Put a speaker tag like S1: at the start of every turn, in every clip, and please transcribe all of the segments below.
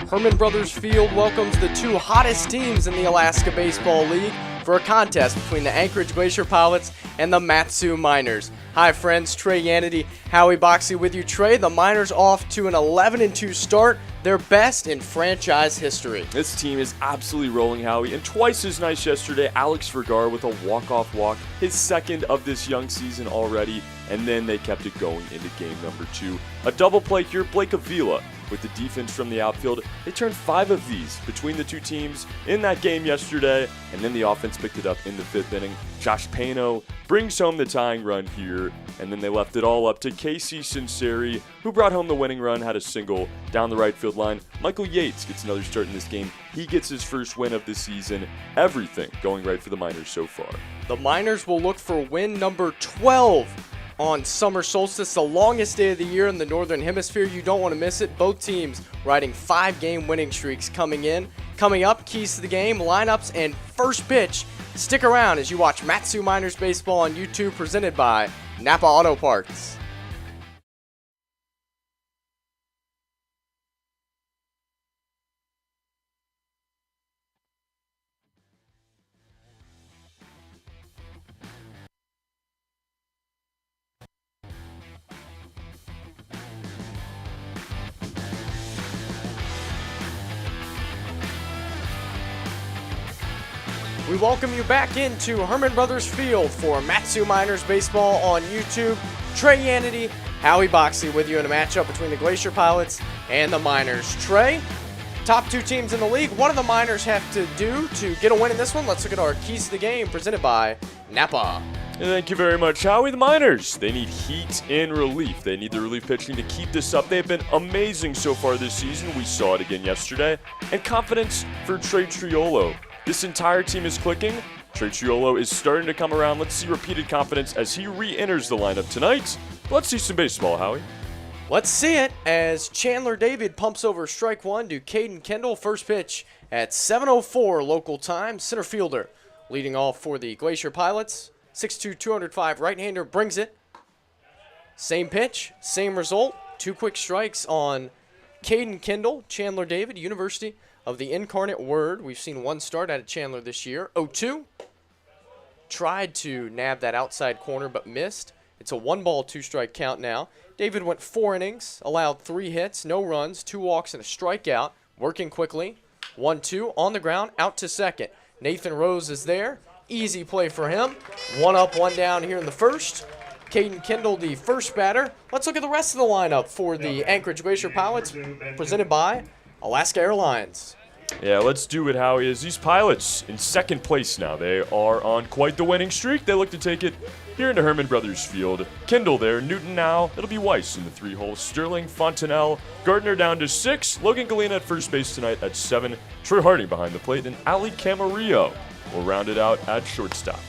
S1: Herman Brothers Field welcomes the two hottest teams in the Alaska Baseball League for a contest between the Anchorage Glacier Pilots and the Mat-Su Miners. Hi friends, Trey Yannity, Howie Boxley with you. Trey, the Miners off to an 11-2 start, their best in franchise history.
S2: This team is absolutely rolling, Howie, and twice as nice yesterday. Alex Vergara with a walk-off walk, his second of this young season already, and then they kept it going into game number 2. A double play here, Blake Avila with the defense from the outfield. They turned 5 of these between the two teams in that game yesterday, and then the offense picked it up in the 5th inning. Josh Pano brings home the tying run here, and then they left it all up to Casey Sinceri, who brought home the winning run, had a single down the right field line. Michael Yates gets another start in this game. He gets his first win of the season. Everything going right for the Miners so far.
S1: The Miners will look for win number 12 on summer solstice, the longest day of the year in the Northern Hemisphere. You don't want to miss it. Both teams riding 5-game winning streaks coming in. Coming up, keys to the game, lineups, and first pitch. Stick around as you watch Mat-Su Miners Baseball on YouTube, presented by Napa Auto Parts. We welcome you back into Herman Brothers Field for Mat-Su Miners Baseball on YouTube. Trey Yannity, Howie Boxley with you in a matchup between the Glacier Pilots and the Miners. Trey, top two teams in the league. What do the Miners have to do to get a win in this one? Let's look at our keys to the game presented by Napa.
S2: Thank you very much, Howie. The Miners, they need heat and relief. They need the relief pitching to keep this up. They've been amazing so far this season. We saw it again yesterday. And confidence for Trey Triolo. This entire team is clicking. Trey Triolo is starting to come around. Let's see repeated confidence as he re-enters the lineup tonight. Let's see some baseball, Howie.
S1: Let's see it as Chandler David pumps over strike one to Caden Kendall. First pitch at 7:04 local time. Center fielder leading off for the Glacier Pilots. 6'2", 205 right-hander brings it. Same pitch, same result. 2 quick strikes on Caden Kendall. Chandler David, University of the Incarnate Word. We've seen one start out of Chandler this year. 0-2. Tried to nab that outside corner but missed. It's a 1-ball, 2-strike count now. David went 4 innings, allowed 3 hits, no runs, 2 walks, and a strikeout. Working quickly. 1-2 on the ground, out to second. Nathan Rose is there. Easy play for him. 1 up, 1 down here in the first. Caden Kendall, the first batter. Let's look at the rest of the lineup for the Anchorage Glacier Pilots, presented by Alaska Airlines.
S2: Yeah, let's do it, Howie. As these Pilots in second place now, they are on quite the winning streak. They look to take it here into Herman Brothers Field. Kendall there, Newton now. It'll be Weiss in the 3-hole. Sterling, Fontanelle, Gardner down to 6. Logan Galena at first base tonight at 7. Troy Harding behind the plate, and Ali Camarillo will round it out at shortstop.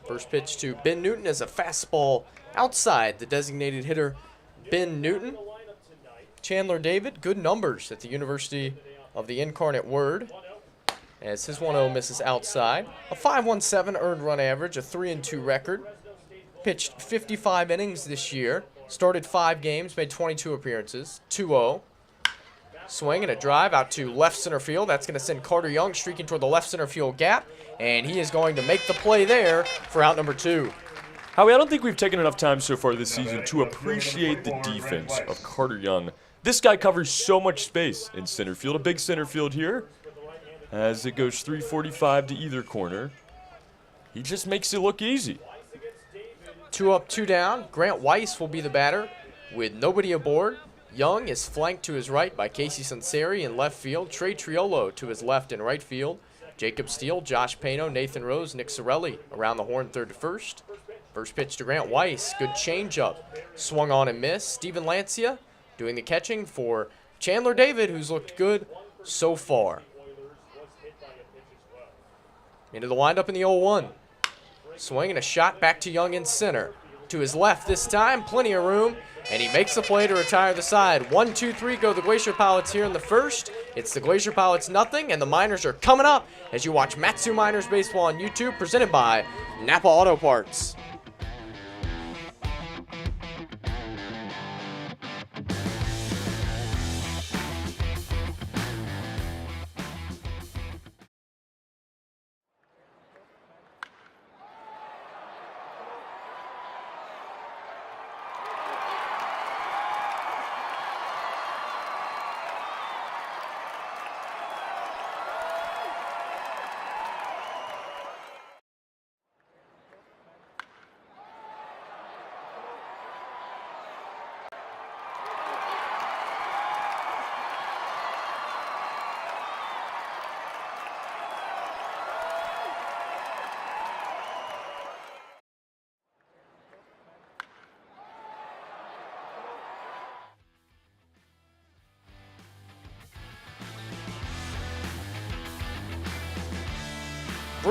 S1: First pitch to Ben Newton is a fastball outside the designated hitter, Ben Newton. Chandler David, good numbers at the University of the Incarnate Word, as his 1-0 misses outside. A 5.17 earned run average, a 3-2 record. Pitched 55 innings this year. Started 5 games, made 22 appearances. 2-0. Swing and a drive out to left center field. That's going to send Carter Young streaking toward the left center field gap, and he is going to make the play there for out number 2.
S2: Howie, I don't think we've taken enough time so far this season to appreciate the defense of Carter Young. This guy covers so much space in center field, a big center field here, as it goes 345 to either corner. He just makes it look easy.
S1: 2 up, 2 down. Grant Weiss will be the batter with nobody aboard. Young is flanked to his right by Casey Sinceri in left field. Trey Triolo to his left in right field. Jacob Steele, Josh Pano, Nathan Rose, Nick Sorelli around the horn, third to first. First pitch to Grant Weiss. Good changeup. Swung on and missed. Steven Lancia doing the catching for Chandler David, who's looked good so far. Into the windup in the 0-1. Swing and a shot back to Young in center. To his left this time, plenty of room, and he makes the play to retire the side. 1-2-3 go the Glacier Pilots here in the first. It's the Glacier Pilots nothing, and the Miners are coming up as you watch Mat-Su Miners Baseball on YouTube, presented by Napa Auto Parts.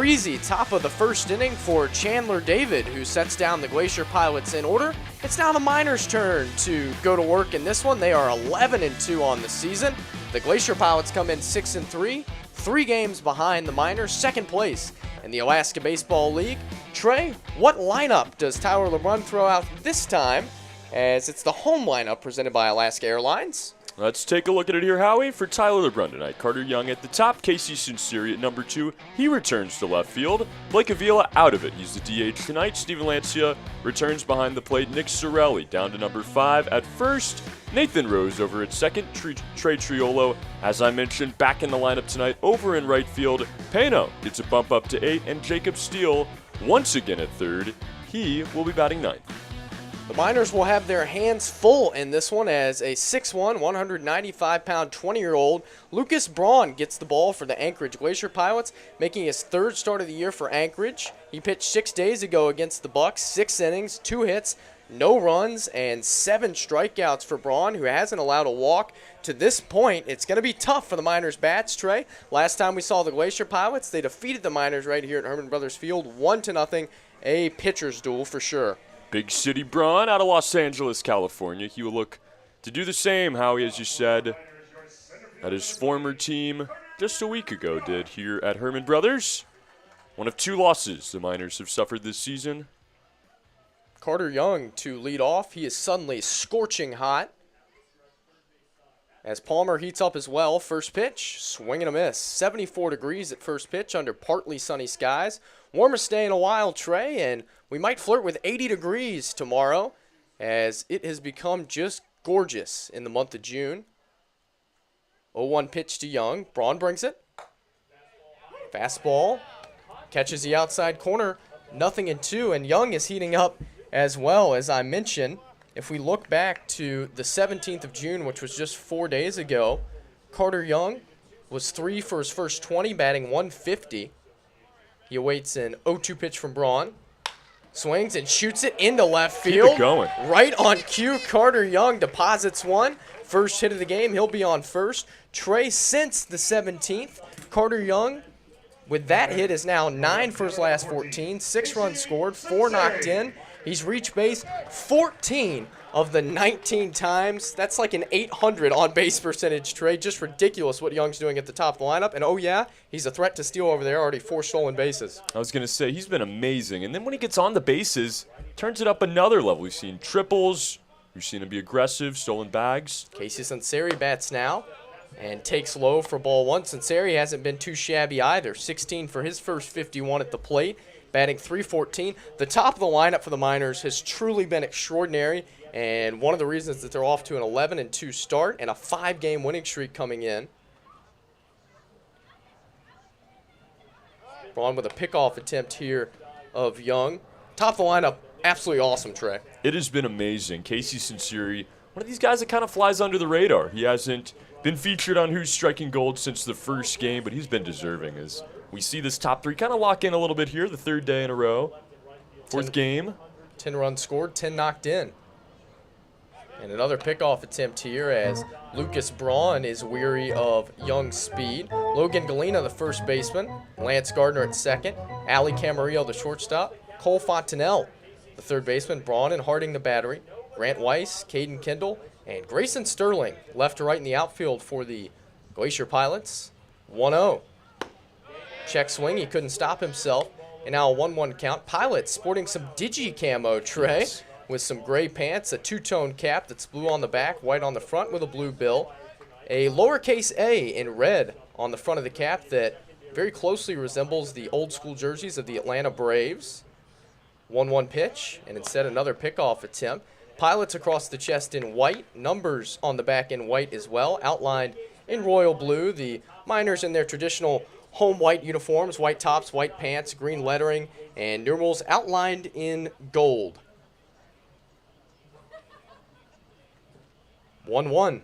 S1: breezy top of the first inning for Chandler David, who sets down the Glacier Pilots in order. It's now the Miners' turn to go to work in this one. They are 11-2 on the season. The Glacier Pilots come in 6-3, 3 games behind the Miners, second place in the Alaska Baseball League. Trey, what lineup does Tyler LeBrun throw out this time, as it's the home lineup presented by Alaska Airlines?
S2: Let's take a look at it here, Howie. For Tyler LeBrun tonight, Carter Young at the top, Casey Sinceri at number 2. He returns to left field. Blake Avila out of it. He's the DH tonight. Steven Lancia returns behind the plate. Nick Sorelli down to number 5 at first. Nathan Rose over at second. Trey Triolo, as I mentioned, back in the lineup tonight over in right field. Pano gets a bump up to 8, and Jacob Steele once again at third. He will be batting 9th.
S1: The Miners will have their hands full in this one as a 6'1", 195-pound, 20-year-old Lucas Braun gets the ball for the Anchorage Glacier Pilots, making his 3rd start of the year for Anchorage. He pitched 6 days ago against the Bucks, 6 innings, 2 hits, no runs, and 7 strikeouts for Braun, who hasn't allowed a walk to this point. It's going to be tough for the Miners' bats, Trey. Last time we saw the Glacier Pilots, they defeated the Miners right here at Herman Brothers Field, 1-0, a pitcher's duel for sure.
S2: Big City Braun out of Los Angeles, California. He will look to do the same, Howie, as you said, that his former team just a week ago did here at Herman Brothers. One of 2 losses the Miners have suffered this season.
S1: Carter Young to lead off. He is suddenly scorching hot as Palmer heats up as well. First pitch, swing and a miss. 74 degrees at first pitch under partly sunny skies. Warmest day in a while, Trey, and we might flirt with 80 degrees tomorrow as it has become just gorgeous in the month of June. 0-1 pitch to Young. Braun brings it. Fastball. Catches the outside corner. 0-2, and Young is heating up as well, as I mentioned. If we look back to the 17th of June, which was just 4 days ago, Carter Young was 3 for his first 20, batting 150. He awaits an 0-2 pitch from Braun. Swings and shoots it into left field.
S2: Keep it going.
S1: Right on cue, Carter Young deposits one. First hit of the game, he'll be on first. Trey, since the 17th, Carter Young, with that hit, is now 9 for his last 14. 6 runs scored, 4 knocked in. He's reached base 14 of the 19 times. That's like an 800 on-base percentage, Trey. Just ridiculous what Young's doing at the top of the lineup. And, oh, yeah, he's a threat to steal over there. Already 4 stolen bases.
S2: I was going to say, he's been amazing. And then when he gets on the bases, turns it up another level. We've seen triples. We've seen him be aggressive, stolen bags.
S1: Casey Sinceri bats now and takes low for ball 1. Sinceri hasn't been too shabby either. 16 for his first 51 at the plate, batting .314. The top of the lineup for the Miners has truly been extraordinary, and one of the reasons that they're off to an 11-2 start and a 5-game winning streak coming in. Braun with a pickoff attempt here of Young. Top of the lineup, absolutely awesome, Trey.
S2: It has been amazing. Casey Sinceri, one of these guys that kind of flies under the radar. He hasn't been featured on Who's Striking Gold since the first game, but he's been deserving as we see this top 3 kind of lock in a little bit here, the 3rd day in a row. 4th game.
S1: 10 runs scored, 10 knocked in. And another pickoff attempt here as Lucas Braun is weary of Young's speed. Logan Galena, the first baseman. Lance Gardner at second. Ali Camarillo, the shortstop. Cole Fontenelle, the third baseman. Braun and Harding, the battery. Grant Weiss, Caden Kendall, and Grayson Sterling, left to right in the outfield for the Glacier Pilots. 1-0. Check swing, he couldn't stop himself. And now a 1-1 count. Pilots sporting some digi camo, Trey, with some gray pants, a two-tone cap that's blue on the back, white on the front with a blue bill. A lowercase a in red on the front of the cap that very closely resembles the old school jerseys of the Atlanta Braves. 1-1 pitch, and instead another pickoff attempt. Pilots across the chest in white, numbers on the back in white as well, outlined in royal blue. The Miners in their traditional home white uniforms, white tops, white pants, green lettering, and numerals outlined in gold. 1-1.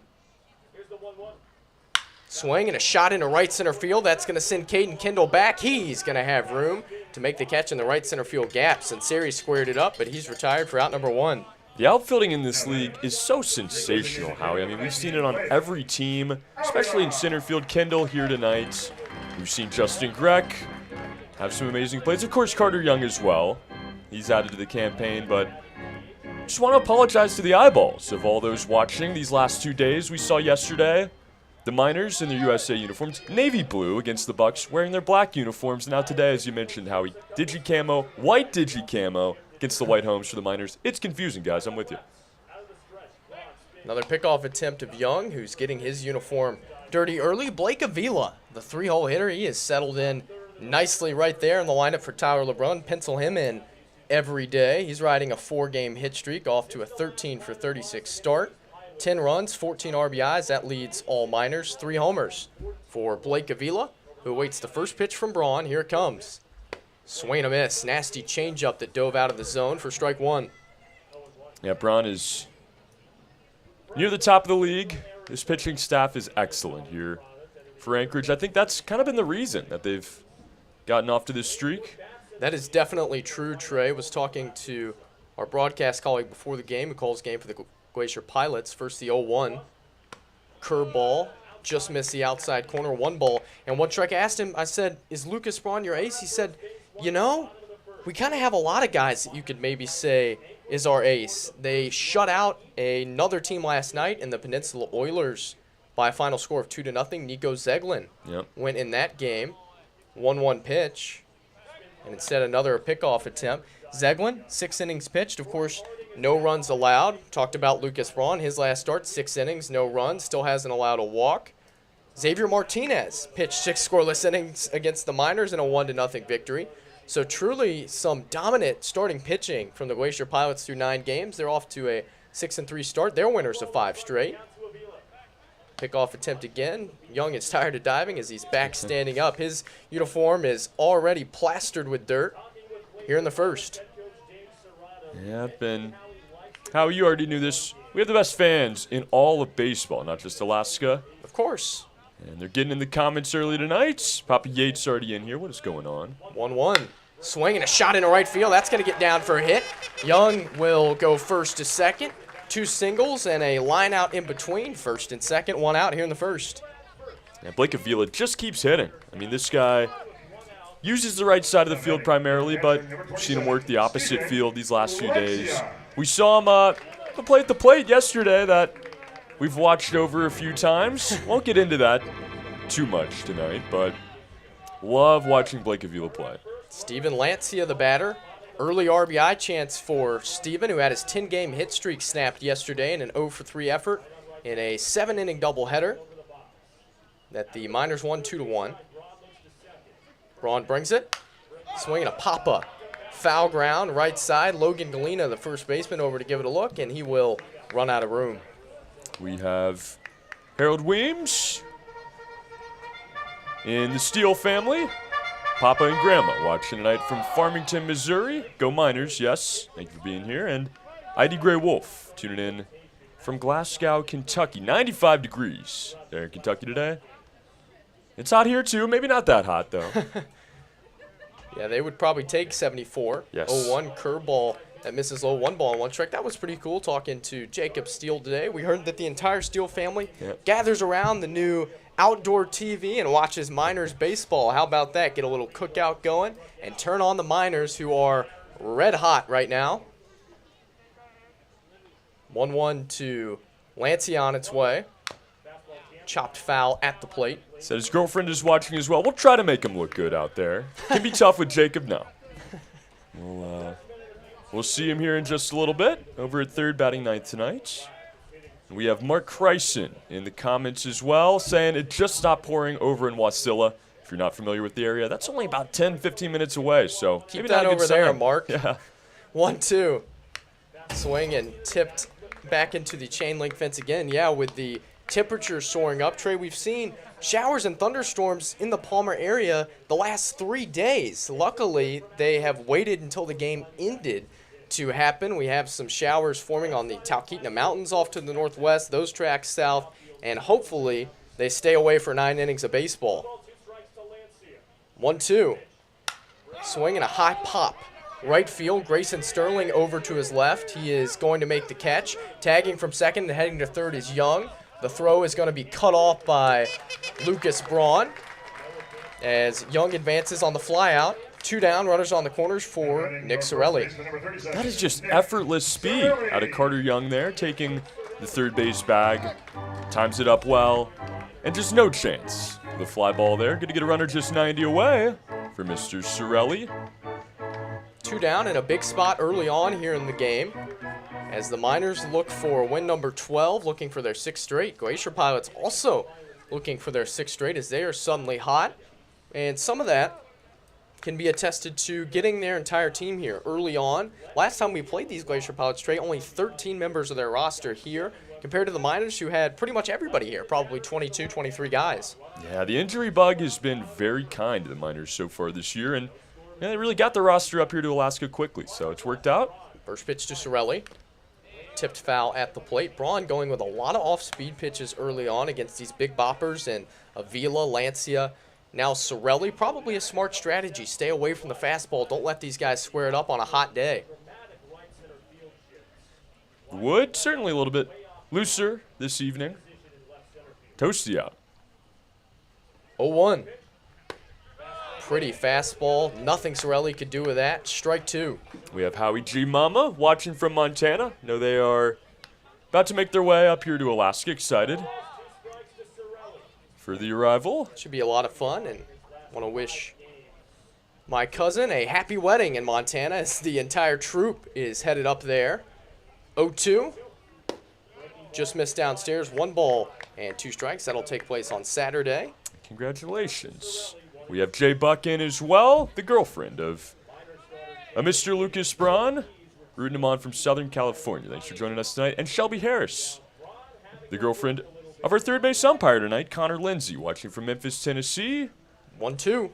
S1: Swing and a shot into right center field. That's going to send Caden Kendall back. He's going to have room to make the catch in the right center field gap. Sinceri squared it up, but he's retired for out number 1.
S2: The outfielding in this league is so sensational, Howie. I mean, we've seen it on every team, especially in center field. Kendall here tonight. We've seen Justin Greck. have some amazing plays. Of course, Carter Young as well. He's added to the campaign, but just want to apologize to the eyeballs of all those watching these last 2 days. We saw yesterday the Miners in their USA uniforms, navy blue against the Bucks wearing their black uniforms. Now today, as you mentioned, Howie, digi-camo, white digi-camo against the White Homes for the Miners. It's confusing, guys. I'm with you.
S1: Another pickoff attempt of Young, who's getting his uniform dirty early. Blake Avila, the 3-hole hitter, he is settled in nicely right there in the lineup for Tyler LeBrun. Pencil him in every day. He's riding a 4-game hit streak off to a 13-for-36 start. 10 runs, 14 RBIs. That leads all Miners. 3 homers for Blake Avila, who awaits the first pitch from Braun. Here it comes. Swing and a miss. Nasty changeup that dove out of the zone for strike 1.
S2: Yeah, Braun is near the top of the league. This pitching staff is excellent here for Anchorage. I think that's kind of been the reason that they've gotten off to this streak.
S1: That is definitely true. Trey was talking to our broadcast colleague before the game, who calls game for the Glacier Pilots. First the 0-1. Curveball. Just missed the outside corner. 1 ball. And one strike, I asked him, I said, is Lucas Braun your ace? He said, you know, we kind of have a lot of guys that you could maybe say is our ace. They shut out another team last night in the Peninsula Oilers by a final score of 2-0. Nico Zeglin went in that game. 1-1 pitch. And instead another pickoff attempt. Zeglin, 6 innings pitched. Of course, no runs allowed. Talked about Lucas Braun. His last start, 6 innings, no runs. Still hasn't allowed a walk. Xavier Martinez pitched 6 scoreless innings against the Miners in a 1-0 victory. So truly some dominant starting pitching from the Glacier Pilots through 9 games. They're off to a 6-3 start. They're winners of 5 straight. Pickoff attempt again. Young is tired of diving as he's back standing up. His uniform is already plastered with dirt here in the first.
S2: Yeah, Ben. How you already knew this. We have the best fans in all of baseball, not just Alaska.
S1: Of course.
S2: And they're getting in the comments early tonight. Papa Yates already in here. What is going on?
S1: 1-1. Swing and a shot into right field. That's going to get down for a hit. Young will go first to second. 2 singles and a line out in between. First and second, 1 out here in the first.
S2: Yeah, Blake Avila just keeps hitting. I mean, this guy uses the right side of the field primarily, but we've seen him work the opposite field these last few days. We saw him play at the plate yesterday that we've watched over a few times. Won't get into that too much tonight, but love watching Blake Avila play.
S1: Steven Lancia, the batter. Early RBI chance for Steven, who had his 10-game hit streak snapped yesterday in an 0-for-3 effort in a 7-inning doubleheader that the Miners won 2-1. Braun brings it. Swinging a pop-up. Foul ground, right side. Logan Galena, the first baseman, over to give it a look, and he will run out of room.
S2: We have Harold Weems in the Steele family. Papa and Grandma watching tonight from Farmington, Missouri. Go Miners, yes. Thank you for being here. And ID Gray Wolf tuning in from Glasgow, Kentucky. 95 degrees there in Kentucky today. It's hot here too. Maybe not that hot though.
S1: Yeah, they would probably take 74.
S2: Yes.
S1: 0-1 curveball that misses low. 1 ball and 1 strike. That was pretty cool. Talking to Jacob Steele today. We heard that the entire Steele family gathers around the new outdoor TV and watches Miners baseball. How about that? Get a little cookout going and turn on the Miners, who are red hot right now. 1-1 to Lancia on its way. Chopped foul at the plate.
S2: Said his girlfriend is watching as well. We'll try to make him look good out there. Can be tough with Jacob now. We'll see him here in just a little bit. Over at third, batting ninth tonight. We have Mark Kreisen in the comments as well, saying it just stopped pouring over in Wasilla. If you're not familiar with the area, that's only about 10, 15 minutes away. So
S1: keep that over there, Mark.
S2: Yeah.
S1: 1-2. Swing and tipped back into the chain link fence again. Yeah, with the temperature soaring up, Trey, we've seen showers and thunderstorms in the Palmer area the last 3 days. Luckily, they have waited until the game ended to happen. We have some showers forming on the Talkeetna Mountains off to the northwest, those tracks south, and hopefully they stay away for 9 innings of baseball. 1-2. Swing and a high pop. Right field, Grayson Sterling over to his left. He is going to make the catch. Tagging from second and heading to third is Young. The throw is going to be cut off by Lucas Braun as Young advances on the flyout. 2 down, runners on the corners for Nick Sorelli.
S2: That is just effortless speed out of Carter Young there, taking the third base bag, times it up well, and just no chance. The fly ball there, going to get a runner just 90 away for Mr. Sorelli.
S1: 2 down and a big spot early on here in the game as the Miners look for win number 12, looking for their 6th straight. Glacier Pilots also looking for their 6th straight as they are suddenly hot. And some of that can be attested to getting their entire team here early on. Last time we played these Glacier Pilots straight, only 13 members of their roster here compared to the Miners who had pretty much everybody here, probably 22, 23 guys.
S2: Yeah, the injury bug has been very kind to the Miners so far this year, and they really got the roster up here to Alaska quickly, so it's worked out.
S1: First pitch to Sorelli. Tipped foul at the plate. Braun going with a lot of off-speed pitches early on against these big boppers and Avila, Lancia. Now Sorelli, probably a smart strategy. Stay away from the fastball. Don't let these guys square it up on a hot day.
S2: Wood, certainly a little bit looser this evening. Toasty out.
S1: 0-1. Pretty fastball. Nothing Sorelli could do with that. Strike 2.
S2: We have Howie G. Mama watching from Montana. Know they are about to make their way up here to Alaska. Excited for the arrival.
S1: Should be a lot of fun, and want to wish my cousin a happy wedding in Montana as the entire troop is headed up there. 0-2. Just missed downstairs. 1 ball and 2 strikes. That'll take place on Saturday.
S2: Congratulations. We have Jay Buck in as well, the girlfriend of Mr. Lucas Braun, rooting him on from Southern California. Thanks for joining us tonight. And Shelby Harris, the girlfriend of our third base umpire tonight, Connor Lindsay, watching from Memphis, Tennessee.
S1: 1-2.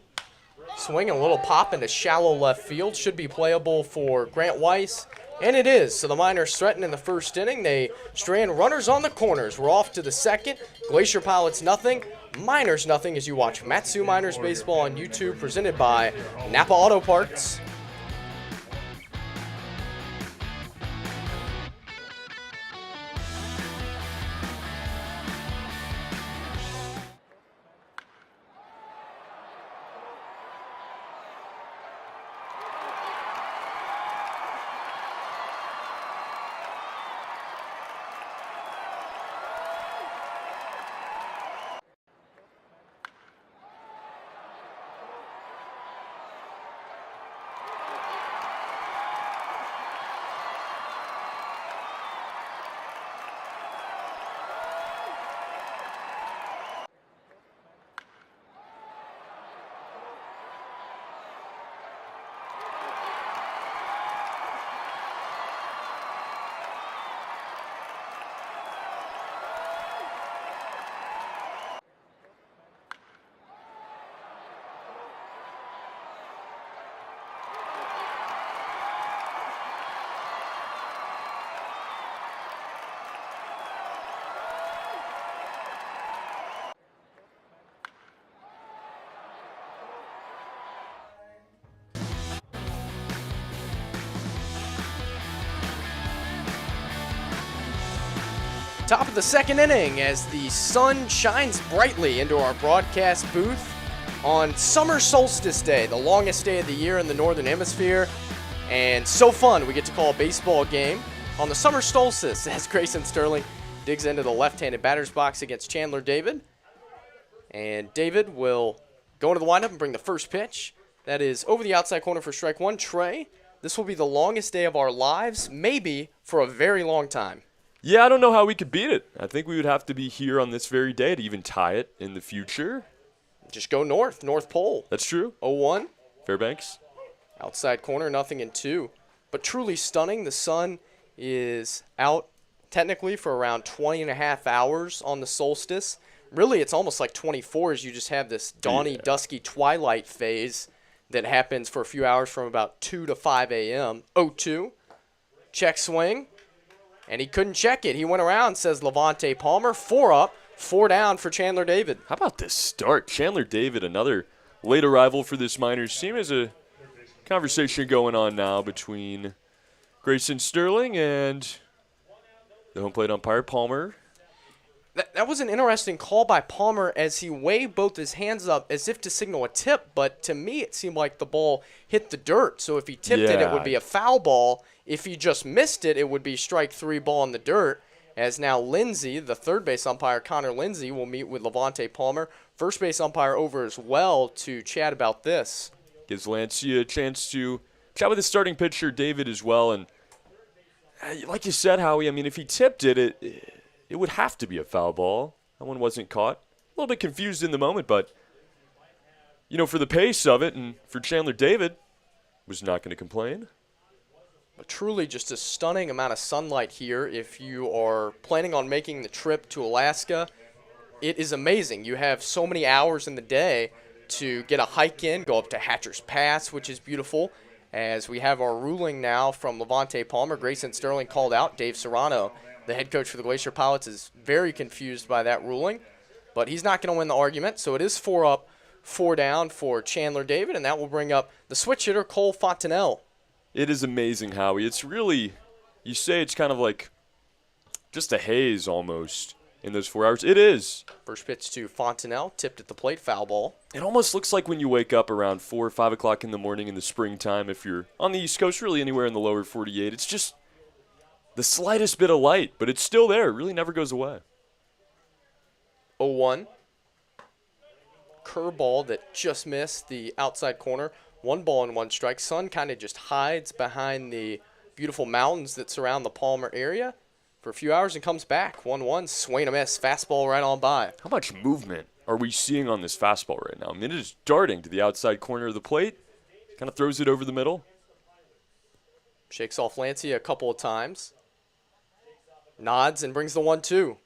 S1: Swing and a little pop into shallow left field. Should be playable for Grant Weiss. And it is. So the Miners threaten in the first inning. They strand runners on the corners. We're off to the second. Glacier Pilots nothing. Miners nothing as you watch Matsu Miners Baseball on YouTube, presented by Napa Auto Parts. Top of the second inning as the sun shines brightly into our broadcast booth on summer solstice day, the longest day of the year in the northern hemisphere. And so fun, we get to call a baseball game on the summer solstice as Grayson Sterling digs into the left-handed batter's box against Chandler David. And David will go into the windup and bring the first pitch. That is over the outside corner for strike 1. Trey, this will be the longest day of our lives, maybe for a very long time.
S2: Yeah, I don't know how we could beat it. I think we would have to be here on this very day to even tie it in the future.
S1: Just go north, North Pole.
S2: That's true.
S1: 0-1.
S2: Fairbanks.
S1: Outside corner, nothing in 2. But truly stunning. The sun is out technically for around 20 and a half hours on the solstice. Really, it's almost like 24 as you just have this dawny, dusky twilight phase that happens for a few hours from about 2 to 5 a.m. 0-2. Check swing. And he couldn't check it. He went around, says Levante Palmer. 4 up, 4 down for Chandler David.
S2: How about this start? Chandler David, another late arrival for this Miners team. There's a conversation going on now between Grayson Sterling and the home plate umpire, Palmer.
S1: That was an interesting call by Palmer as he waved both his hands up as if to signal a tip, but to me it seemed like the ball hit the dirt. So if he tipped it, it would be a foul ball. If he just missed it, it would be strike 3, ball in the dirt. As now Lindsay, the third base umpire, Connor Lindsay, will meet with Levante Palmer, first base umpire, over as well to chat about this.
S2: Gives Lancia a chance to chat with his starting pitcher, David, as well. And like you said, Howie, I mean, if he tipped it, it would have to be a foul ball. That one wasn't caught. A little bit confused in the moment, but, you know, for the pace of it and for Chandler David, was not going to complain.
S1: But truly just a stunning amount of sunlight here. If you are planning on making the trip to Alaska, it is amazing. You have so many hours in the day to get a hike in, go up to Hatcher's Pass, which is beautiful. As we have our ruling now from Levante Palmer, Grayson Sterling called out. Dave Serrano, the head coach for the Glacier Pilots, is very confused by that ruling. But he's not going to win the argument, so it is 4 up, 4 down for Chandler David, and that will bring up the switch hitter, Cole Fontenelle.
S2: It is amazing, Howie. It's really, you say it's kind of like just a haze almost in those 4 hours. It is.
S1: First pitch to Fontenelle, tipped at the plate, foul ball.
S2: It almost looks like when you wake up around 4 or 5 o'clock in the morning in the springtime, if you're on the East Coast, really anywhere in the lower 48, it's just the slightest bit of light, but it's still there. It really never goes away.
S1: 0-1. Curveball that just missed the outside corner. 1 ball and 1 strike. Sun kind of just hides behind the beautiful mountains that surround the Palmer area for a few hours and comes back. 1-1, swing and a miss. Fastball right on by.
S2: How much movement are we seeing on this fastball right now? I mean, it is darting to the outside corner of the plate. Kind of throws it over the middle.
S1: Shakes off Lancia a couple of times. Nods and brings the 1-2.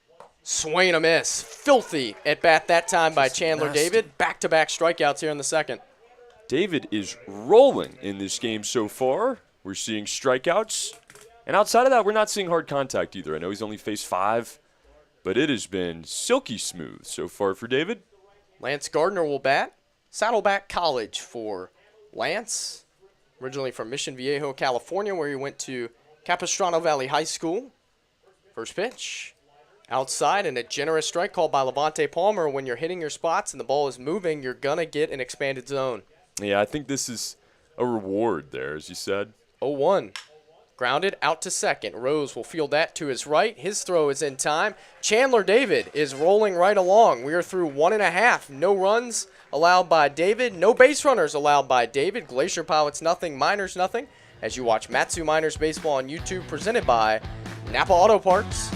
S1: Swing and a miss. Filthy at bat that time by Chandler David. Back-to-back strikeouts here in the second.
S2: David is rolling in this game so far. We're seeing strikeouts. And outside of that, we're not seeing hard contact either. I know he's only faced 5, but it has been silky smooth so far for David.
S1: Lance Gardner will bat. Saddleback College for Lance. Originally from Mission Viejo, California, where he went to Capistrano Valley High School. First pitch. Outside, and a generous strike called by Levante Palmer. When you're hitting your spots and the ball is moving, you're going to get an expanded zone.
S2: Yeah, I think this is a reward there, as you said.
S1: 0-1. Grounded out to second. Rose will field that to his right. His throw is in time. Chandler David is rolling right along. We are through 1.5. No runs allowed by David. No base runners allowed by David. Glacier Pilots nothing, Miners nothing. As you watch Matsu Miners Baseball on YouTube, presented by Napa Auto Parts.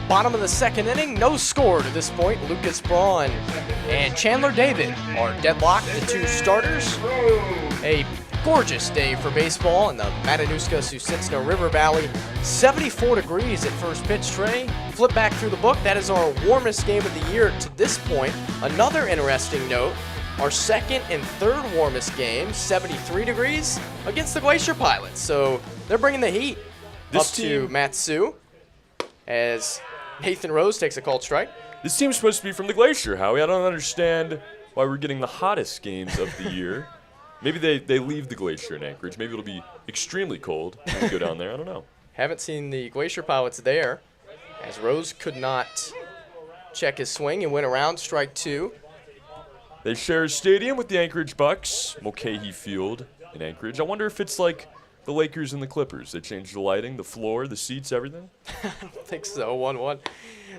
S1: Bottom of the second inning, no score to this point. Lucas Braun and Chandler David are deadlocked, the 2 starters. A gorgeous day for baseball in the Matanuska-Susitno River Valley. 74 degrees at first pitch, Trey. Flip back through the book. That is our warmest game of the year to this point. Another interesting note, our second and third warmest game, 73 degrees, against the Glacier Pilots. So they're bringing the heat up to Matsu as Nathan Rose takes a called strike.
S2: This team's supposed to be from the Glacier, Howie. I don't understand why we're getting the hottest games of the year. Maybe they leave the Glacier in Anchorage. Maybe it'll be extremely cold when we go down there. I don't know.
S1: Haven't seen the Glacier Pilots there, as Rose could not check his swing and went around strike 2.
S2: They share a stadium with the Anchorage Bucks, Mulcahy Field in Anchorage. I wonder if it's like the Lakers and the Clippers. They changed the lighting, the floor, the seats, everything.
S1: I don't think so. 1-1.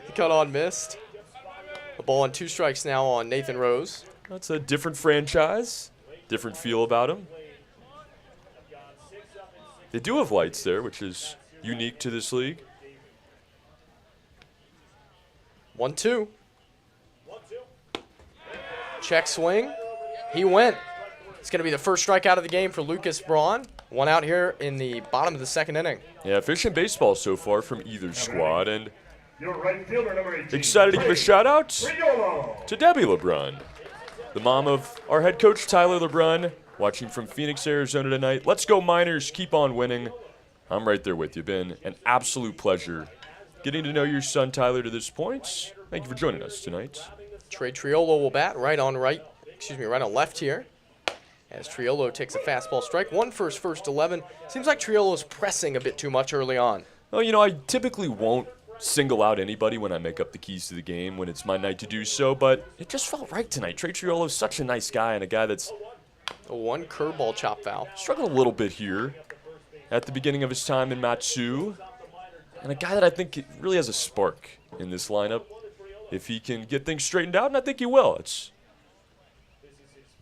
S1: The cut on missed. A ball and 2 strikes now on Nathan Rose.
S2: That's a different franchise, different feel about him. They do have lights there, which is unique to this league.
S1: 1-2. Check swing. He went. It's going to be the first strikeout of the game for Lucas Braun. 1 out here in the bottom of the 2nd inning.
S2: Yeah, efficient baseball so far from either squad. And
S3: Your right fielder, number 18,
S2: excited to give a shout out
S3: Triolo.
S2: to Debbie LeBrun, the mom of our head coach Tyler LeBrun, watching from Phoenix, Arizona tonight. Let's go Miners, keep on winning. I'm right there with you. Been an absolute pleasure getting to know your son Tyler to this point. Thank you for joining us tonight.
S1: Trey Triolo will bat right on left here. As Triolo takes a fastball strike. 1 for his first 11. Seems like Triolo's pressing a bit too much early on.
S2: Well, you know, I typically won't single out anybody when I make up the keys to the game when it's my night to do so, but it just felt right tonight. Trey Triolo's such a nice guy and a guy that's
S1: A 1 curveball chop foul.
S2: struggled a little bit here at the beginning of his time in Matsu, and a guy that I think really has a spark in this lineup if he can get things straightened out, and I think he will. It's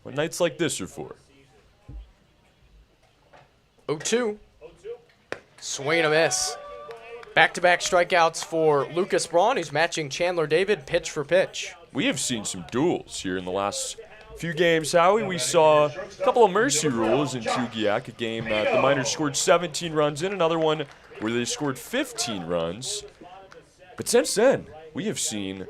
S2: what nights like this are for.
S1: 0-2. Swing and a miss. Back-to-back strikeouts for Lucas Braun, who's matching Chandler David pitch for pitch.
S2: We have seen some duels here in the last few games, Howie. We saw a couple of mercy rules in Chugiak, a game that the Miners scored 17 runs in, another one where they scored 15 runs. But since then, we have seen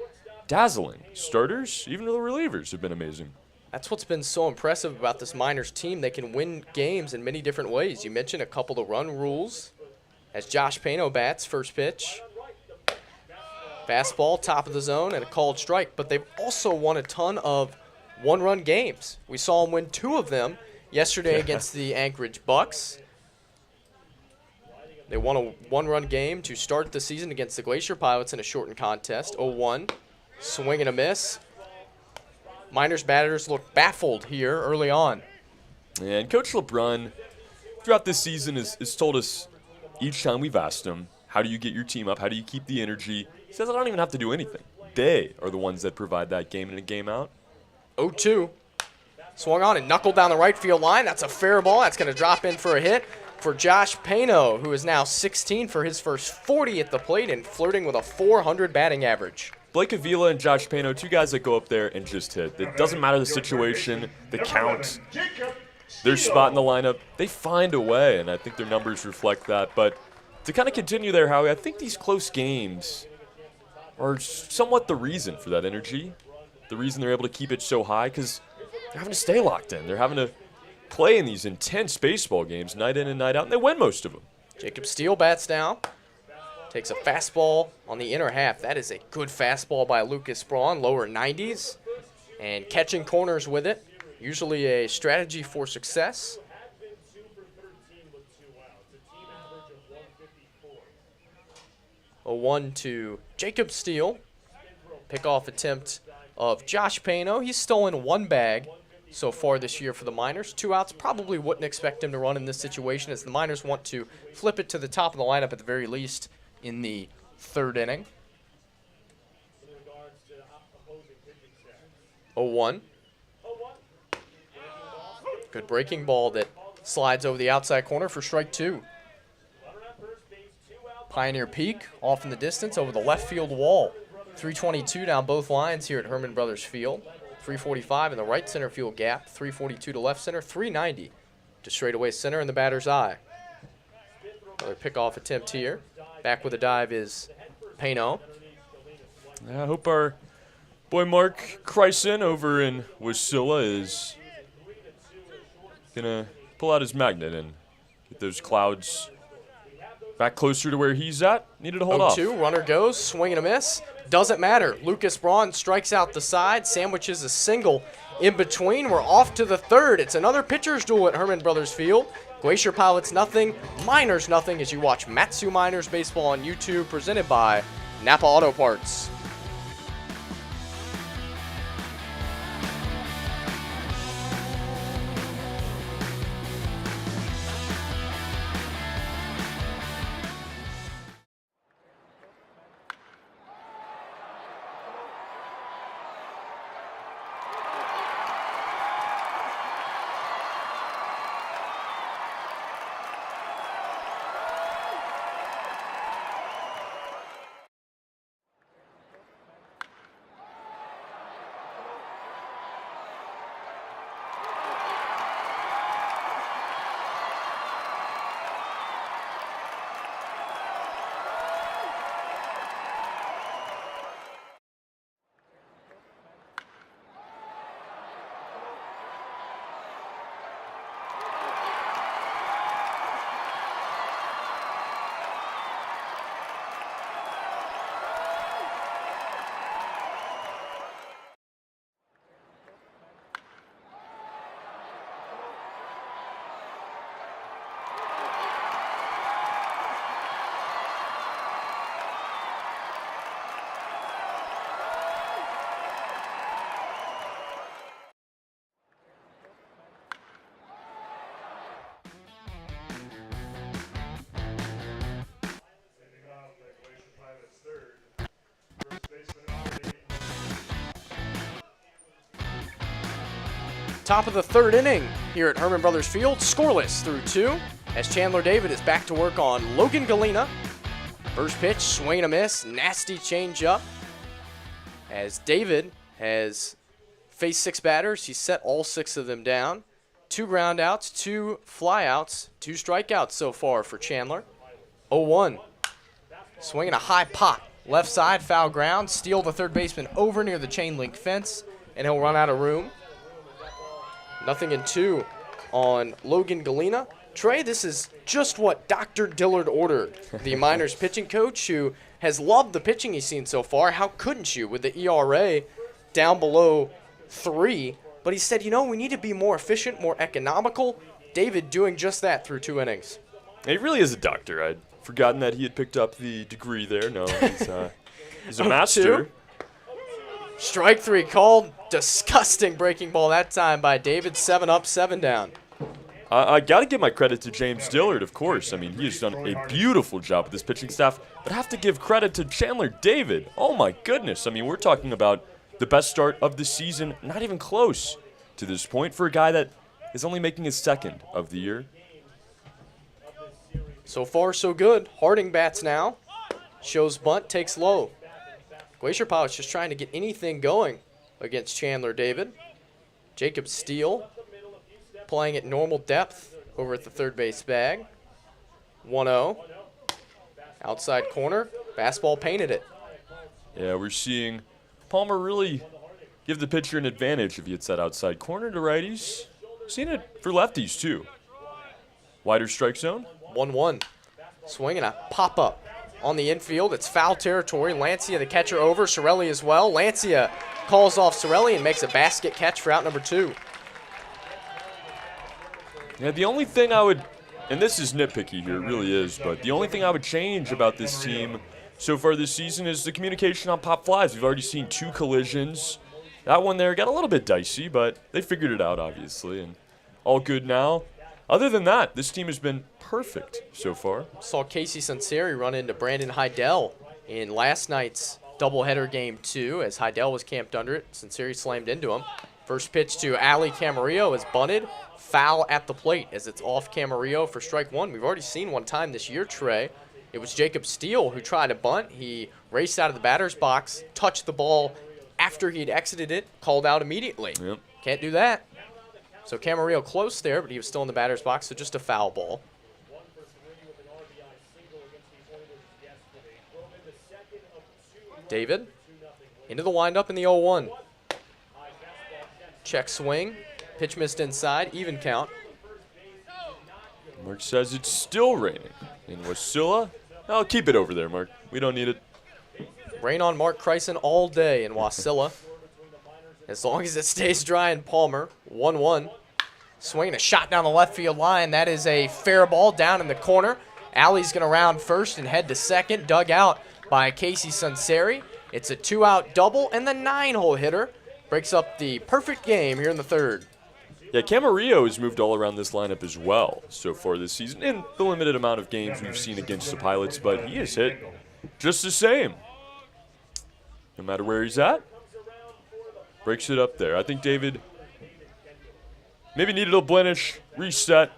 S2: dazzling starters. Even the relievers have been amazing.
S1: That's what's been so impressive about this Miners team. They can win games in many different ways. You mentioned a couple of run rules as Josh Pano bats first pitch. Fastball, top of the zone, and a called strike. But they've also won a ton of one-run games. We saw them win 2 of them yesterday against the Anchorage Bucks. They won a one-run game to start the season against the Glacier Pilots in a shortened contest. 0-1. Swing and a miss. Miners batters look baffled here early on.
S2: And Coach LeBrun, throughout this season, has told us each time we've asked him, how do you get your team up? How do you keep the energy? He says, I don't even have to do anything. They are the ones that provide that game in and game out.
S1: 0-2. Swung on and knuckled down the right field line. That's a fair ball. That's going to drop in for a hit for Josh Pano, who is now 16 for his first 40 at the plate and flirting with a 400 batting average.
S2: Blake Avila and Josh Pano, 2 guys that go up there and just hit. It doesn't matter the situation, the count, their spot in the lineup. They find a way, and I think their numbers reflect that. But to kind of continue there, Howie, I think these close games are somewhat the reason for that energy, the reason they're able to keep it so high, because they're having to stay locked in. They're having to play in these intense baseball games night in and night out, and they win most of them.
S1: Jacob Steele bats now. Takes a fastball on the inner half. That is a good fastball by Lucas Braun, lower 90s. And catching corners with it. Usually a strategy for success. 0-1 to Jacob Steele. Pickoff attempt of Josh Pano. He's stolen 1 bag so far this year for the Miners. 2 outs. Probably wouldn't expect him to run in this situation, as the Miners want to flip it to the top of the lineup at the very least in the 3rd inning. 0-1. Good breaking ball that slides over the outside corner for strike 2. Pioneer Peak off in the distance over the left field wall. 322 down both lines here at Herman Brothers Field. 345 in the right center field gap. 342 to left center. 390 to straightaway center in the batter's eye. Another pickoff attempt here. Back with a dive is Pano.
S2: I hope our boy Mark Kryson over in Wasilla is going to pull out his magnet and get those clouds Back closer to where he's at. Needed to hold off.
S1: 0-2, runner goes, swing and a miss. Doesn't matter. Lucas Braun strikes out the side, sandwiches a single in between. We're off to the third. It's another pitcher's duel at Herman Brothers Field. Glacier Pilots nothing, Miners nothing as you watch Matsu Miners Baseball on YouTube, presented by Napa Auto Parts. Top of the third inning here at Herman Brothers Field, scoreless through 2, as Chandler David is back to work on Logan Galena. First pitch, swing and a miss, nasty changeup. As David has faced 6 batters, he's set all 6 of them down. 2 groundouts, 2 flyouts, 2 strikeouts so far for Chandler. 0-1, swinging a high pop, left side, foul ground, steal the third baseman over near the chain link fence, and he'll run out of room. 0-2 on Logan Galena. Trey, this is just what Dr. Dillard ordered, the Miners pitching coach who has loved the pitching he's seen so far. How couldn't you with the ERA down below 3? But he said, we need to be more efficient, more economical. David doing just that through 2 innings.
S2: He really is a doctor. I'd forgotten that he had picked up the degree there. No, he's a master.
S1: 0-2. Strike 3 called. Disgusting breaking ball that time by David. 7 up, 7 down.
S2: I got to give my credit to James Dillard, of course. I mean, he has done a beautiful job with this pitching staff. But I have to give credit to Chandler David. Oh, my goodness. I mean, we're talking about the best start of the season. Not even close to this point for a guy that is only making his 2nd of the year.
S1: So far, so good. Harding bats now. Shows bunt, takes low. Glacier Pilots just trying to get anything going against Chandler David. Jacob Steele playing at normal depth over at the third base bag. 1-0. Outside corner. Fastball painted it.
S2: Yeah, we're seeing Palmer really give the pitcher an advantage if he hits that outside corner to righties. Seen it for lefties, too. Wider strike zone.
S1: 1-1. Swinging a pop-up on the infield. It's foul territory. Lancia, the catcher, over. Sorelli as well. Lancia calls off Sorelli and makes a basket catch for out number 2.
S2: Yeah, the only thing I would, and this is nitpicky here, it really is, but the only thing I would change about this team so far this season is the communication on pop flies. We've already seen 2 collisions. That one there got a little bit dicey, but they figured it out, obviously, and all good now. Other than that, this team has been perfect so far.
S1: Saw Casey Sunseri run into Brandon Heidel in last night's doubleheader game 2 as Heidel was camped under it. Sunseri slammed into him. First pitch to Ali Camarillo is bunted. Foul at the plate as it's off Camarillo for strike 1. We've already seen one time this year, Trey. It was Jacob Steele who tried to bunt. He raced out of the batter's box, touched the ball after he'd exited it, called out immediately.
S2: Yep.
S1: Can't do that. So Camarillo close there, but he was still in the batter's box, so just a foul ball. David into the windup in the 0-1. Check swing. Pitch missed inside. Even count.
S2: Mark says it's still raining. And Wasilla, I'll keep it over there, Mark. We don't need it.
S1: Rain on Mark Kryson all day in Wasilla. As long as it stays dry in Palmer. 1-1. Swinging a shot down the left field line. That is a fair ball down in the corner. Alley's going to round first and head to second. Dug out by Casey Sunseri. It's a 2-out double, and the 9-hole hitter breaks up the perfect game here in the third.
S2: Yeah, Camarillo has moved all around this lineup as well so far this season in the limited amount of games we've seen against the Pilots, but he has hit just the same. No matter where he's at, breaks it up there. I think David maybe needed a blemish, reset,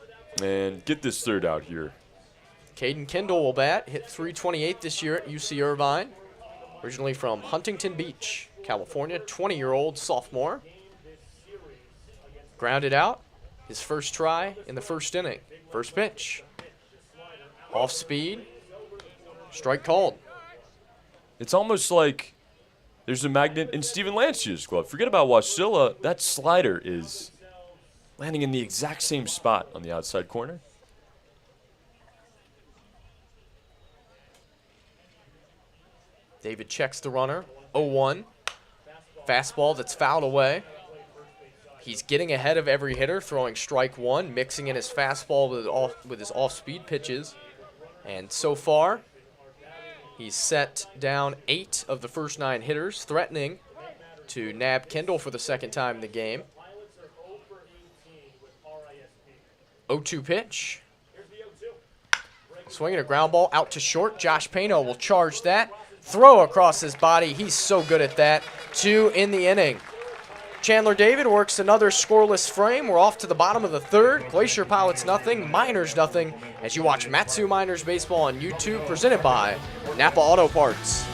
S2: and get this third out here.
S1: Caden Kendall will bat, hit .328 this year at UC Irvine. Originally from Huntington Beach, California, 20-year-old sophomore. Grounded out, his first try in the first inning. First pitch. Off speed, strike called.
S2: It's almost like there's a magnet in Steven Lancia's glove. Forget about Wasilla. That slider is landing in the exact same spot on the outside corner.
S1: David checks the runner. 0-1. Fastball that's fouled away. He's getting ahead of every hitter, throwing strike one, mixing in his fastball with his off-speed pitches. And so far, he's set down 8 of the first 9 hitters, threatening to nab Kendall for the second time in the game. 0-2 pitch. Swinging a ground ball out to short. Josh Pano will charge that. Throw across his body. He's so good at that. 2 in the inning. Chandler David works another scoreless frame. We're off to the bottom of the third. Glacier Pilots nothing, Miners nothing. As you watch Matsu Miners Baseball on YouTube, presented by Napa Auto Parts.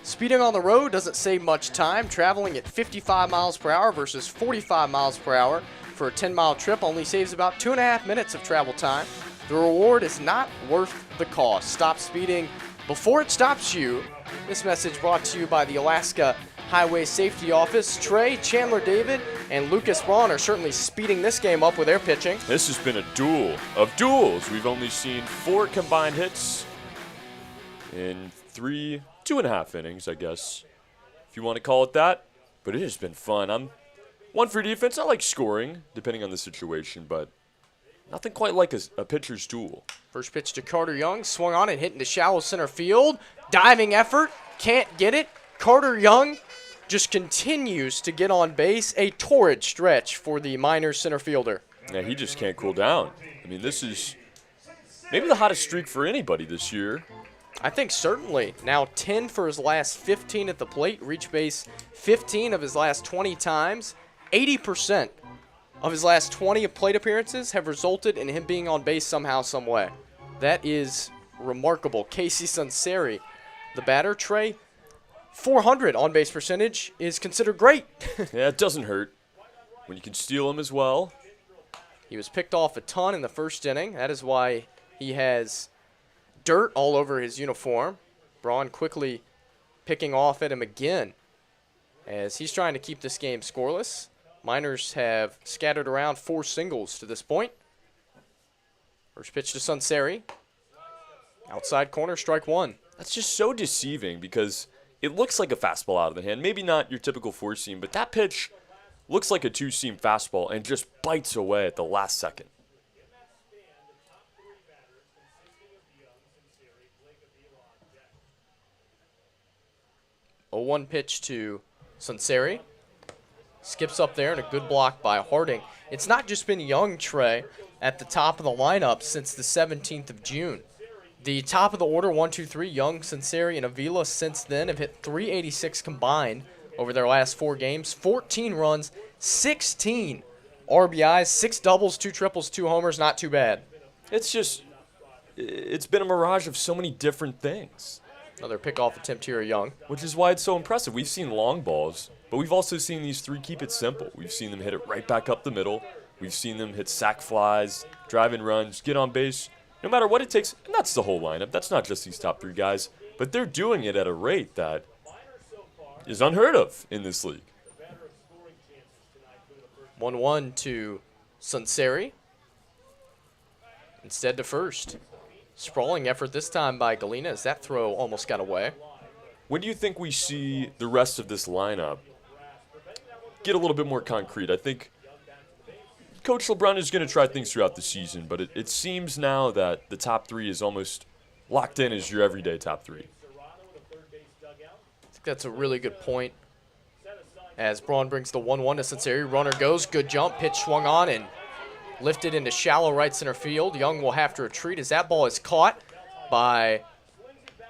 S1: Speeding on the road doesn't save much time. Traveling at 55 miles per hour versus 45 miles per hour for a 10-mile trip only saves about 2.5 minutes of travel time. The reward is not worth the cost. Stop speeding before it stops you. This message brought to you by the Alaska Highway Safety Office. Trey, Chandler David, and Lucas Braun are certainly speeding this game up with their pitching.
S2: This has been a duel of duels. We've only seen 4 combined hits in 2.5 innings, I guess, if you want to call it that. But it has been fun. I'm one for defense. I like scoring, depending on the situation, but nothing quite like a pitcher's duel.
S1: First pitch to Carter Young, swung on and hit into shallow center field. Diving effort, can't get it. Carter Young just continues to get on base. A torrid stretch for the Miners center fielder.
S2: Yeah, he just can't cool down. I mean, this is maybe the hottest streak for anybody this year.
S1: I think certainly. Now 10 for his last 15 at the plate. Reached base 15 of his last 20 times. 80% of his last 20 plate appearances have resulted in him being on base somehow, some way. That is remarkable. Casey Sunseri, the batter. Trey, 400 on-base percentage is considered great.
S2: Yeah, it doesn't hurt when you can steal him as well.
S1: He was picked off a ton in the first inning. That is why he has dirt all over his uniform. Braun quickly picking off at him again as he's trying to keep this game scoreless. Miners have scattered around 4 singles to this point. First pitch to Sunseri. Outside corner, strike 1.
S2: That's just so deceiving because it looks like a fastball out of the hand. Maybe not your typical 4-seam, but that pitch looks like a 2-seam fastball and just bites away at the last second.
S1: 0-1 pitch to Sunseri. Skips up there and a good block by Harding. It's not just been Young, Trey, at the top of the lineup since the 17th of June. The top of the order, 1, 2, 3, Young, Sunseri, and Avila since then have hit 386 combined over their last 4 games. 14 runs, 16 RBIs, 6 doubles, 2 triples, 2 homers. Not too bad.
S2: It's been a mirage of so many different things.
S1: Another pickoff attempt here, Young.
S2: Which is why it's so impressive. We've seen long balls, but we've also seen these 3 keep it simple. We've seen them hit it right back up the middle. We've seen them hit sac flies, drive-in runs, get on base, no matter what it takes. And that's the whole lineup. That's not just these top 3 guys, but they're doing it at a rate that is unheard of in this league.
S1: 1-1 to Sunseri. Instead to first. Sprawling effort this time by Galena as that throw almost got away.
S2: When do you think we see the rest of this lineup get a little bit more concrete? I think Coach LeBron is going to try things throughout the season, but it seems now that the top 3 is almost locked in as your everyday top 3.
S1: I think that's a really good point. As Braun brings the 1-1 to Sunseri, runner goes, good jump, pitch swung on and lifted into shallow right center field. Young will have to retreat as that ball is caught by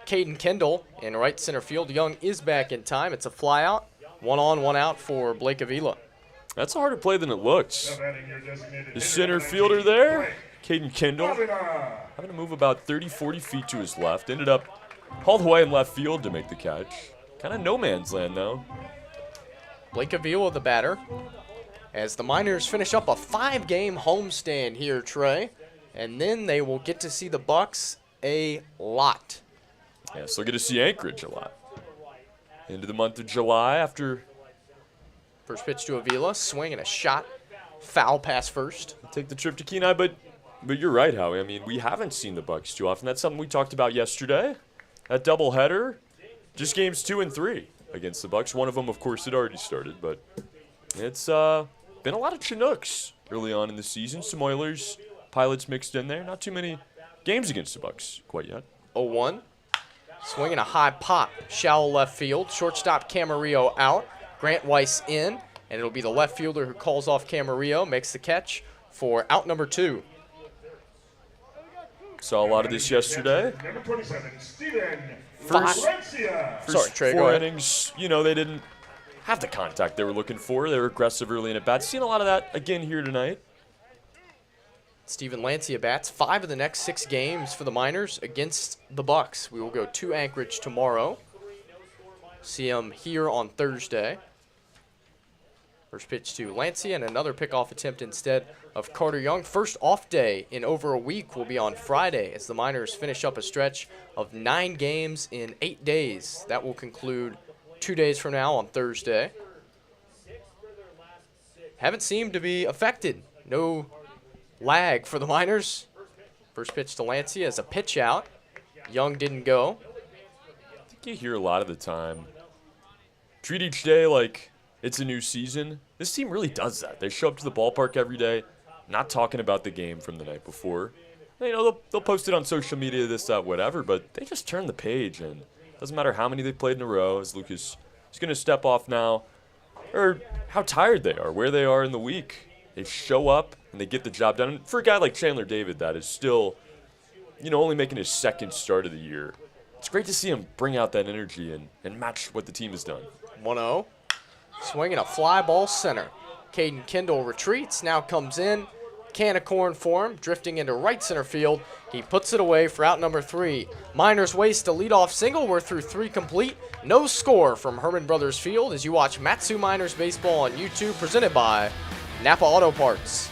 S1: Caden Kendall in right center field. Young is back in time. It's a fly out. 1 on, 1 out for Blake Avila.
S2: That's a harder play than it looks. The center fielder there, Caden Kendall, having to move about 30, 40 feet to his left. Ended up all the way in left field to make the catch. Kind of no man's land though.
S1: Blake Avila, the batter, as the Miners finish up a 5-game homestand here, Trey, and then they will get to see the Bucks a lot.
S2: Yeah, so get to see Anchorage a lot. Into the month of July after.
S1: First pitch to Avila, swing and a shot, foul pass first.
S2: Take the trip to Kenai, but you're right, Howie. I mean, we haven't seen the Bucks too often. That's something we talked about yesterday. That doubleheader, just games 2 and 3 against the Bucks. One of them, of course, had already started, but it's been a lot of Chinooks early on in the season. Some Oilers, Pilots mixed in there. Not too many games against the Bucks quite yet.
S1: 0-1. Swinging a high pop, shallow left field. Shortstop Camarillo out. Grant Weiss in, and it'll be the left fielder who calls off Camarillo, makes the catch for out number 2.
S2: Saw a lot of this yesterday.
S3: Number 27, Steven
S2: First
S1: Sorry, Trey, go
S2: 4
S1: ahead.
S2: innings, they didn't have the contact they were looking for. They were aggressive early in at bat. Seen a lot of that again here tonight.
S1: Steven Lancia bats 5 of the next 6 games for the Miners against the Bucks. We will go to Anchorage tomorrow. See him here on Thursday. First pitch to Lancia and another pickoff attempt instead of Carter Young. First off day in over a week will be on Friday as the Miners finish up a stretch of 9 games in 8 days. That will conclude 2 days from now on Thursday. Haven't seemed to be affected. No lag for the Miners. First pitch to Lancia as a pitch out. Young didn't go.
S2: I think you hear a lot of the time, treat each day like it's a new season. This team really does that. They show up to the ballpark every day, not talking about the game from the night before. They'll post it on social media, this, that, whatever, but they just turn the page, and it doesn't matter how many they played in a row, as Lucas is going to step off now, or how tired they are, where they are in the week. They show up, and they get the job done. And for a guy like Chandler David that is still, only making his 2nd start of the year, it's great to see him bring out that energy and match what the team has done.
S1: 1-0. Swinging a fly ball center. Caden Kendall retreats, now comes in. Can of corn for him, drifting into right center field. He puts it away for out number 3. Miners waste a leadoff single. We're through 3 complete. No score from Herman Brothers Field as you watch Matsu Miners Baseball on YouTube, presented by Napa Auto Parts.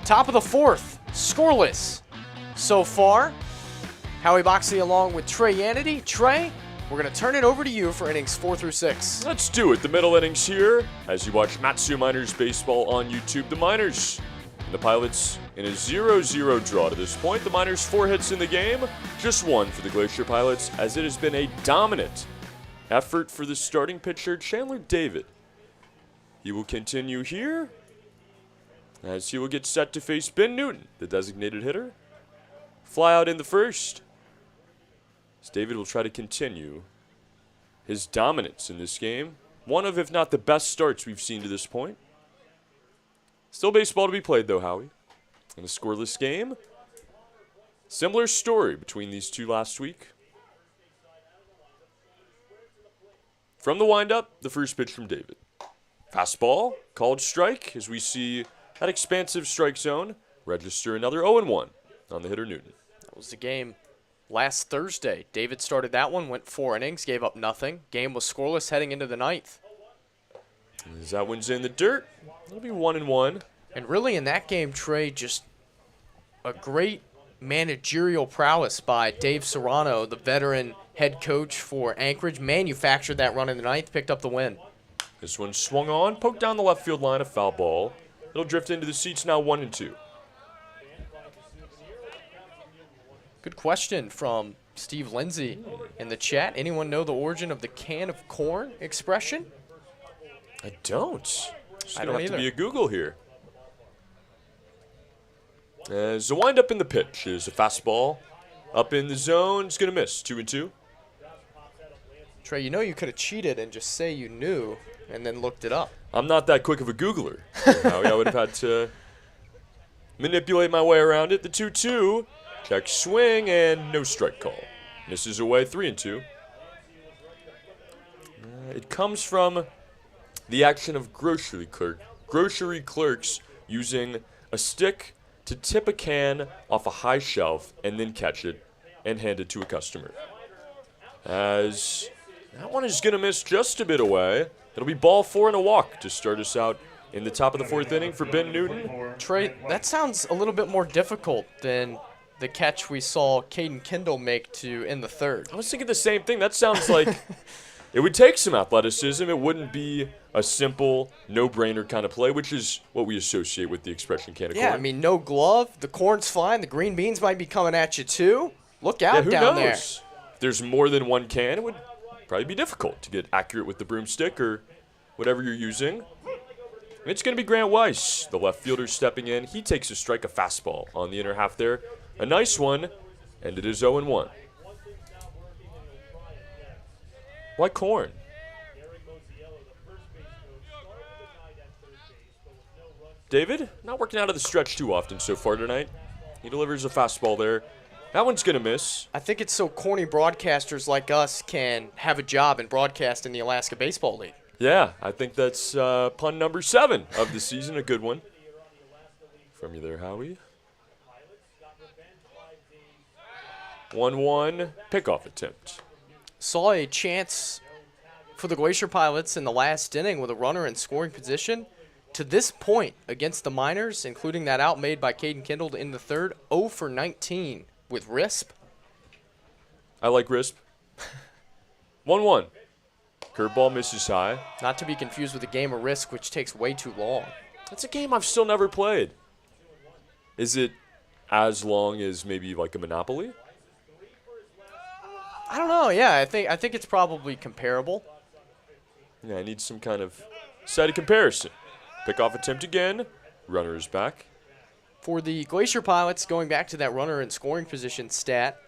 S1: Top of the fourth, scoreless so far. Howie Boxley along with Trey Yanity. Trey, we're going to turn it over to you for innings 4 through 6.
S2: Let's do it. The middle innings here as you watch Matsu Miners baseball on YouTube. The Miners and the Pilots in a 0-0 draw to this point. The Miners 4 hits in the game, just 1 for the Glacier Pilots, as it has been a dominant effort for the starting pitcher, Chandler David. He will continue here as he will get set to face Ben Newton, the designated hitter. Fly out in the first. As David will try to continue his dominance in this game. One of, if not the best starts we've seen to this point. Still baseball to be played, though, Howie. In a scoreless game. Similar story between these two last week. From the windup, the first pitch from David. Fastball, called strike, as we see that expansive strike zone register another 0-1 on the hitter Newton.
S1: That was the game last Thursday. David started that one, went 4 innings, gave up nothing. Game was scoreless heading into the 9th.
S2: As that one's in the dirt, it'll be 1-1.
S1: And really in that game, Trey, just a great managerial prowess by Dave Serrano, the veteran head coach for Anchorage, manufactured that run in the 9th, picked up the win.
S2: This one swung on, poked down the left field line, a foul ball. It'll drift into the seats now, 1-2.
S1: Good question from Steve Lindsay in the chat. Anyone know the origin of the can of corn expression?
S2: I don't. It's
S1: I
S2: going
S1: don't
S2: to have to
S1: either.
S2: be a Google here. As the windup in the pitch is a fastball. Up in the zone, it's going to miss. 2-2.
S1: Trey, you know you could have cheated and just say you knew and then looked it up.
S2: I'm not that quick of a Googler. Howie, I would have had to manipulate my way around it. The 2-2. Check swing and no strike call. Misses away, 3-2. It comes from the action of grocery clerks using a stick to tip a can off a high shelf and then catch it and hand it to a customer. As that one is going to miss just a bit away. It'll be ball 4 and a walk to start us out in the top of the 4th inning for Ben Newton.
S1: Trey, that sounds a little bit more difficult than the catch we saw Caden Kendall make to in the 3rd.
S2: I was thinking the same thing. That sounds like it would take some athleticism. It wouldn't be a simple, no-brainer kind of play, which is what we associate with the expression can of corn.
S1: Yeah, I mean, no glove. The corn's flying. The green beans might be coming at you, too. Look out
S2: yeah, who
S1: down
S2: knows? If there's more than one can, it would probably be difficult to get accurate with the broomstick or whatever you're using. It's going to be Grant Weiss, the left fielder, stepping in. He takes a strike, a fastball on the inner half there. A nice one, and it is 0-1. Why corn? David, not working out of the stretch too often so far tonight. He delivers a fastball there. That one's going to miss.
S1: I think it's so corny broadcasters like us can have a job and broadcast in the Alaska Baseball League.
S2: Yeah, I think that's pun number 7 of the season. A good one from you there, Howie. 1-1 pickoff attempt.
S1: Saw a chance for the Glacier Pilots in the last inning with a runner in scoring position. To this point, against the Miners, including that out made by Caden Kendall in the 3rd, 0 for 19 with RISP.
S2: I like RISP. 1-1. Curveball misses high.
S1: Not to be confused with a game of Risk, which takes way too long.
S2: That's a game I've still never played. Is it as long as maybe like a Monopoly?
S1: I don't know. Yeah, I think it's probably comparable.
S2: Yeah, I need some kind of side of comparison. Pickoff attempt again. Runner is back.
S1: For the Glacier Pilots, going back to that runner in scoring position stat,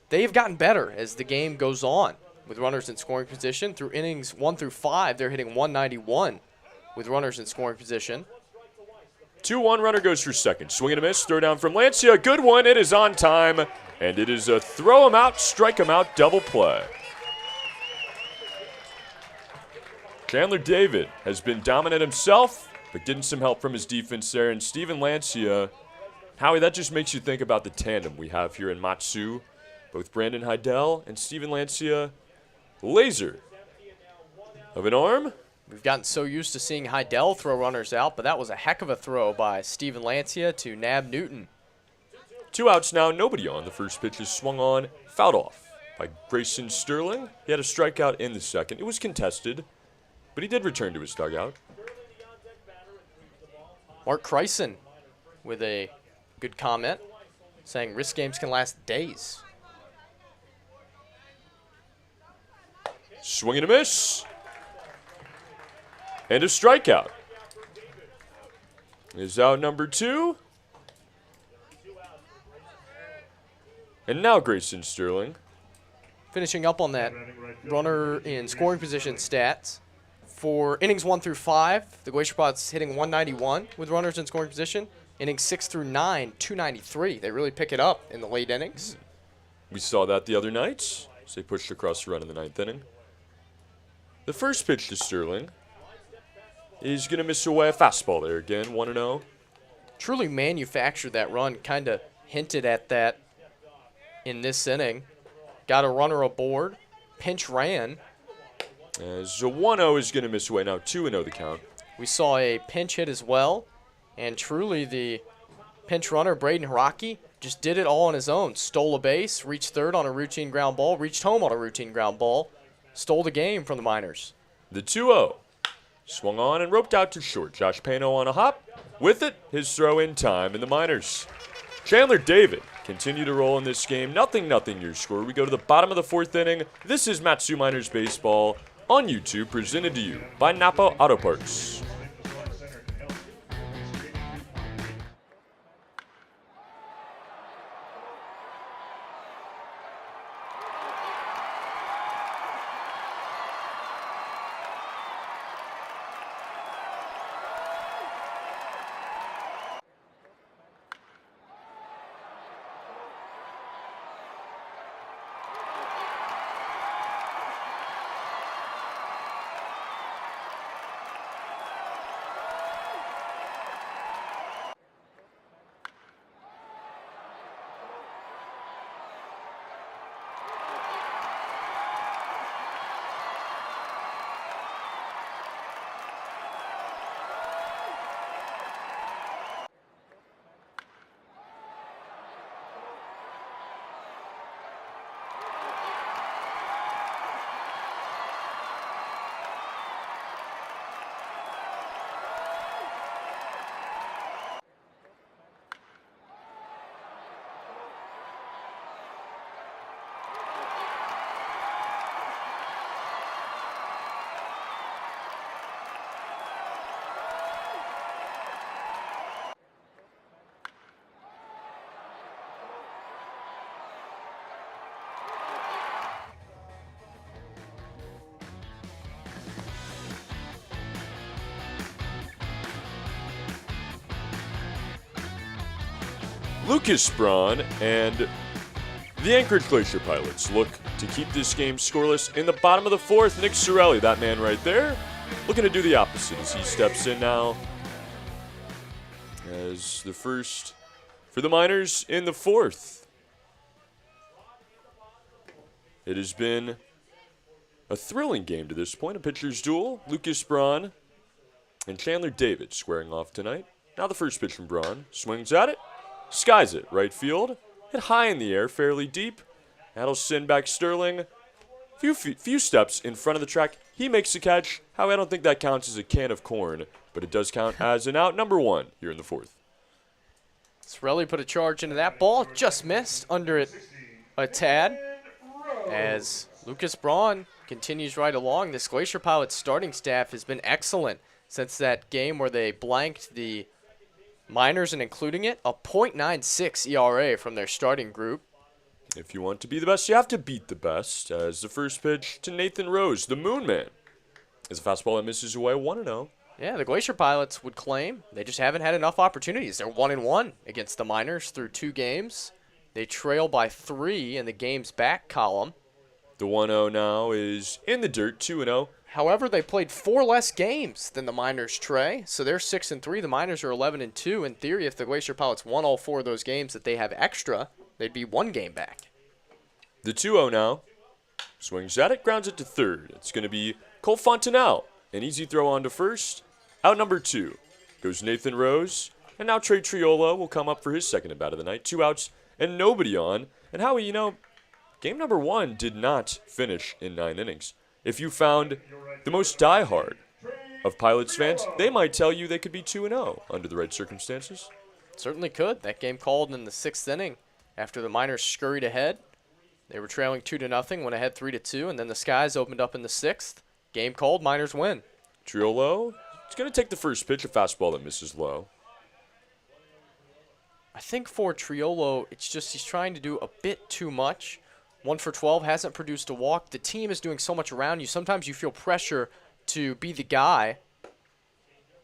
S1: they've gotten better as the game goes on. With runners in scoring position, through innings 1 through 5, they're hitting 191 with runners in scoring position.
S2: 2-1, runner goes for second. Swing and a miss, throw down from Lancia. Good one, it is on time. And it is a throw him out, strike him out, double play. Chandler David has been dominant himself, but getting some help from his defense there. And Steven Lancia, Howie, that just makes you think about the tandem we have here in Matsu. Both Brandon Heidel and Steven Lancia, laser of an arm
S1: We've gotten so used to seeing Heidel throw runners out, but that was a heck of a throw by Steven Lancia to Nab Newton.
S2: 2 outs now, nobody on. The first pitch is swung on, fouled off by Grayson Sterling. He had a strikeout in the second. It was contested, but he did return to his dugout.
S1: Mark Kreisen with a good comment, saying risk games can last days.
S2: Swing and a miss. And a strikeout. Is out number 2. And now Grayson Sterling.
S1: Finishing up on that runner in scoring position stats. For innings 1 through 5, the Glacier Pilots hitting 191 with runners in scoring position. Innings 6 through 9, 293. They really pick it up in the late innings.
S2: We saw that the other night as they pushed across the run in the 9th inning. The first pitch to Sterling is going to miss away a fastball there again, 1-0.
S1: Truly manufactured that run, kind of hinted at that in this inning. Got a runner aboard, pinch ran.
S2: As a 1-0 is going to miss away, now 2-0 the count.
S1: We saw a pinch hit as well, and truly the pinch runner, Braden Hiraki, just did it all on his own. Stole a base, reached third on a routine ground ball, reached home on a routine ground ball, stole the game from the Miners.
S2: The 2-0 swung on and roped out to short. Josh Pano on a hop. With it, his throw in time in the Miners. Chandler David continue to roll in this game. 0-0 your score. We go to the bottom of the 4th inning. This is Matsu Miners Baseball on YouTube, presented to you by Napa Auto Parts. Lucas Braun and the Anchorage Glacier Pilots look to keep this game scoreless in the bottom of the 4th. Nick Sorelli, that man right there, looking to do the opposite as he steps in now as the first for the Miners in the 4th. It has been a thrilling game to this point, a pitcher's duel. Lucas Braun and Chandler David squaring off tonight. Now the first pitch from Braun, swings at it. Skies it, right field. Hit high in the air, fairly deep. That'll send back Sterling. Few steps in front of the track. He makes the catch. However, I don't think that counts as a can of corn, but it does count as an out number 1 here in the 4th.
S1: Sorelli put a charge into that ball. Just missed under it a tad. As Lucas Braun continues right along, this Glacier Pilots starting staff has been excellent since that game where they blanked the Miners and including it, a .96 ERA from their starting group.
S2: If you want to be the best, you have to beat the best. As the first pitch to Nathan Rose, the Moon Man, is a fastball that misses away, 1-0.
S1: Yeah, the Glacier Pilots would claim they just haven't had enough opportunities. They're 1-1 against the Miners through 2 games. They trail by 3 in the game's back column.
S2: The 1-0 now is in the dirt, 2-0.
S1: However, they played 4 less games than the Miners, Trey. So they're 6-3. The Miners are 11-2. In theory, if the Glacier Pilots won all 4 of those games that they have extra, they'd be 1 game back.
S2: The 2-0 now. Swings at it, grounds it to third. It's going to be Cole Fontenelle An easy throw on to first. Out number 2 goes Nathan Rose. And now Trey Triolo will come up for his second at bat of the night. 2 outs and nobody on. And Howie, game number 1 did not finish in 9 innings. If you found the most diehard of Pilots fans, they might tell you they could be 2-0 under the right circumstances.
S1: Certainly could. That game called in the 6th inning after the Miners scurried ahead. They were trailing 2-0, went ahead 3-2, and then the skies opened up in the 6th. Game called, Miners win.
S2: Triolo, it's going to take the first pitch, a fastball that misses low.
S1: I think for Triolo, it's just he's trying to do a bit too much. 1 for 12, hasn't produced a walk. The team is doing so much around you. Sometimes you feel pressure to be the guy.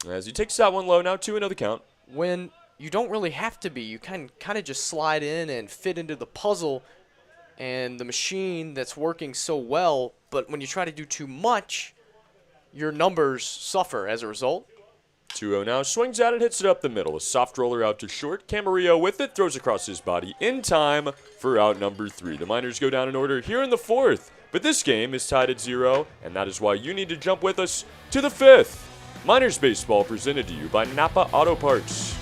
S2: As he takes that one low, now 2-0 the count.
S1: When you don't really have to be. You kind of just slide in and fit into the puzzle and the machine that's working so well. But when you try to do too much, your numbers suffer as a result.
S2: 2-0 now, swings at it, hits it up the middle. A soft roller out to short. Camarillo with it, throws across his body in time for out number 3. The Miners go down in order here in the 4th. But this game is tied at 0, and that is why you need to jump with us to the 5th. Miners Baseball presented to you by Napa Auto Parts.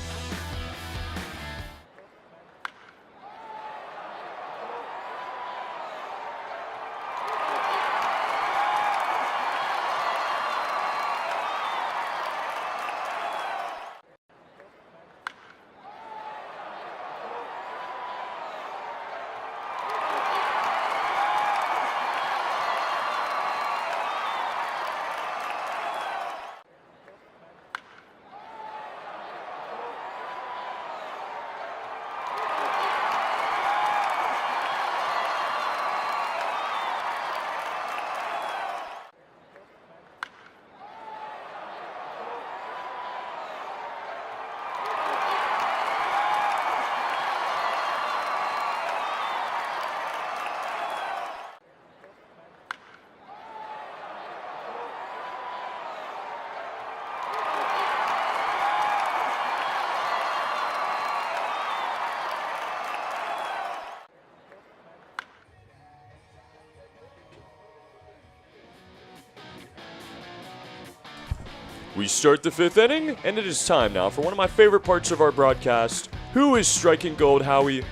S2: We start the 5th inning, and it is time now for one of my favorite parts of our broadcast. Who is striking gold, Howie?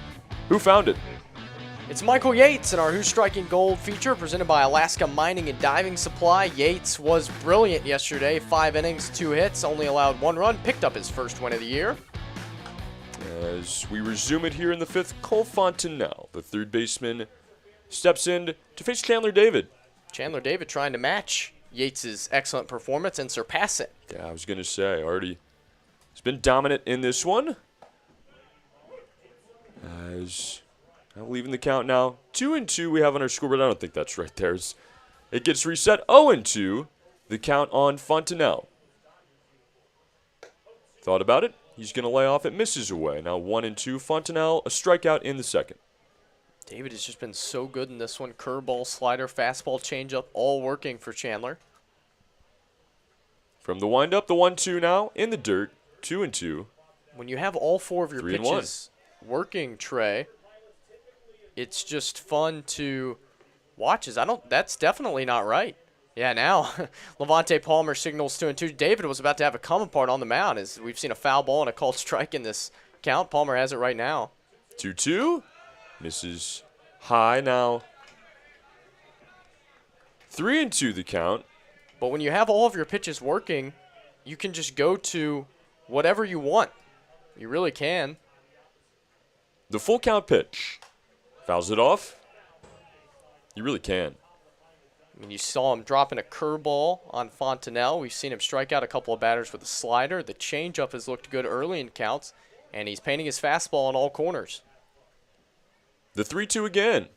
S2: Who found it?
S1: It's Michael Yates in our Who's Striking Gold feature presented by Alaska Mining and Diving Supply. Yates was brilliant yesterday. 5 innings, 2 hits, only allowed 1 run, picked up his first win of the year.
S2: As we resume it here in the 5th, Cole Fontenelle, the third baseman, steps in to face Chandler David.
S1: Chandler David trying to match Yates' excellent performance and surpass it.
S2: Yeah, I was going to say, already has been dominant in this one. As I'm leaving the count now. 2-2 we have on our scoreboard. I don't think that's right there. It gets reset. 0-2, the count on Fontenelle. Thought about it. He's going to lay off. It misses away. Now 1-2. Fontenelle, a strikeout in the 2nd.
S1: David has just been so good in this one. Curveball, slider, fastball, changeup, all working for Chandler.
S2: From the windup, the 1-2 now in the dirt. 2-2.
S1: When you have all 4 of your
S2: 3-1.
S1: pitches working, Trey, it's just fun to watch. That's definitely not right. Yeah, now Levante Palmer signals 2-2. David was about to have a come apart on the mound as we've seen a foul ball and a called strike in this count. Palmer has it right now.
S2: 2-2. Misses high now. 3-2 the count.
S1: But when you have all of your pitches working, you can just go to whatever you want. You really can.
S2: The full count pitch. Fouls it off. You really can.
S1: I mean, you saw him dropping a curveball on Fontenelle. We've seen him strike out a couple of batters with a slider. The changeup has looked good early in counts, and he's painting his fastball in all corners.
S2: The 3-2 again.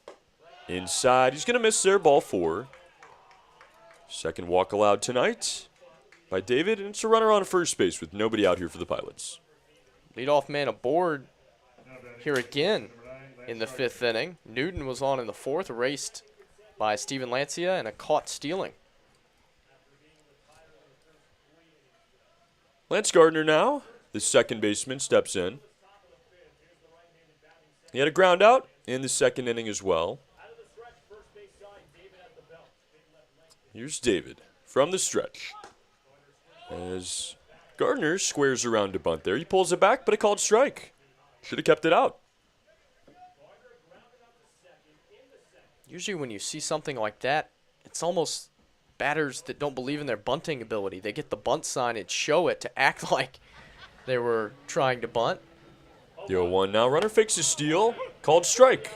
S2: Inside. He's going to miss there. Ball 4. Second walk allowed tonight by David, and it's a runner on first base with nobody out here for the Pilots.
S1: Leadoff man aboard here again in the 5th inning. Newton was on in the 4th, erased by Steven Lancia and a caught stealing.
S2: Lance Gardner now, the second baseman, steps in. He had a ground out in the 2nd inning as well. Here's David from the stretch. As Gardner squares around to bunt there. He pulls it back, but a called strike. Should have kept it out.
S1: Usually when you see something like that, it's almost batters that don't believe in their bunting ability. They get the bunt sign and show it to act like they were trying to bunt.
S2: The 0-1 now. Runner fakes a steal. Called strike.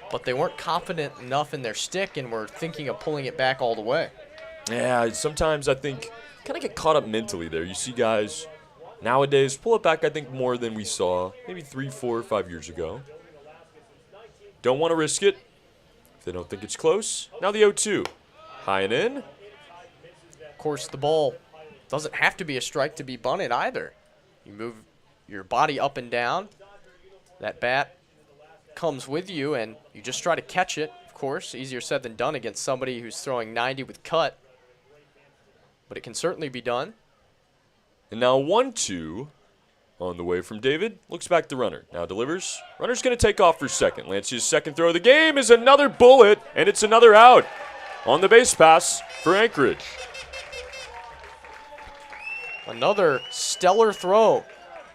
S1: But they weren't confident enough in their stick and were thinking of pulling it back all the way.
S2: Yeah, sometimes I think kind of get caught up mentally there. You see guys nowadays pull it back, I think, more than we saw maybe 3, 4, 5 years ago. Don't want to risk it if they don't think it's close. Now the 0-2. High and in.
S1: Of course, the ball doesn't have to be a strike to be bunted either. You move your body up and down. That bat comes with you, and you just try to catch it. Of course, easier said than done against somebody who's throwing 90 with cut. But it can certainly be done.
S2: And now 1-2 on the way from David. Looks back the runner. Now delivers. Runner's going to take off for second. Lancia's second throw of the game is another bullet, and it's another out on the base pass for Anchorage.
S1: Another stellar throw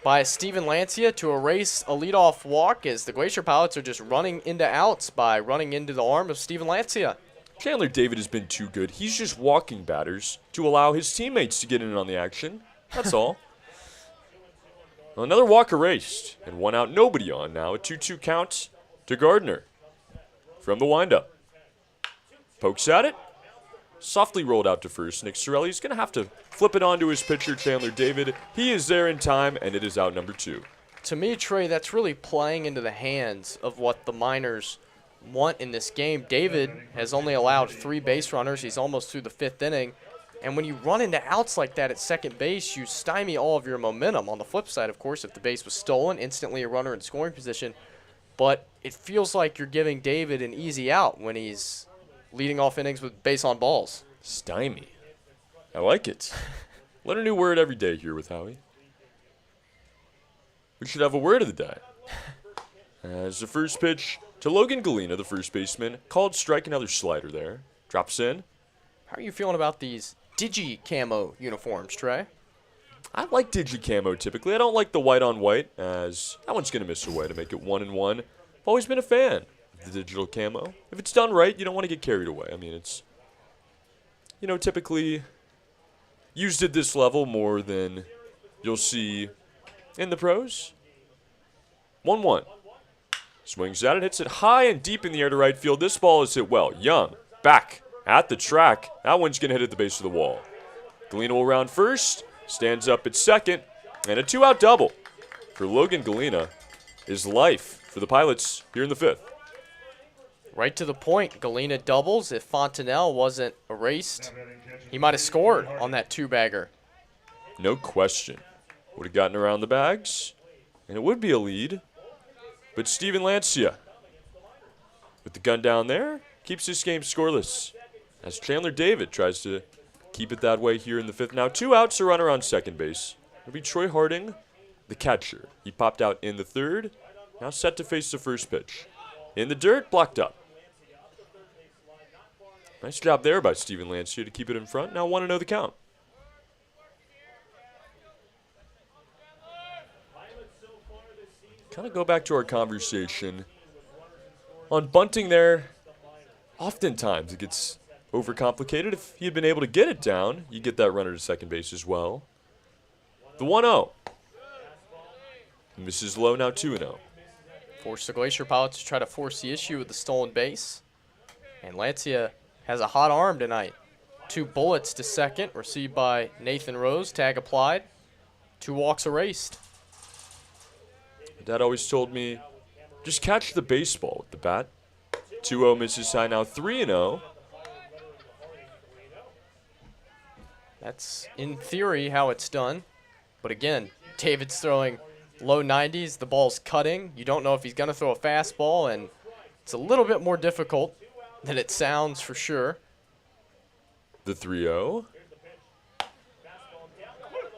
S1: by Steven Lancia to erase a leadoff walk as the Glacier Pilots are just running into outs by running into the arm of Steven Lancia.
S2: Chandler David has been too good. He's just walking batters to allow his teammates to get in on the action. That's all. Well, another walk erased, and one out, nobody on now. A 2-2 count to Gardner from the windup. Pokes at it. Softly rolled out to first. Nick Sorelli's going to have to flip it on to his pitcher, Chandler David. He is there in time, and it is out number 2.
S1: To me, Trey, that's really playing into the hands of what the Miners want in this game. David has only allowed 3 base runners. He's almost through the 5th inning. And when you run into outs like that at second base, you stymie all of your momentum. On the flip side, of course, if the base was stolen, instantly a runner in scoring position. But it feels like you're giving David an easy out when he's leading off innings with base on balls.
S2: Stymie. I like it. Learn a new word every day here with Howie. We should have a word of the day. As the first pitch to Logan Galena, the first baseman, called strike, another slider there. Drops in.
S1: How are you feeling about these Digi Camo uniforms, Trey?
S2: I like Digi Camo typically. I don't like the white on white, as that one's going to miss away to make it 1-1. I've always been a fan of the digital camo. If it's done right, you don't want to get carried away. I mean, it's, typically used at this level more than you'll see in the pros. 1-1. Swings at it, hits it high and deep in the air to right field. This ball is hit well. Young, back at the track. That one's going to hit at the base of the wall. Galena will round first, stands up at second, and a 2-out double for Logan Galena is life for the Pilots here in the 5th.
S1: Right to the point. Galena doubles. If Fontenelle wasn't erased, he might have scored on that 2-bagger.
S2: No question. Would have gotten around the bags, and it would be a lead. But Steven Lancia, with the gun down there, keeps this game scoreless. As Chandler David tries to keep it that way here in the 5th. Now 2 outs, a runner on second base. It'll be Troy Harding, the catcher. He popped out in the 3rd. Now set to face the first pitch. In the dirt, blocked up. Nice job there by Steven Lancia to keep it in front. Now 1-0 the count. Kind of go back to our conversation on bunting there. Oftentimes it gets overcomplicated. If he had been able to get it down, you get that runner to second base as well. The 1-0. Misses low, now 2-0.
S1: Force the Glacier Pilots to try to force the issue with the stolen base. And Lancia has a hot arm tonight. 2 bullets to second, received by Nathan Rose. Tag applied. 2 walks erased.
S2: Dad always told me, just catch the baseball with the bat. 2-0 misses high, now 3-0.
S1: That's, in theory, how it's done. But again, David's throwing low 90s. The ball's cutting. You don't know if he's going to throw a fastball, and it's a little bit more difficult than it sounds for sure.
S2: The 3-0.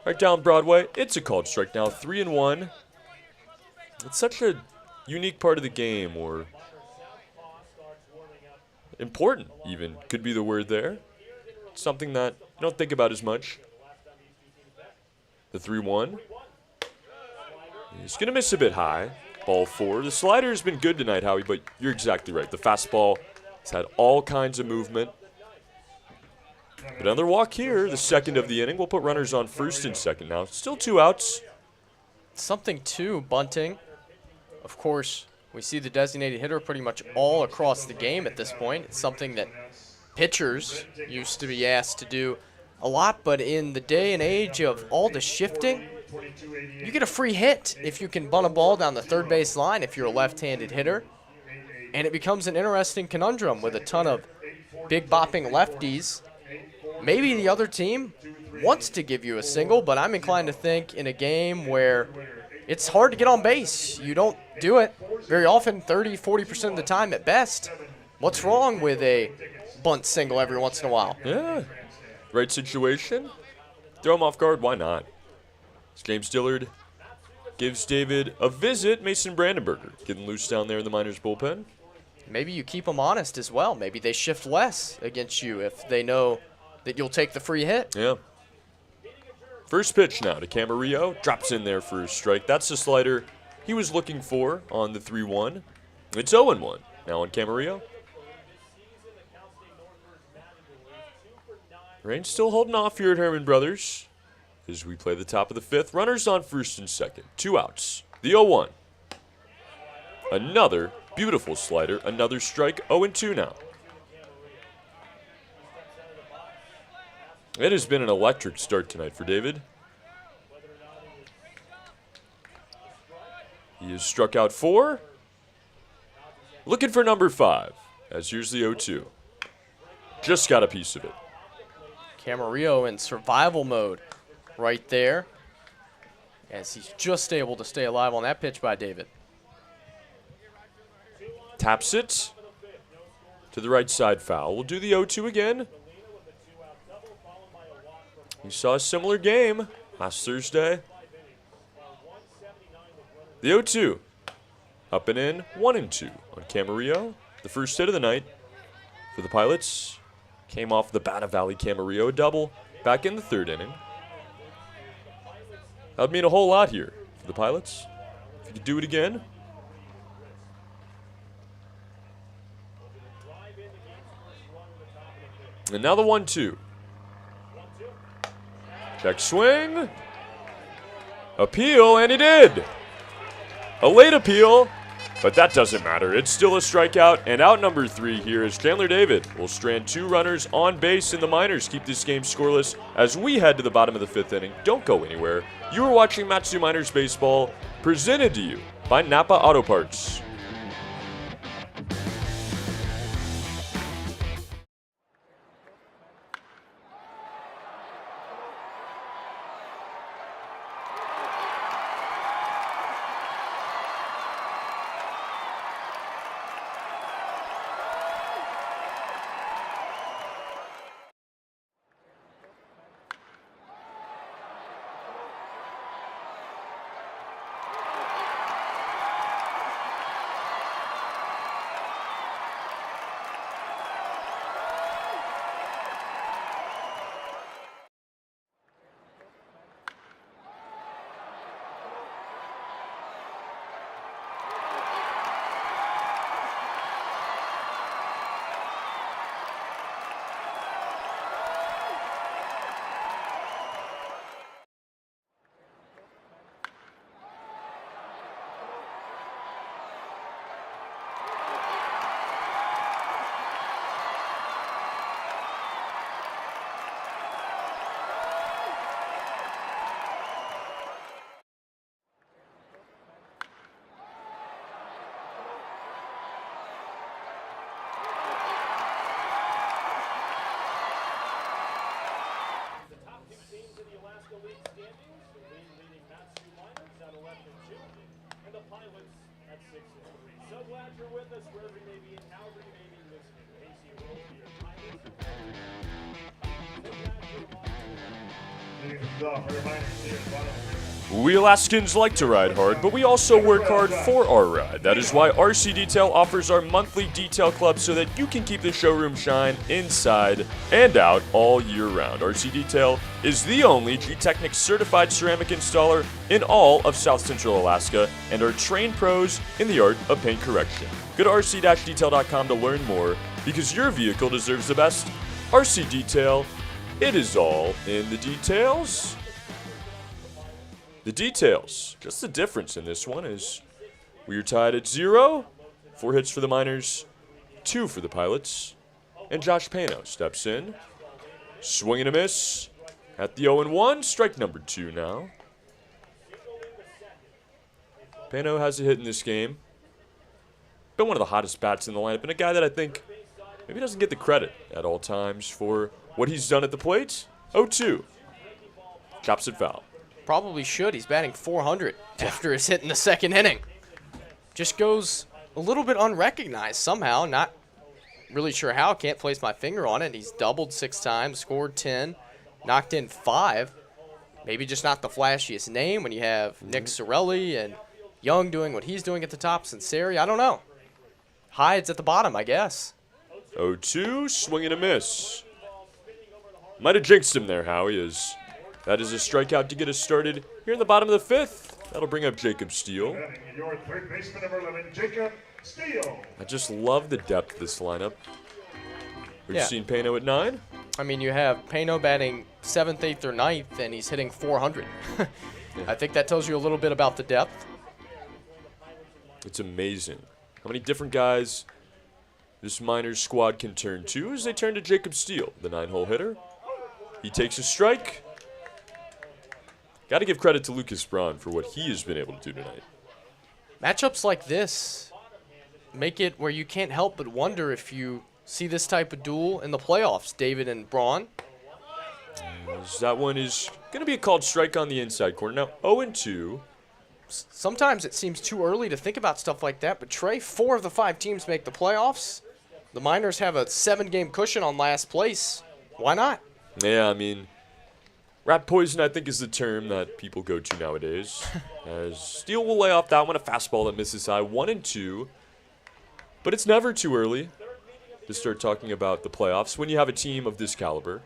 S2: Right down Broadway. It's a called strike now, 3-1. It's such a unique part of the game, or important even, could be the word there. Something that you don't think about as much. The 3-1. He's going to miss a bit high. Ball 4. The slider has been good tonight, Howie, but you're exactly right. The fastball has had all kinds of movement. But another walk here, the second of the inning. We'll put runners on first and second now. Still 2 outs.
S1: Something to bunting. Of course, we see the designated hitter pretty much all across the game at this point. It's something that pitchers used to be asked to do a lot, but in the day and age of all the shifting, you get a free hit if you can bunt a ball down the third base line if you're a left-handed hitter. And it becomes an interesting conundrum with a ton of big bopping lefties. Maybe the other team wants to give you a single, but I'm inclined to think in a game where it's hard to get on base, you don't do it very often, 30-40% of the time at best. What's wrong with a bunt single every once in a while?
S2: Yeah. Right situation. Throw him off guard. Why not? James Dillard gives David a visit. Mason Brandenburger getting loose down there in the Miners bullpen.
S1: Maybe you keep them honest as well. Maybe they shift less against you if they know that you'll take the free hit.
S2: Yeah. First pitch now to Camarillo. Drops in there for a strike. That's the slider he was looking for on the 3-1. It's 0-1 now on Camarillo. Rain still holding off here at Herman Brothers as we play the top of the 5th. Runners on first and second. 2 outs. The 0-1. Another beautiful slider. Another strike. 0-2 now. It has been an electric start tonight for David. He has struck out 4. Looking for number 5. As here's the 0-2. Just got a piece of it.
S1: Camarillo in survival mode right there, as he's just able to stay alive on that pitch by David.
S2: Taps it to the right side foul. We'll do the 0-2 again. We saw a similar game last Thursday. The 0-2. Up and in, 1-2 on Camarillo. The first hit of the night for the Pilots. Came off the bat of Valley Camarillo, a double back in the 3rd inning. That would mean a whole lot here for the Pilots. If you could do it again. And now the 1-2. Check swing. Appeal, and he did. A late appeal, but that doesn't matter. It's still a strikeout, and out number 3 here is Chandler David. Will strand 2 runners on base, and the Miners keep this game scoreless as we head to the bottom of the 5th inning. Don't go anywhere. You are watching Matsu Miners Baseball, presented to you by Napa Auto Parts.
S3: Leading things off for the Miners here at the bottom of the 5th.
S2: We Alaskans like to ride hard, but we also work hard for our ride. That is why RC Detail offers our monthly detail club so that you can keep the showroom shine inside and out all year round. RC Detail is the only G-Technic certified ceramic installer in all of South Central Alaska and are trained pros in the art of paint correction. Go to rc-detail.com to learn more because your vehicle deserves the best. RC Detail, it is all in the details. The details. Just the difference in this one is we are tied at 0. 4 hits for the Miners, 2 for the Pilots. And Josh Pano steps in. Swing and a miss at the 0-1. Strike number 2 now. Pano has a hit in this game. Been one of the hottest bats in the lineup, and a guy that I think maybe doesn't get the credit at all times for what he's done at the plate. 0-2. Chops it foul.
S1: Probably should. He's batting 400 after his hit in the second inning. Just goes a little bit unrecognized somehow. Not really sure how. Can't place my finger on it. He's doubled 6 times, scored 10, knocked in 5. Maybe just not the flashiest name when you have Nick Sorelli and Young doing what he's doing at the top. Sinceri, I don't know. Hyde's at the bottom, I guess.
S2: 0-2, swing and a miss. Might have jinxed him there, Howie, as that is a strikeout to get us started here in the bottom of the 5th. That'll bring up Jacob Steele.
S3: Your third baseman, number 11, Jacob Steele.
S2: I just love the depth of this lineup. We've
S1: Yeah.
S2: seen Pano at 9.
S1: I mean, you have Pano batting 7th, 8th, or 9th, and he's hitting 400. I think that tells you a little bit about the depth.
S2: It's amazing how many different guys this Miners squad can turn to as they turn to Jacob Steele, the 9-hole hitter. He takes a strike. Got to give credit to Lucas Braun for what he has been able to do tonight.
S1: Matchups like this make it where you can't help but wonder if you see this type of duel in the playoffs, David and Braun.
S2: As that one is going to be a called strike on the inside corner. Now 0-2.
S1: Sometimes it seems too early to think about stuff like that, but Trey, 4 of the 5 teams make the playoffs. The Miners have a 7-game cushion on last place. Why not?
S2: Yeah, I mean, rat poison, I think, is the term that people go to nowadays. As Steele will lay off that one, a fastball that misses high, 1-2. But it's never too early to start talking about the playoffs when you have a team of this caliber.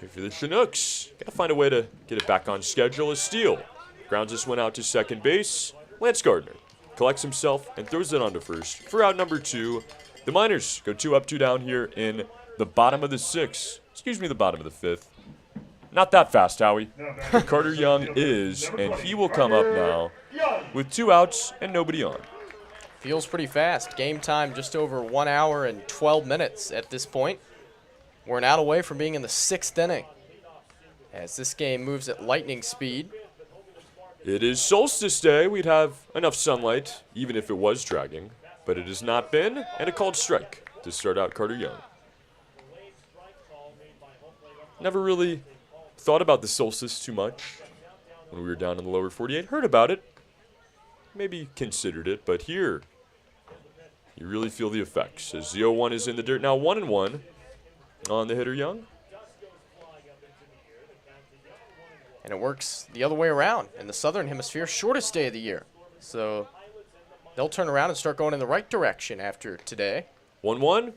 S2: Here for the Chinooks. Got to find a way to get it back on schedule as Steele grounds this one out to second base. Lance Gardner collects himself and throws it on to first for out number 2. The Miners go 2 up, 2 down here in the bottom of the 6th. Excuse me, the bottom of the 5th. Not that fast, Howie. Carter Young is, and he will come up now with 2 outs and nobody on.
S1: Feels pretty fast. Game time just over 1 hour and 12 minutes at this point. We're an out away from being in the 6th inning as this game moves at lightning speed.
S2: It is Solstice Day. We'd have enough sunlight, even if it was dragging. But it has not been, and a called strike to start out Carter Young. Never really thought about the solstice too much when we were down in the lower 48. Heard about it, maybe considered it, but here you really feel the effects as the 0-1 is in the dirt. Now 1-1 on the hitter Young.
S1: And it works the other way around in the southern hemisphere, shortest day of the year. So they'll turn around and start going in the right direction after today.
S2: 1-1.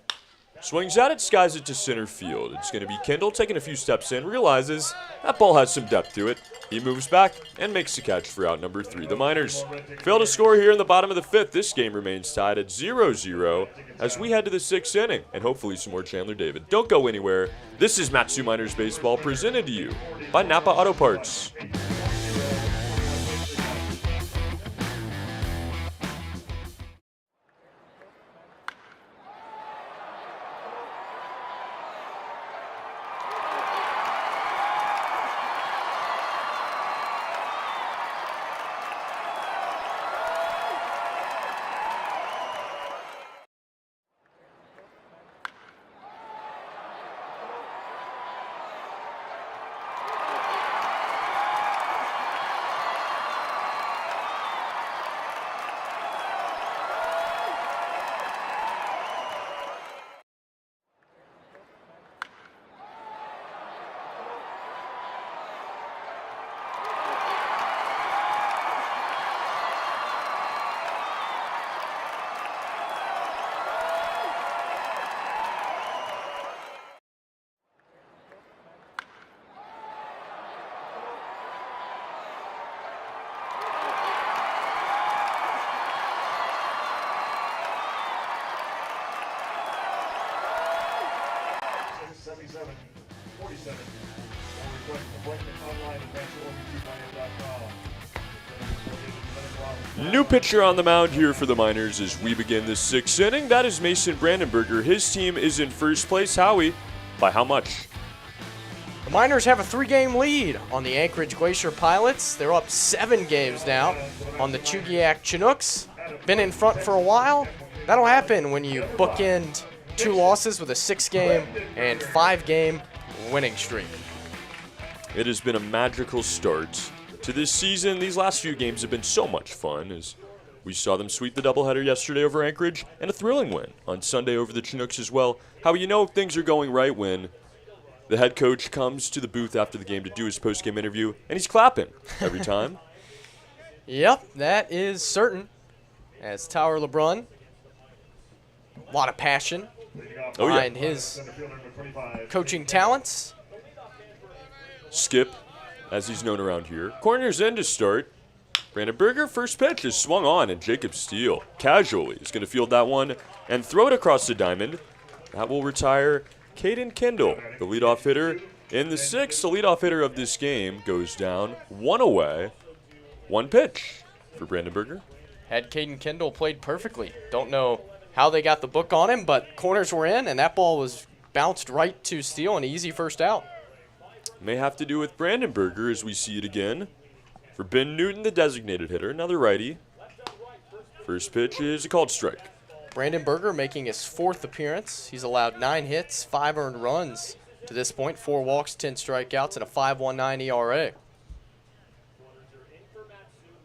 S2: Swings at it, skies it to center field. It's going to be Kendall taking a few steps in, realizes that ball has some depth to it. He moves back and makes the catch for out number 3. The Miners fail to score here in the bottom of the 5th. This game remains tied at 0-0 as we head to the 6th inning and hopefully some more Chandler David. Don't go anywhere. This is Matsu Miners Baseball presented to you by Napa Auto Parts.
S3: 37. Or request an appointment online at naturalreviewmiami.com.
S2: New pitcher on the mound here for the Miners as we begin the 6th inning. That is Mason Brandenburger. His team is in first place. Howie, by how much?
S1: The Miners have a 3-game lead on the Anchorage Glacier Pilots. They're up 7 games now on the Chugiak Chinooks. Been in front for a while. That'll happen when you bookend 2 losses with a 6-game and 5-game winning streak.
S2: It has been a magical start to this season. These last few games have been so much fun as we saw them sweep the doubleheader yesterday over Anchorage and a thrilling win on Sunday over the Chinooks as well. How you know things are going right when the head coach comes to the booth after the game to do his post-game interview and he's clapping every time.
S1: Yep, that is certain. As Tower LeBrun, a lot of passion behind his coaching talents.
S2: Skip, as he's known around here. Corners in to start. Brandenburger, first pitch is swung on, and Jacob Steele casually is going to field that one and throw it across the diamond. That will retire Caden Kendall, the leadoff hitter in the 6th. The leadoff hitter of this game goes down, 1 away, 1 pitch for Brandenburger.
S1: Had Caden Kendall played perfectly. Don't know how they got the book on him, but corners were in, and that ball was bounced right to Steele, an easy first out.
S2: May have to do with Brandenburger as we see it again. For Ben Newton, the designated hitter, another righty. First pitch is a called strike.
S1: Brandenburger making his 4th appearance. He's allowed 9 hits, 5 earned runs to this point, 4 walks, 10 strikeouts, and a 5.19 ERA.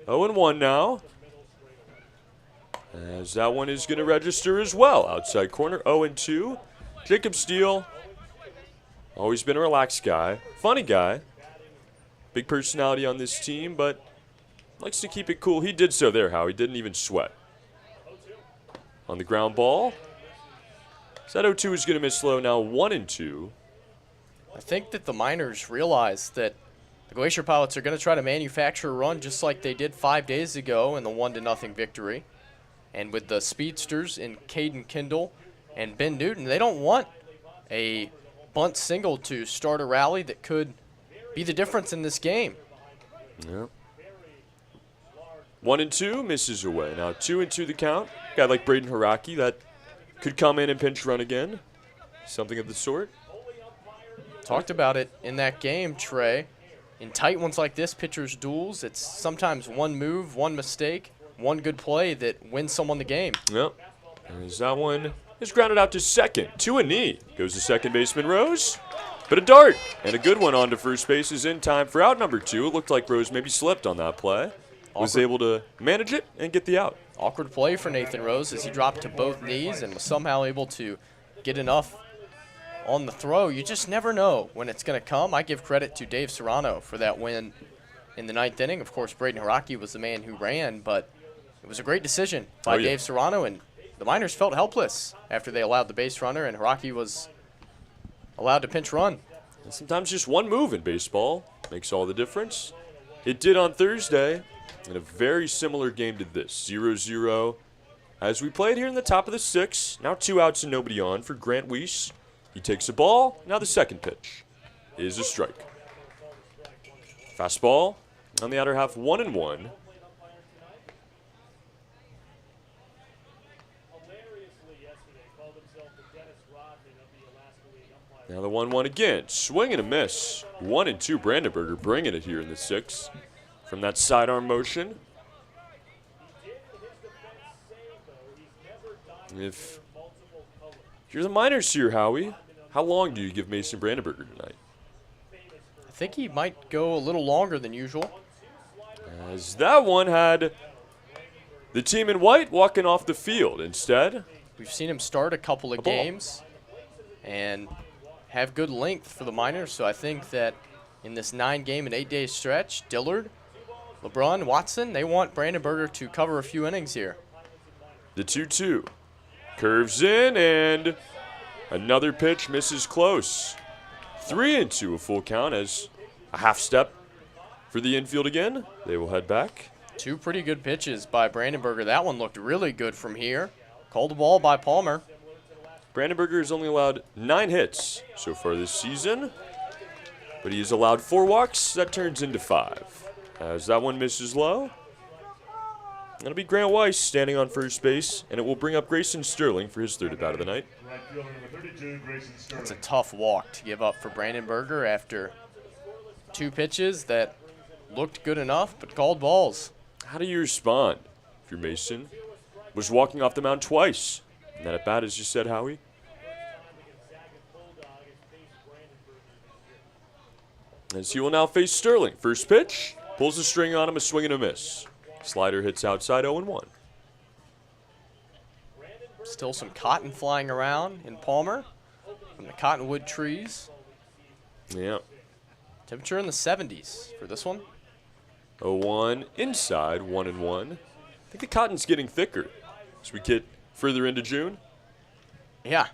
S2: 0-1 now. As that one is going to register as well. Outside corner, 0-2. Jacob Steele, always been a relaxed guy, funny guy. Big personality on this team, but likes to keep it cool. He did so there, Howie. He didn't even sweat. On the ground ball. So that 0-2 is going to miss low now, 1-2.
S1: I think that the Miners realize that the Glacier Pilots are going to try to manufacture a run just like they did 5 days ago in the 1-0 victory. And with the speedsters in Caden Kendall and Ben Newton, they don't want a bunt single to start a rally that could be the difference in this game.
S2: Yep. 1-2 misses away. Now 2-2 the count. Guy like Braden Haraki that could come in and pinch run again. Something of the sort.
S1: Talked about it in that game, Trey. In tight ones like this, pitchers' duels, it's sometimes one move, one mistake, one good play that wins someone the game.
S2: Yep. As that one is grounded out to second. To a knee. Goes to second baseman Rose. But a dart and a good one onto first base is in time for out number 2. It looked like Rose maybe slipped on that play. Was able to manage it and get the out.
S1: Awkward play for Nathan Rose as he dropped to both knees and was somehow able to get enough on the throw. You just never know when it's going to come. I give credit to Dave Serrano for that win in the 9th inning. Of course, Braden Haraki was the man who ran, but it was a great decision by Dave Serrano, and the Miners felt helpless after they allowed the base runner, and Haraki was allowed to pinch run.
S2: And sometimes just one move in baseball makes all the difference. It did on Thursday in a very similar game to this. 0-0 as we played here in the top of the 6th. Now 2 outs and nobody on for Grant Weiss. He takes the ball. Now the second pitch is a strike. Fastball on the outer half, 1-1. Now the 1-1 again. Swing and a miss. 1-2. Brandenburger bringing it here in the 6th. From that sidearm motion. If you're the Miners here, Howie, how long do you give Mason Brandenburger tonight?
S1: I think he might go a little longer than usual.
S2: As that one had the team in white walking off the field instead.
S1: We've seen him start a couple of games and have good length for the Miners, so I think that in this 9-game and 8-day stretch, Dillard, LeBron, Watson, they want Brandenburger to cover a few innings here.
S2: The 2-2 curves in, and another pitch misses close. 3-2, a full count as a half step for the infield again. They will head back.
S1: 2 pretty good pitches by Brandenburger. That one looked really good from here. Called the ball by Palmer.
S2: Brandenburger has only allowed 9 hits so far this season. but he's allowed 4 walks. That turns into 5. As that one misses low. That'll be Grant Weiss standing on first base, and it will bring up Grayson Sterling for his 3rd at bat of the night.
S3: Right fielder number 32, Grayson Sterling.
S1: It's a tough walk to give up for Brandon Berger after 2 pitches that looked good enough, but called balls.
S2: How do you respond if you're Mason? Was walking off the mound twice. And that at bat, as you said, Howie. As he will now face Sterling. First pitch, pulls the string on him, a swing and a miss. Slider hits outside 0-1.
S1: Still some cotton flying around in Palmer from the cottonwood trees.
S2: Yeah.
S1: Temperature in the 70s for this one.
S2: 0-1 inside, 1-1. I think the cotton's getting thicker as we get further into June.
S1: Yeah,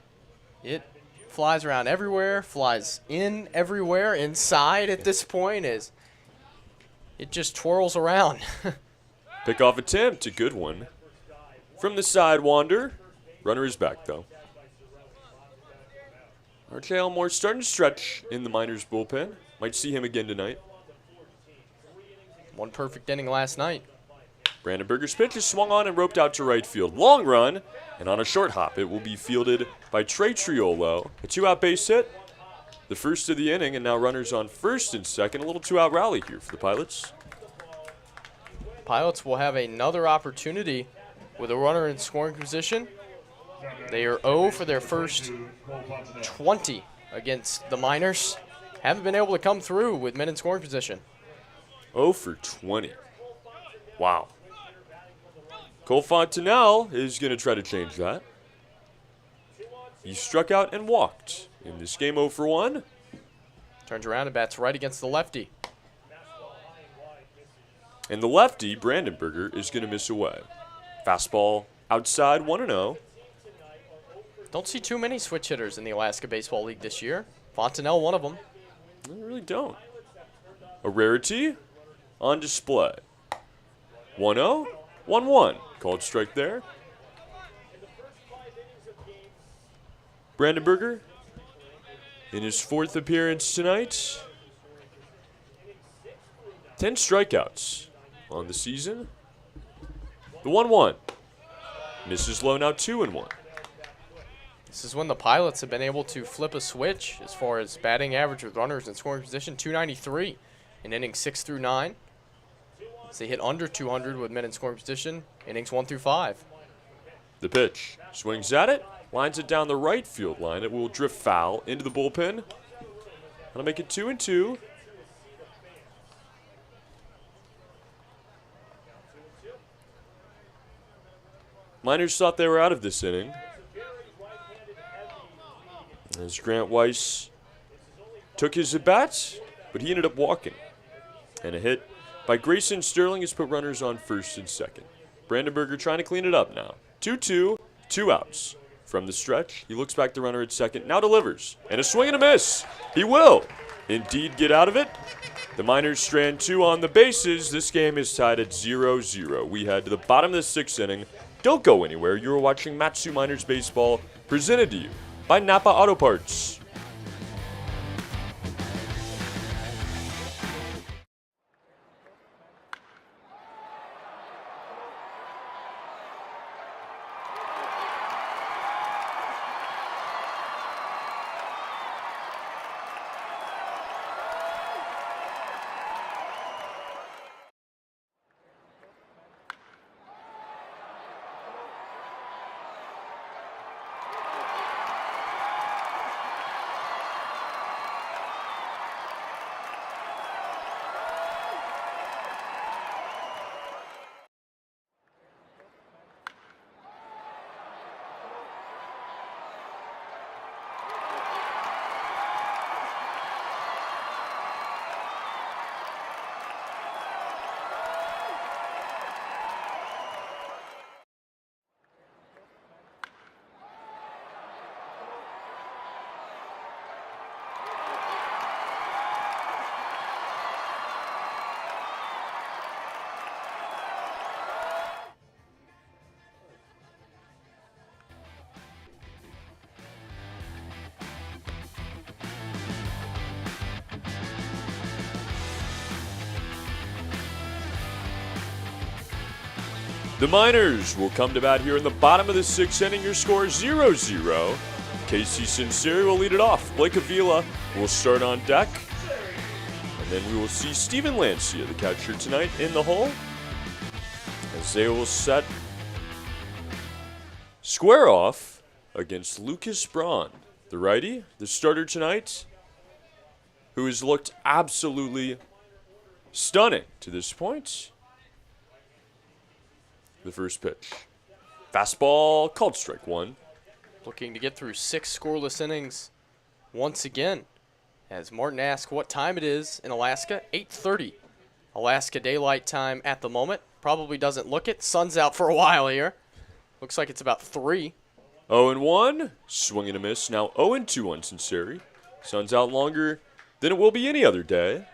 S1: it flies around everywhere, flies in everywhere, inside at this point is it just twirls around.
S2: Pickoff attempt, a good one. From the side, Wander. Runner is back, though. R.J. Elmore starting to stretch in the Miners bullpen. Might see him again tonight.
S1: One perfect inning last night.
S2: Brandon Berger's pitch is swung on and roped out to right field. Long run, and on a short hop, it will be fielded by Trey Triolo. A 2-out base hit, the first of the inning, and now runners on first and second. A little 2-out rally here for the Pilots.
S1: Pilots will have another opportunity with a runner in scoring position. They are 0 for their first 20 against the Miners. Haven't been able to come through with men in scoring position.
S2: 0 for 20. Wow. Cole Fontenelle is going to try to change that. He struck out and walked in this game. 0 for 1.
S1: Turns around and bats right against the lefty.
S2: And the lefty, Brandon Berger, is going to miss away. Fastball outside, 1-0.
S1: Don't see too many switch hitters in the Alaska Baseball League this year. Fontenelle, one of them.
S2: I really don't. A rarity on display. 1-0, 1-1. Called strike there. Brandon Berger in his 4th appearance tonight. 10 strikeouts on the season. The 1-1. Misses low, now 2-1.
S1: This is when the Pilots have been able to flip a switch as far as batting average with runners in scoring position. 293 in innings 6 through 9. As they hit under 200 with men in scoring position, innings 1 through 5.
S2: The pitch. Swings at it. Lines it down the right field line. It will drift foul into the bullpen. That'll make it 2-2. Miners thought they were out of this inning, as Grant Weiss took his at-bat, but he ended up walking. And a hit by Grayson Sterling has put runners on first and second. Brandon Berger trying to clean it up now. 2-2, 2 outs. From the stretch, he looks back to runner at second, now delivers. And a swing and a miss. He will indeed get out of it. The Miners strand 2 on the bases. This game is tied at 0-0. We head to the bottom of the 6th inning. Don't go anywhere. You're watching Matsu Miners Baseball, presented to you by Napa Auto Parts. The Miners will come to bat here in the bottom of the 6th inning. Your score 0-0. Casey Sinceri will lead it off. Blake Avila will start on deck. And then we will see Steven Lancia, the catcher tonight, in the hole. As they will set square off against Lucas Braun, the righty, the starter tonight, who has looked absolutely stunning to this point. The first pitch. Fastball, called strike one.
S1: Looking to get through 6 scoreless innings once again. As Martin asks what time it is in Alaska, 8:30. Alaska daylight time at the moment. Probably doesn't look it. Sun's out for a while here. Looks like it's about 3.
S2: 0-1, swing and a miss. Now 0-2 on Sinceri. Sun's out longer than it will be any other day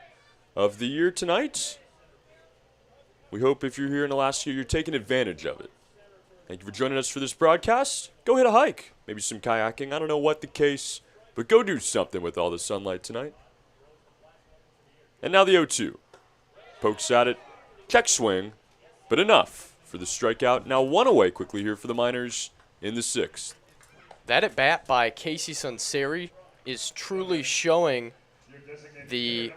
S2: of the year tonight. We hope if you're here in Alaska, you're taking advantage of it. Thank you for joining us for this broadcast. Go hit a hike, maybe some kayaking. I don't know what the case, but go do something with all the sunlight tonight. And now the 0-2. Pokes at it, check swing, but enough for the strikeout. Now 1 away quickly here for the Miners in the 6th.
S1: That at bat by Casey Sinceri is truly showing the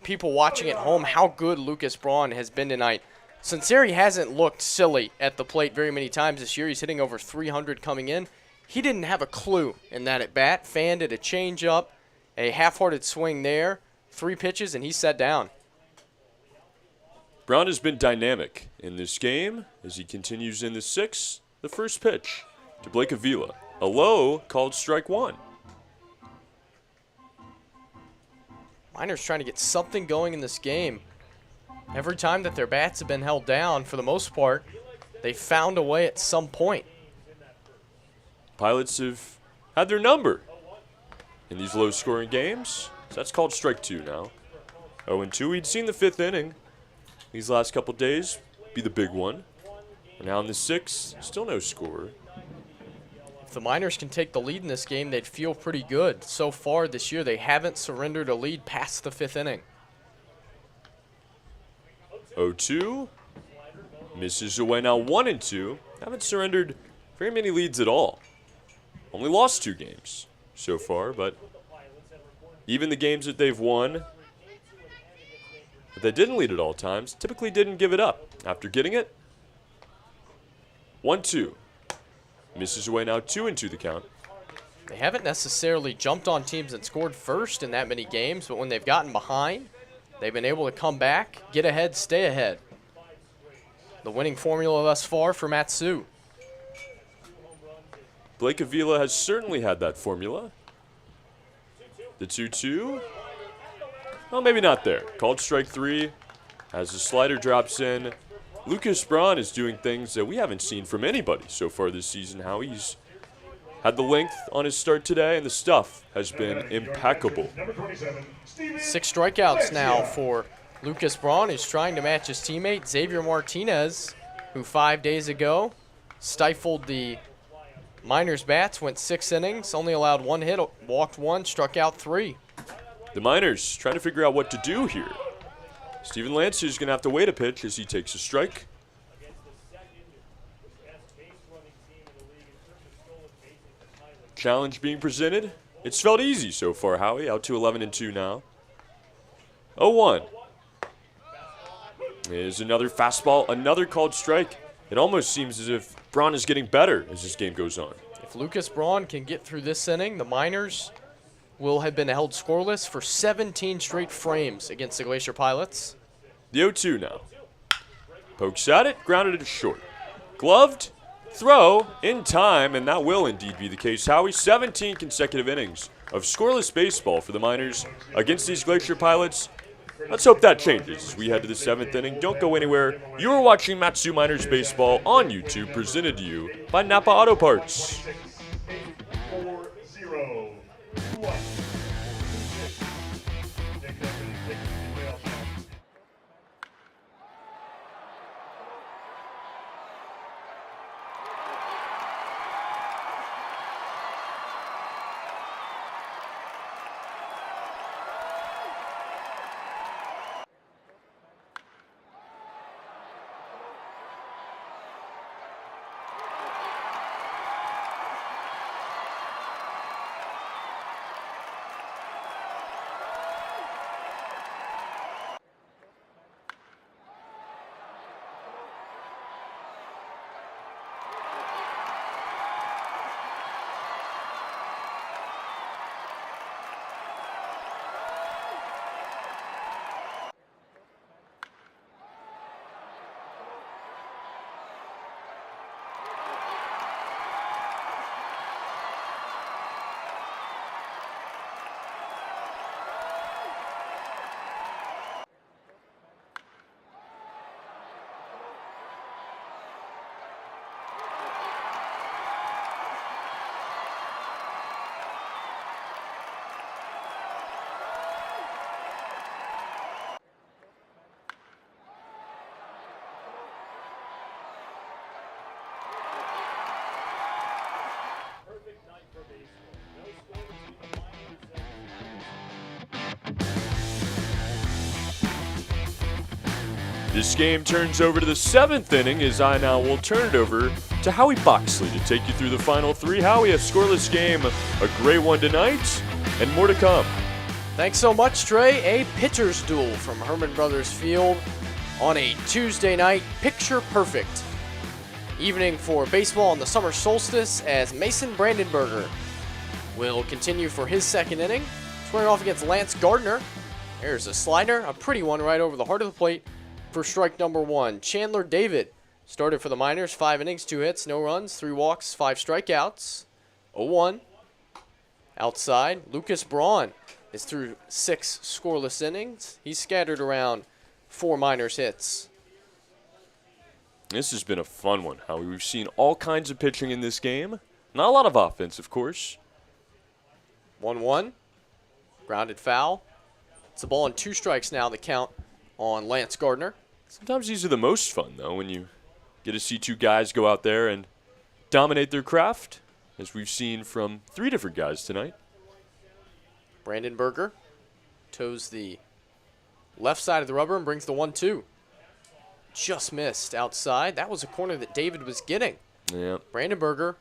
S1: people watching at home how good Lucas Braun has been tonight. Sinceri hasn't looked silly at the plate very many times this year. He's hitting over 300 coming in. He didn't have a clue in that at bat. Fanned at a changeup, a half-hearted swing there, 3 pitches, and he sat down.
S2: Braun has been dynamic in this game as he continues in the 6th. The first pitch to Blake Avila. A low called strike one.
S1: Miners trying to get something going in this game. Every time that their bats have been held down, for the most part, they found a way at some point.
S2: Pilots have had their number in these low-scoring games. So that's called strike 2 now. 0-2. We'd seen the 5th inning these last couple days be the big one. And now in the 6th, still no score.
S1: If the Miners can take the lead in this game, they'd feel pretty good. So far this year, they haven't surrendered a lead past the 5th inning.
S2: 0-2. Misses away now 1-2. Haven't surrendered very many leads at all. Only lost 2 games so far, but even the games that they've won, that they didn't lead at all times, typically didn't give it up. After getting it, 1-2. Misses away now 2-2 the count.
S1: They haven't necessarily jumped on teams and scored first in that many games, but when they've gotten behind, they've been able to come back, get ahead, stay ahead. The winning formula thus far for Matsu.
S2: Blake Avila has certainly had that formula. The 2-2. Well, maybe not there. Called strike 3 as the slider drops in. Lucas Braun is doing things that we haven't seen from anybody so far this season. How he's had the length on his start today, and the stuff has been impeccable.
S1: 6 strikeouts now for Lucas Braun, who's trying to match his teammate Xavier Martinez, who 5 days ago stifled the Miners' bats, went 6 innings, only allowed 1 hit, walked 1, struck out 3.
S2: The Miners trying to figure out what to do here. Steven Lancia is going to have to wait a pitch as he takes a strike. Challenge being presented. It's felt easy so far, Howie. Out to 11-2 now. 0-1. Is another fastball, another called strike. It almost seems as if Braun is getting better as this game goes on.
S1: If Lucas Braun can get through this inning, the Miners will have been held scoreless for 17 straight frames against the Glacier Pilots.
S2: The 0-2 now. Pokes at it, grounded it short. Gloved, throw, in time, and that will indeed be the case. Howie, 17 consecutive innings of scoreless baseball for the Miners against these Glacier Pilots. Let's hope that changes as we head to the 7th inning. Don't go anywhere. You are watching Matsu Miners Baseball on YouTube, presented to you by Napa Auto Parts.
S3: 4-0.
S2: This game turns over to the 7th inning as I now will turn it over to Howie Boxley to take you through the final 3. Howie, a scoreless game, a great one tonight, and more to come.
S1: Thanks so much, Trey. A pitcher's duel from Herman Brothers Field on a Tuesday night. Picture perfect evening for baseball on the summer solstice as Mason Brandenburger will continue for his second inning. Squaring off against Lance Gardner. There's a slider, a pretty one right over the heart of the plate for strike number 1. Chandler David started for the Miners, 5 innings, 2 hits, no runs, 3 walks, 5 strikeouts. 0-1. Outside, Lucas Braun is through 6 scoreless innings. He's scattered around 4 Miners hits.
S2: This has been a fun one, Howie. We've seen all kinds of pitching in this game. Not a lot of offense, of course.
S1: 1-1. Grounded foul. It's a ball and 2 strikes now, the count on Lance Gardner.
S2: Sometimes these are the most fun, though, when you get to see 2 guys go out there and dominate their craft, as we've seen from 3 different guys tonight.
S1: Brandenburger toes the left side of the rubber and brings the 1-2. Just missed outside. That was a corner that David was getting.
S2: Yeah.
S1: Brandenburger,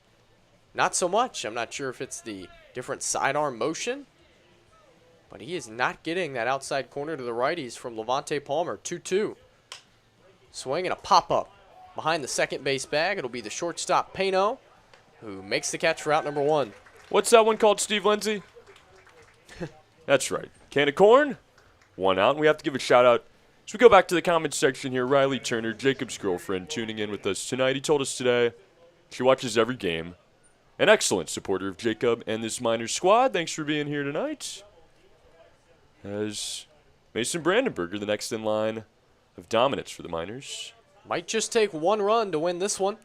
S1: not so much. I'm not sure if it's the different sidearm motion, but he is not getting that outside corner to the righties from Levante Palmer. 2-2. Swing and a pop-up behind the second base bag. It'll be the shortstop, Pano, who makes the catch for out number 1.
S2: What's that one called, Steve Lindsay? That's right. Can of corn, 1 out. And we have to give a shout-out. As we go back to the comments section here, Riley Turner, Jacob's girlfriend, tuning in with us tonight. He told us today she watches every game. An excellent supporter of Jacob and this Miners squad. Thanks for being here tonight. As Mason Brandenburger, the next in line of dominance for the Miners.
S1: Might just take 1 run to win this one.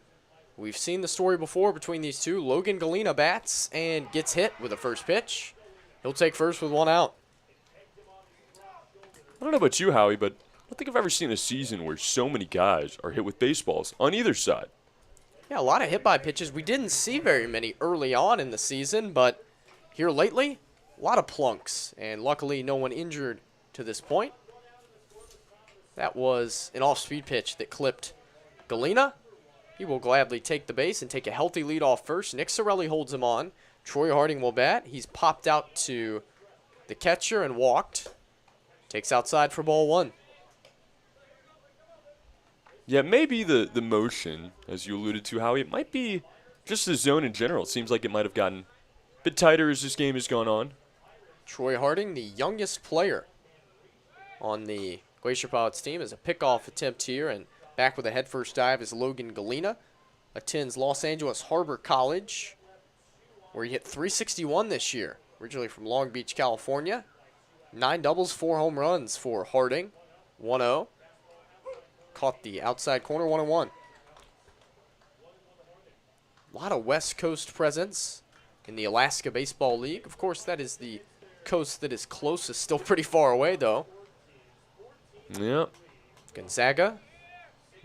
S1: We've seen the story before between these two. Logan Galena bats and gets hit with a first pitch. He'll take first with 1 out.
S2: I don't know about you, Howie, but I don't think I've ever seen a season where so many guys are hit with baseballs on either side.
S1: Yeah, a lot of hit-by pitches. We didn't see very many early on in the season, but here lately, a lot of plunks, and luckily no one injured to this point. That was an off-speed pitch that clipped Galena. He will gladly take the base and take a healthy lead off first. Nick Sorelli holds him on. Troy Harding will bat. He's popped out to the catcher and walked. Takes outside for ball 1.
S2: Yeah, maybe the motion, as you alluded to, Howie, it might be just the zone in general. It seems like it might have gotten a bit tighter as this game has gone on.
S1: Troy Harding, the youngest player on the Glacier Pilots team, is a pickoff attempt here, and back with a headfirst dive is Logan Galena. Attends Los Angeles Harbor College, where he hit .361 this year, originally from Long Beach, California. 9 doubles, 4 home runs for Harding. 1-0. Caught the outside corner, 1-1. A lot of West Coast presence in the Alaska Baseball League. Of course, that is the coast that is closest, still pretty far away, though.
S2: Yeah.
S1: Gonzaga,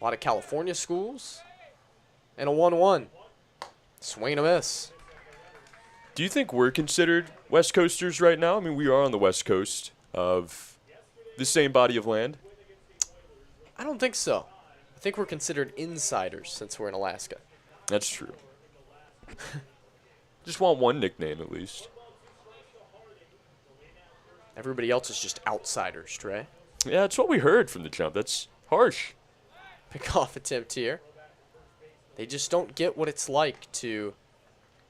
S1: a lot of California schools, and a 1-1. Swing and a miss.
S2: Do you think we're considered West Coasters right now? I mean, we are on the West Coast of the same body of land.
S1: I don't think so. I think we're considered insiders since we're in Alaska.
S2: That's true. Just want one nickname at least.
S1: Everybody else is just outsiders, Trey.
S2: Yeah, that's what we heard from the jump. That's harsh.
S1: Pickoff attempt here. They just don't get what it's like to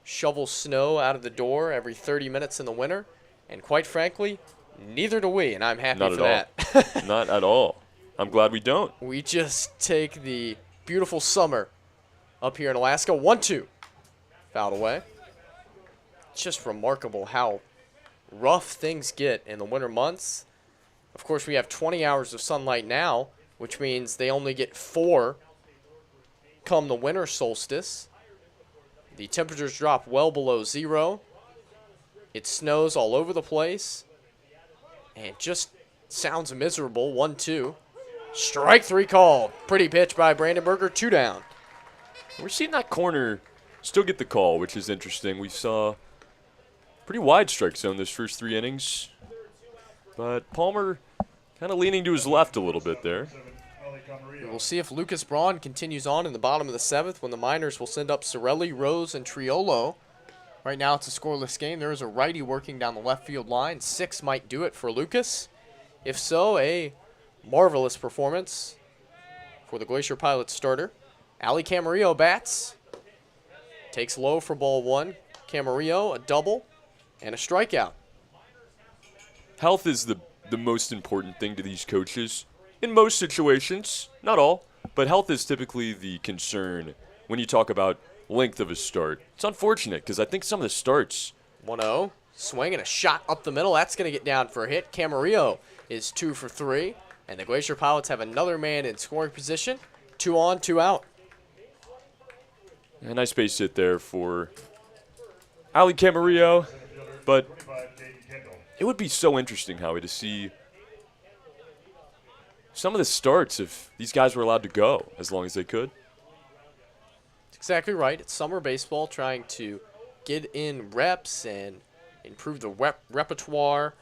S1: shovel snow out of the door every 30 minutes in the winter. And quite frankly, neither do we, and I'm happy
S2: Not
S1: for
S2: at
S1: that.
S2: all. Not at all. I'm glad we don't.
S1: We just take the beautiful summer up here in Alaska. 1-2. Fouled away. It's just remarkable how rough things get in the winter months. Of course, we have 20 hours of sunlight now, which means they only get 4 come the winter solstice. The temperatures drop well below 0. It snows all over the place. And it just sounds miserable. 1-2. Strike 3 called. Pretty pitch by Brandenburger. 2 down.
S2: We're seeing that corner still get the call, which is interesting. We saw pretty wide strike zone this first 3 innings. But Palmer kind of leaning to his left a little bit there.
S1: We'll see if Lucas Braun continues on in the bottom of the 7th when the Miners will send up Sorelli, Rose, and Triolo. Right now it's a scoreless game. There is a righty working down the left field line. 6 might do it for Lucas. If so, a marvelous performance for the Glacier Pilots starter. Ali Camarillo bats. Takes low for ball 1. Camarillo, a double, and a strikeout.
S2: Health is the most important thing to these coaches. In most situations, not all, but health is typically the concern when you talk about length of a start. It's unfortunate because I think some of the starts.
S1: 1-0, swing and a shot up the middle. That's going to get down for a hit. Camarillo is 2 for 3, and the Glacier Pilots have another man in scoring position. 2 on, 2 out.
S2: A nice base hit there for Ali Camarillo, but it would be so interesting, Howie, to see some of the starts if these guys were allowed to go as long as they could.
S1: That's exactly right. It's summer baseball, trying to get in reps and improve the repertoire,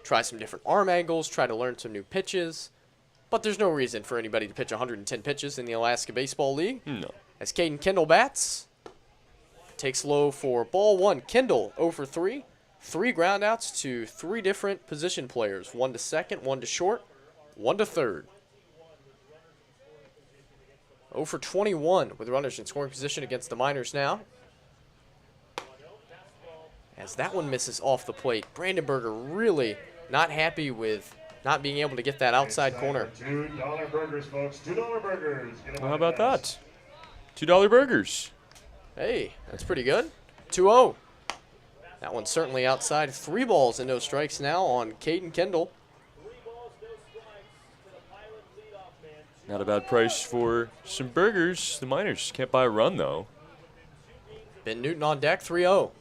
S1: try some different arm angles, try to learn some new pitches. But there's no reason for anybody to pitch 110 pitches in the Alaska Baseball League.
S2: No.
S1: As Caden Kendall bats, takes low for ball 1. Kendall 0 for 3. 3 groundouts to 3 different position players. 1 to second, 1 to short, 1 to third. 0 for 21 with runners in scoring position against the Miners now. As that one misses off the plate. Brandenburger really not happy with not being able to get that outside corner.
S3: $2 burgers, folks. $2 burgers.
S2: Well, how about that? $2 burgers.
S1: Hey, that's pretty good. 2-0. That one's certainly outside. 3 balls and no strikes now on Caden Kendall.
S2: Not a bad price for some burgers. The Miners can't buy a run, though.
S1: Ben Newton on deck, 3-0.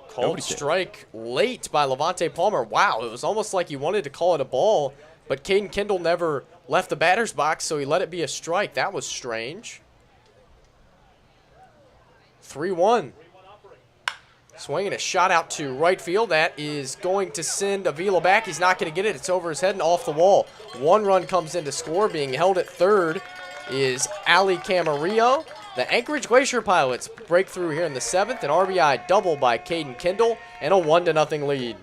S1: Called strike late by Levante Palmer. Wow, it was almost like he wanted to call it a ball, but Caden Kendall never left the batter's box, so he let it be a strike. That was strange. 3-1. Swinging a shot out to right field. That is going to send Avila back. He's not going to get it. It's over his head and off the wall. 1 run comes in to score. Being held at third is Ali Camarillo. The Anchorage Glacier Pilots break through here in the 7th. An RBI double by Caden Kendall and a 1-0 lead.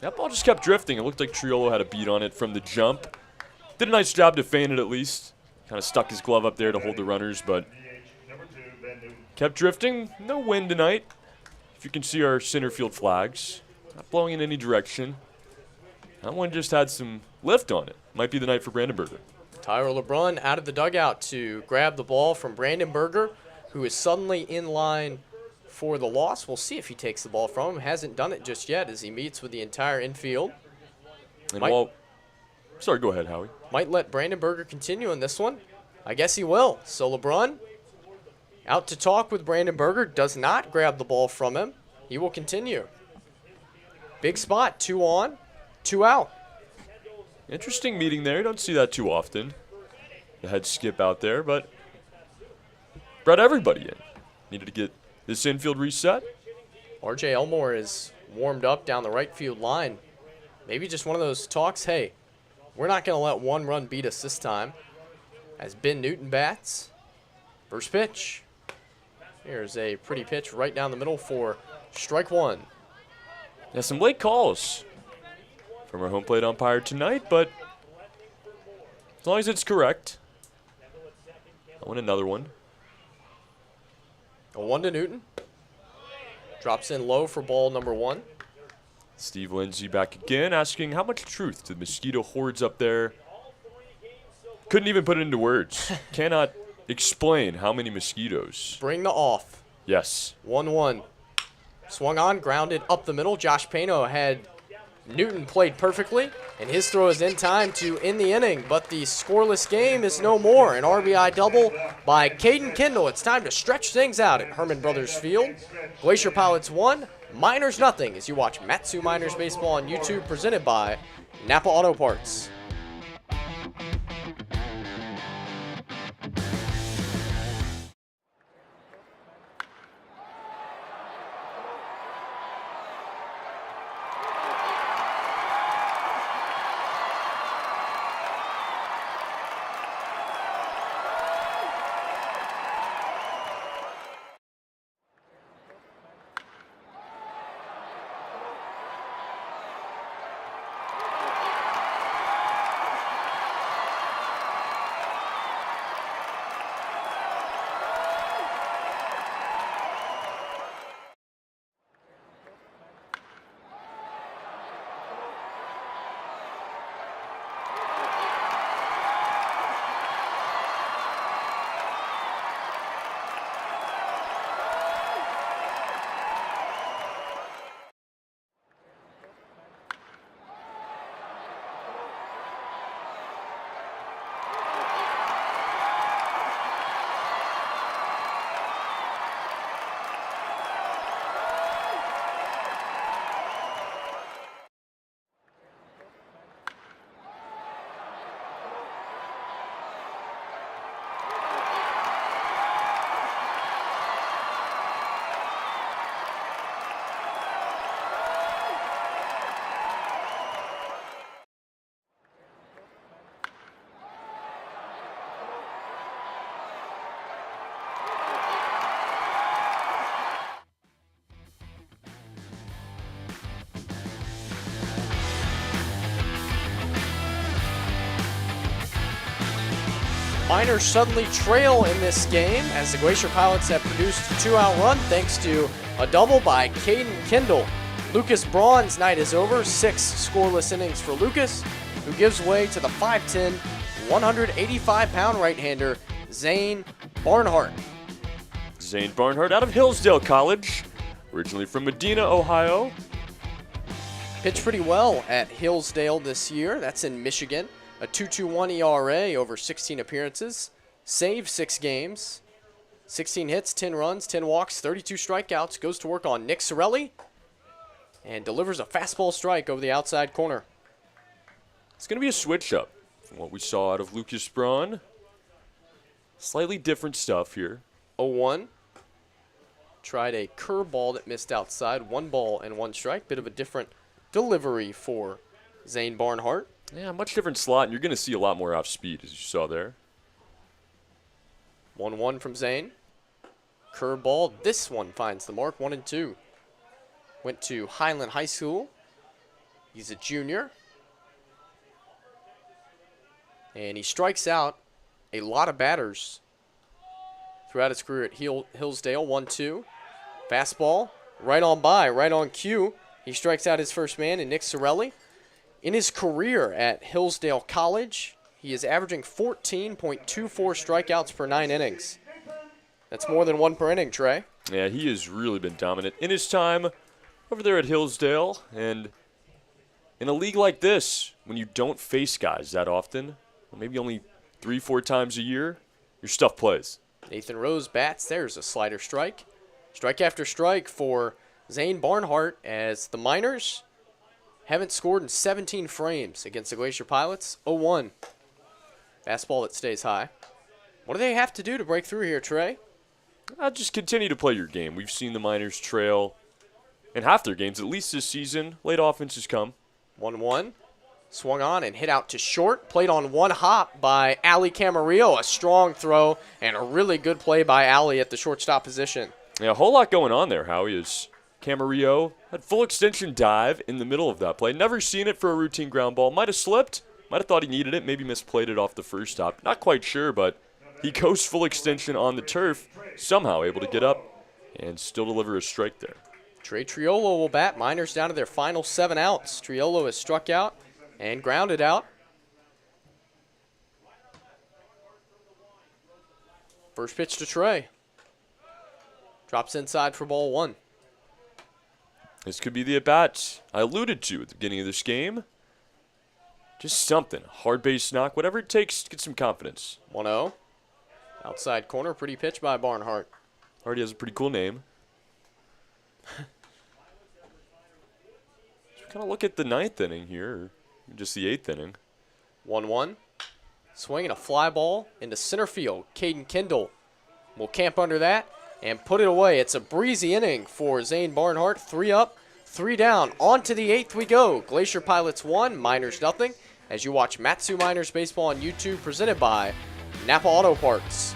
S2: That ball just kept drifting. It looked like Triolo had a beat on it from the jump. Did a nice job to feign it at least. Kind of stuck his glove up there to hold the runners, but kept drifting. No wind tonight. If you can see our center field flags, not blowing in any direction. That one just had some lift on it. Might be the night for Brandenburger.
S1: Tyler LeBrun out of the dugout to grab the ball from Brandenburger, who is suddenly in line for the loss. We'll see if he takes the ball from him. Hasn't done it just yet as he meets with the entire infield.
S2: And sorry, go ahead, Howie.
S1: Might let Brandenburger continue in this one. I guess he will. So LeBrun out to talk with Brandenburger, does not grab the ball from him. He will continue. Big spot, 2 on, 2 out.
S2: Interesting meeting there. You don't see that too often. The head skip out there, but brought everybody in. Needed to get this infield reset.
S1: RJ Elmore is warmed up down the right field line. Maybe just one of those talks, hey, we're not going to let 1 run beat us this time. As Ben Newton bats. First pitch. Here's a pretty pitch right down the middle for strike 1.
S2: Yeah, some late calls from our home plate umpire tonight, but as long as it's correct. I want another one.
S1: A 1 to Newton. Drops in low for ball number 1.
S2: Steve Lindsay back again, asking how much truth to the mosquito hordes up there. Couldn't even put it into words. Cannot explain how many mosquitoes.
S1: Bring the off.
S2: Yes.
S1: 1-1. Swung on, grounded up the middle. Josh Pano had Newton played perfectly, and his throw is in time to end the inning, but the scoreless game is no more. An RBI double by Caden Kendall. It's time to stretch things out at Herman Brothers Field. Glacier Pilots 1, Miners nothing, as you watch Matsu Miners Baseball on YouTube, presented by Napa Auto Parts. Miners suddenly trail in this game as the Glacier Pilots have produced a 2-out run thanks to a double by Caden Kendall. Lucas Braun's night is over. 6 scoreless innings for Lucas, who gives way to the 5'10", 185-pound right-hander Zane Barnhart.
S2: Zane Barnhart out of Hillsdale College, originally from Medina, Ohio.
S1: Pitched pretty well at Hillsdale this year. That's in Michigan. A 2.21 ERA over 16 appearances. Saved 6 games. 16 hits, 10 runs, 10 walks, 32 strikeouts. Goes to work on Nick Sorelli and delivers a fastball strike over the outside corner.
S2: It's going to be a switch up from what we saw out of Lucas Braun. Slightly different stuff here.
S1: 0-1. Tried a curveball that missed outside. 1 ball and 1 strike. Bit of a different delivery for Zane Barnhart.
S2: Yeah, much different slot, and you're going to see a lot more off speed, as you saw there.
S1: 1-1 from Zane. Curveball. This one finds the mark. 1-2. Went to Highland High School. He's a junior. And he strikes out a lot of batters throughout his career at Hillsdale. 1-2. Fastball. Right on by. Right on cue. He strikes out his first man in Nick Sorelli. In his career at Hillsdale College, he is averaging 14.24 strikeouts per 9 innings. That's more than 1 per inning, Trey.
S2: Yeah, he has really been dominant in his time over there at Hillsdale. And in a league like this, when you don't face guys that often, maybe only 3-4 times a year, your stuff plays.
S1: Nathan Rose bats. There's a slider strike. Strike after strike for Zane Barnhart as the Miners haven't scored in 17 frames against the Glacier Pilots. 0-1. Fastball that stays high. What do they have to do to break through here, Trey?
S2: Just continue to play your game. We've seen the Miners trail in half their games, at least this season. Late offenses come.
S1: 1-1. Swung on and hit out to short. Played on 1 hop by Ali Camarillo. A strong throw and a really good play by Ali at the shortstop position.
S2: Yeah, a whole lot going on there, Howie, is Camarillo had full extension dive in the middle of that play. Never seen it for a routine ground ball. Might have slipped. Might have thought he needed it. Maybe misplayed it off the first stop. Not quite sure, but he goes full extension on the turf. Somehow able to get up and still deliver a strike there.
S1: Trey Triolo will bat. Miners down to their final 7 outs. Triolo has struck out and grounded out. First pitch to Trey. Drops inside for ball 1.
S2: This could be the at-bat I alluded to at the beginning of this game. Just something. Hard base knock. Whatever it takes to get some confidence.
S1: 1-0. Outside corner. Pretty pitch by Barnhart.
S2: Already has a pretty cool name. Kind of look at the 9th inning here. Or just the 8th inning.
S1: 1-1. Swinging a fly ball into center field. Caden Kendall will camp under that and put it away. It's a breezy inning for Zane Barnhart. 3 up, 3 down. On to the 8th we go. Glacier Pilots 1, Miners nothing. As you watch Matsu Miners Baseball on YouTube, presented by Napa Auto Parts.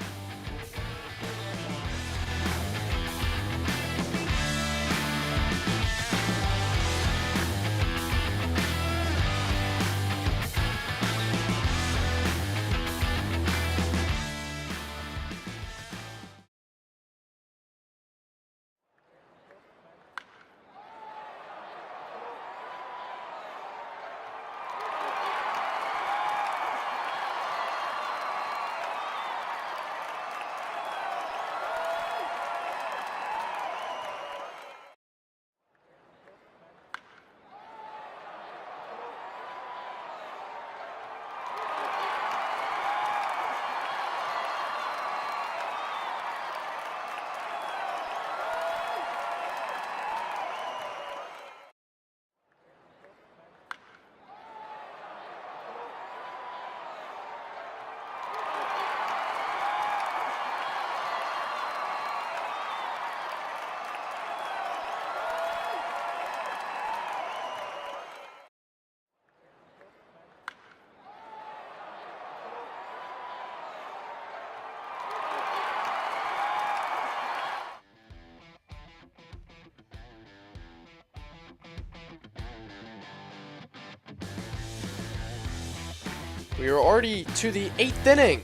S1: We are already to the 8th inning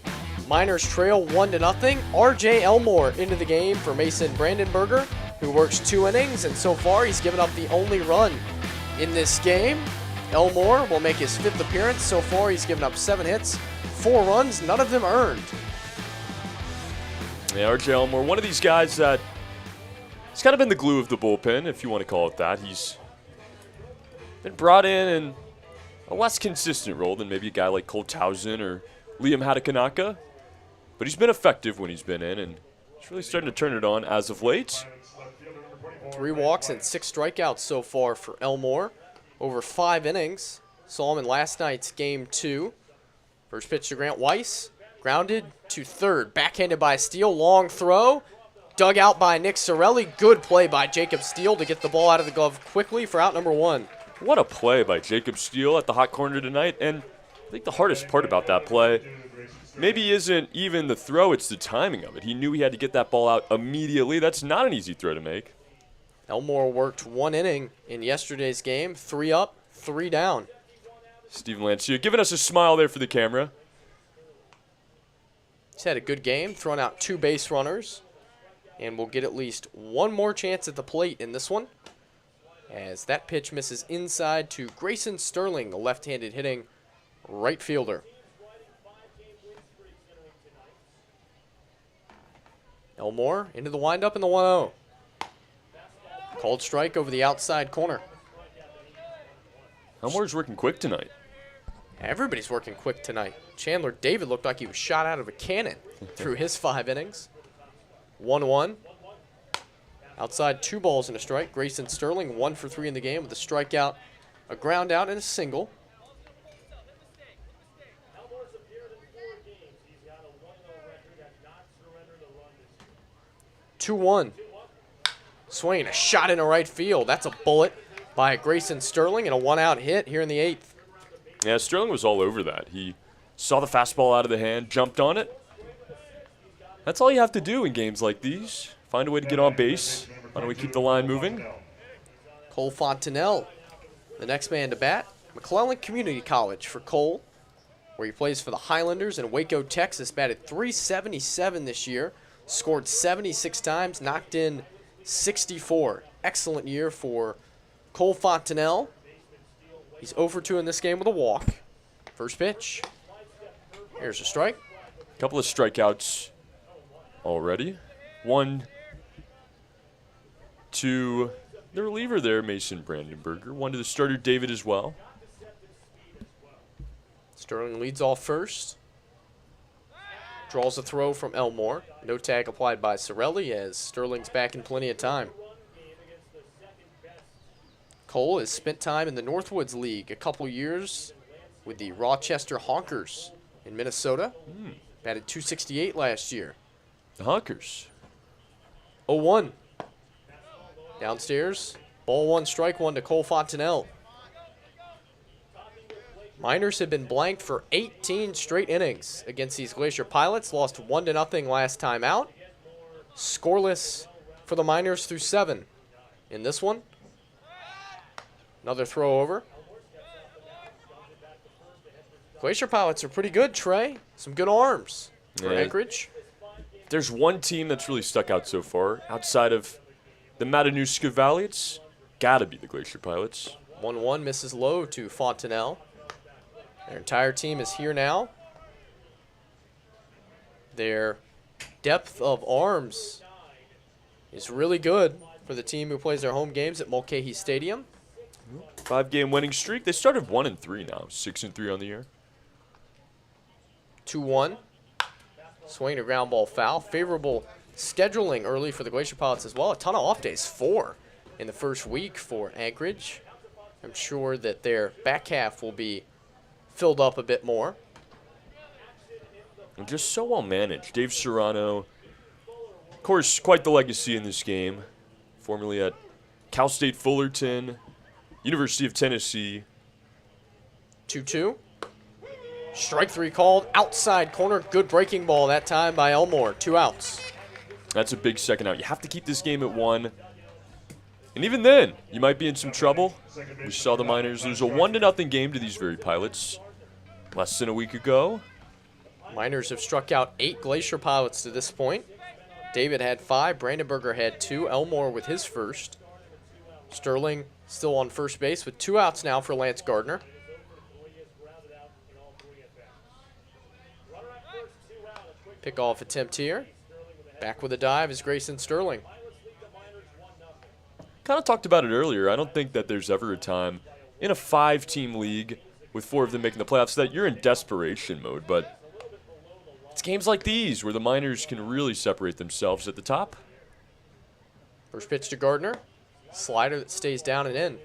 S1: Miners trail 1-0. R.J. Elmore into the game for Mason Brandenberger, who works 2 innings, and so far he's given up the only run in this game. Elmore will make his 5th appearance. So far he's given up 7 hits, 4 runs, none of them earned.
S2: Yeah, R.J. Elmore, one of these guys that he's kind of been the glue of the bullpen, if you want to call it that. He's been brought in a less consistent role than maybe a guy like Cole Towson or Liam Hatakanaka. But he's been effective when he's been in, and he's really starting to turn it on as of late.
S1: 3 walks and 6 strikeouts so far for Elmore over 5 innings. Saw him in last night's game 2. First pitch to Grant Weiss. Grounded to third. Backhanded by Steele. Long throw. Dug out by Nick Sorelli. Good play by Jacob Steele to get the ball out of the glove quickly for out number 1.
S2: What a play by Jacob Steele at the hot corner tonight. And I think the hardest part about that play maybe isn't even the throw, it's the timing of it. He knew he had to get that ball out immediately. That's not an easy throw to make.
S1: Elmore worked 1 inning in yesterday's game. 3 up, 3 down.
S2: Steven Lancia giving us a smile there for the camera.
S1: He's had a good game, throwing out 2 base runners, and will get at least 1 more chance at the plate in this one, as that pitch misses inside to Grayson Sterling, the left-handed hitting right fielder. Elmore into the windup in the 1-0. Called strike over the outside corner.
S2: Elmore's working quick tonight.
S1: Everybody's working quick tonight. Chandler David looked like he was shot out of a cannon through his 5 innings. 1-1. Outside 2 balls and a strike. Grayson Sterling 1 for 3 in the game with a strikeout, a ground out, and a single. 2-1. Swing, a shot into right field. That's a bullet by Grayson Sterling and a 1-out hit here in the 8th.
S2: Yeah, Sterling was all over that. He saw the fastball out of the hand, jumped on it. That's all you have to do in games like these. Find a way to get on base. Why don't we keep the line moving?
S1: Cole Fontenelle, the next man to bat. McClellan Community College for Cole, where he plays for the Highlanders in Waco, Texas. Batted .377 this year. Scored 76 times, knocked in 64. Excellent year for Cole Fontenelle. He's 0 for 2 in this game with a walk. First pitch. Here's a strike.
S2: A couple of strikeouts already. 1 to the reliever there, Mason Brandenberger. 1 to the starter, David, as well.
S1: Sterling leads off first. Draws a throw from Elmore. No tag applied by Sorelli as Sterling's back in plenty of time. Cole has spent time in the Northwoods League a couple years with the Rochester Honkers in Minnesota. Batted .268 last year.
S2: The Honkers.
S1: 0-1. Downstairs. Ball 1, strike 1 to Cole Fontenelle. Miners have been blanked for 18 straight innings against these Glacier Pilots. Lost 1-0 last time out. Scoreless for the Miners through 7 in this one. Another throw over. Glacier Pilots are pretty good, Trey. Some good arms for Anchorage.
S2: There's one team that's really stuck out so far. Outside of the Matanuska Valley, it's got to be the Glacier Pilots.
S1: 1-1 misses low to Fontenelle. Their entire team is here now. Their depth of arms is really good for the team who plays their home games at Mulcahy Stadium.
S2: 5-game winning streak. They started 1-3 now. 6-3 on the year.
S1: 2-1. Swing to ground ball foul. Favorable scheduling early for the Glacier Pilots as well. A ton of off days. 4 in the first week for Anchorage. I'm sure that their back half will be filled up a bit more.
S2: And just so well managed. Dave Serrano, of course, quite the legacy in this game. Formerly at Cal State Fullerton, University of Tennessee.
S1: 2-2. Strike 3 called. Outside corner. Good breaking ball that time by Elmore. 2 outs.
S2: That's a big second out. You have to keep this game at 1. And even then, you might be in some trouble. We saw the Miners lose a 1-0 game to these very Pilots less than a week ago.
S1: Miners have struck out 8 Glacier Pilots to this point. David had 5, Brandenburger had 2, Elmore with his first. Sterling still on first base with 2 outs now for Lance Gardner. Pickoff attempt here. Back with a dive is Grayson Sterling.
S2: Kind of talked about it earlier. I don't think that there's ever a time in a 5-team league with 4 of them making the playoffs that you're in desperation mode, but it's games like these where the Miners can really separate themselves at the top.
S1: First pitch to Gardner. Slider that stays down and in.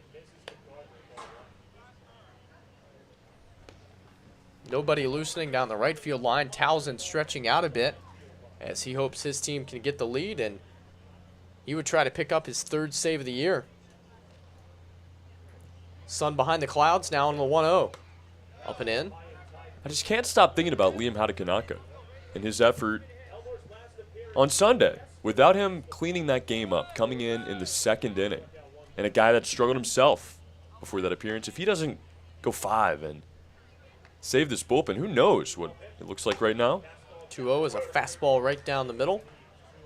S1: Nobody loosening down the right field line. Townsend stretching out a bit as he hopes his team can get the lead, and he would try to pick up his 3rd save of the year. Sun behind the clouds now on the 1-0. Up and in.
S2: I just can't stop thinking about Liam Hadakanaka and his effort on Sunday. Without him cleaning that game up, coming in the 2nd inning, and a guy that struggled himself before that appearance, if he doesn't go 5 and save this bullpen, who knows what it looks like right now.
S1: 2-0 is a fastball right down the middle.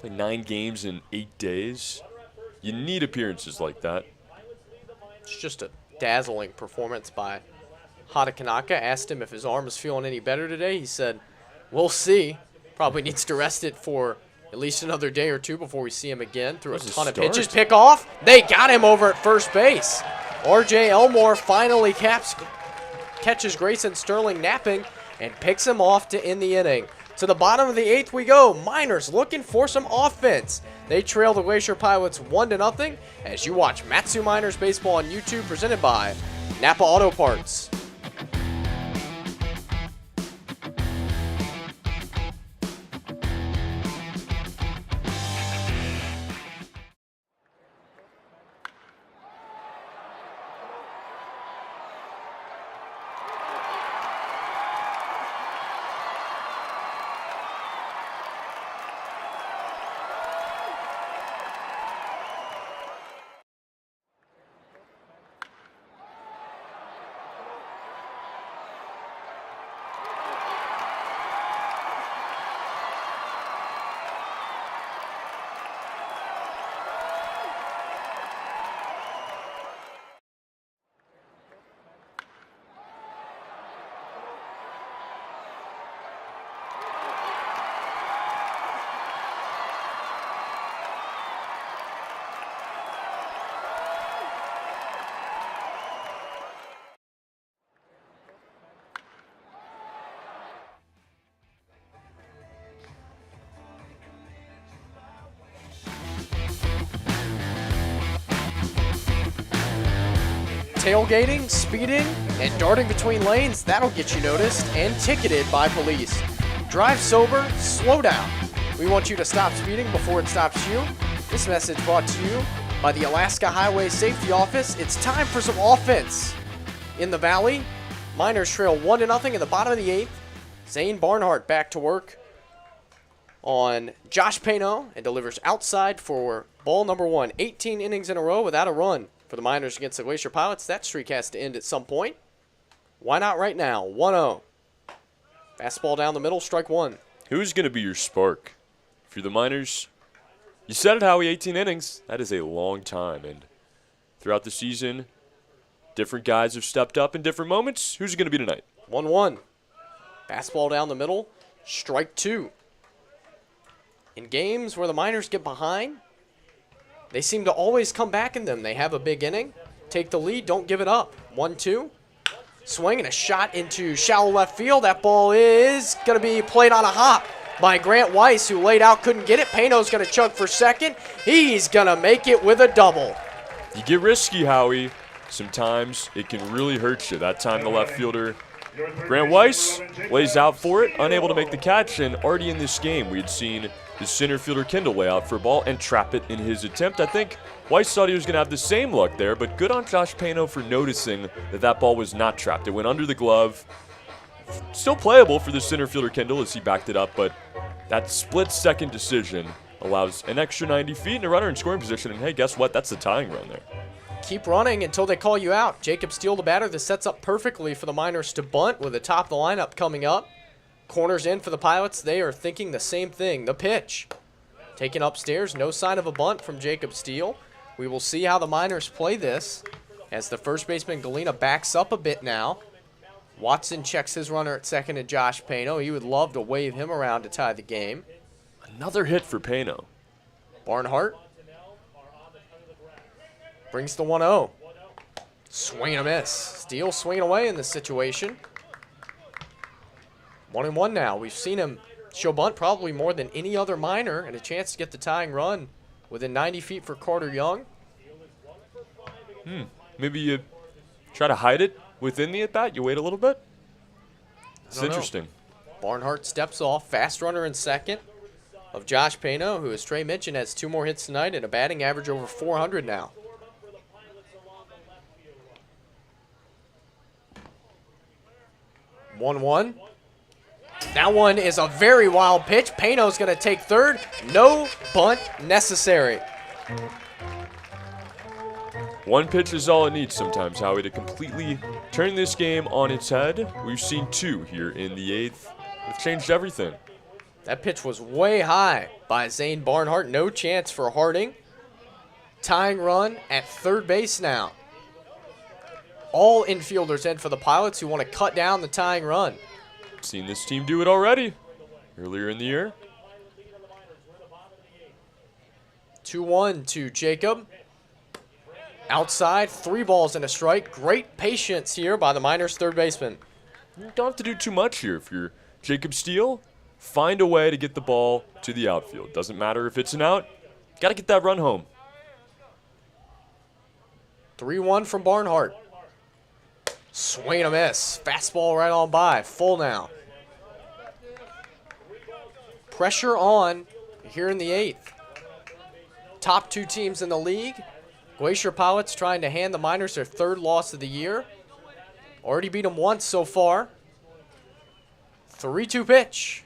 S2: Played 9 games in 8 days. You need appearances like that.
S1: It's just a dazzling performance by Hadakanaka. Asked him if his arm was feeling any better today. He said, we'll see. Probably needs to rest it for at least another day or 2 before we see him again. Threw a ton of pitches. Pick off. They got him over at first base. R.J. Elmore finally catches Grayson Sterling napping and picks him off to end the inning. To the bottom of the 8th we go. Miners looking for some offense. They trail the Glacier Pilots 1-0 as you watch Matsu Miners Baseball on YouTube, presented by Napa Auto Parts. Tailgating, speeding, and darting between lanes, that'll get you noticed and ticketed by police. Drive sober, slow down. We want you to stop speeding before it stops you. This message brought to you by the Alaska Highway Safety Office. It's time for some offense. In the Valley, Miners trail 1-0 in the bottom of the 8th. Zane Barnhart back to work on Josh Payno and delivers outside for ball number 1. 18 innings in a row without a run for the Miners against the Glacier Pilots. That streak has to end at some point. Why not right now? 1-0. Fastball down the middle, strike 1.
S2: Who's going to be your spark? If you're the Miners, you said it, Howie, 18 innings. That is a long time. And throughout the season, different guys have stepped up in different moments. Who's it going to be tonight?
S1: 1-1. Fastball down the middle, strike 2. In games where the Miners get behind, they seem to always come back in them. They have a big inning, take the lead, don't give it up. 1-2. Swing and a shot into shallow left field. That ball is going to be played on a hop by Grant Weiss, who laid out, couldn't get it. Payno's going to chug for second. He's going to make it with a double.
S2: You get risky, Howie. Sometimes it can really hurt you. That time the left fielder, Grant Weiss, lays out for it, unable to make the catch. And already in this game, we had seen the center fielder Kendall lay out for a ball and trap it in his attempt. I think Weiss thought he was going to have the same luck there, but good on Josh Payno for noticing that that ball was not trapped. It went under the glove. Still playable for the center fielder Kendall as he backed it up, but that split-second decision allows an extra 90 feet and a runner in scoring position. And hey, guess what? That's the tying run there.
S1: Keep running until they call you out. Jacob Steele, the batter, that sets up perfectly for the Miners to bunt with the top of the lineup coming up. Corners in for the Pilots. They are thinking the same thing. The pitch. Taken upstairs. No sign of a bunt from Jacob Steele. We will see how the Miners play this as the first baseman Galena backs up a bit now. Watson checks his runner at second to Josh Pano. He would love to wave him around to tie the game.
S2: Another hit for Pano.
S1: Barnhart brings the 1-0. Swing and a miss. Steele swinging away in this situation. 1-1 now. We've seen him show bunt probably more than any other Miner, and a chance to get the tying run within 90 feet for Carter Young.
S2: Maybe you try to hide it within the at-bat. You wait a little bit. It's interesting.
S1: Barnhart steps off. Fast runner in second of Josh Pano, who, as Trey mentioned, has 2 more hits tonight and a batting average over 400 now. One. That one is a very wild pitch. Pano's going to take third. No bunt necessary.
S2: One pitch is all it needs sometimes, Howie, to completely turn this game on its head. We've seen 2 here in the 8th. It's changed everything.
S1: That pitch was way high by Zane Barnhart. No chance for Harding. Tying run at third base now. All infielders in for the Pilots who want to cut down the tying run.
S2: Seen this team do it already earlier in the year.
S1: 2-1 to Jacob. Outside, 3 balls and a strike. Great patience here by the Miners' third baseman.
S2: You don't have to do too much here. If you're Jacob Steele, find a way to get the ball to the outfield. Doesn't matter if it's an out. Got to get that run home.
S1: 3-1 from Barnhart. Swing and a miss. Fastball right on by. Full now. Pressure on here in the 8th. Top 2 teams in the league. Glacier Pilots trying to hand the Miners their 3rd loss of the year. Already beat them once so far. 3-2 pitch.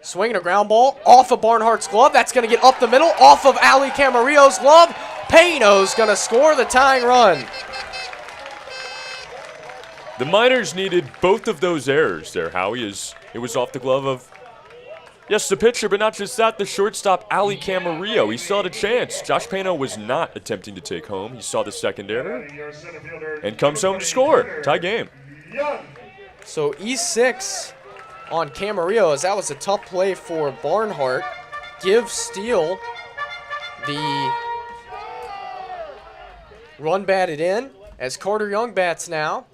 S1: Swinging a ground ball off of Barnhart's glove. That's going to get up the middle. Off of Ali Camarillo's glove. Pano's going to score the tying run.
S2: The Miners needed both of those errors there, Howie, as it was off the glove of, yes, the pitcher, but not just that, the shortstop, Ali Camarillo. He still had a chance. Josh Pano was not attempting to take home. He saw the second error and comes home to score. Tie game.
S1: So E6 on Camarillo, as that was a tough play for Barnhart. Give Steele the run batted in as Carter Young bats now.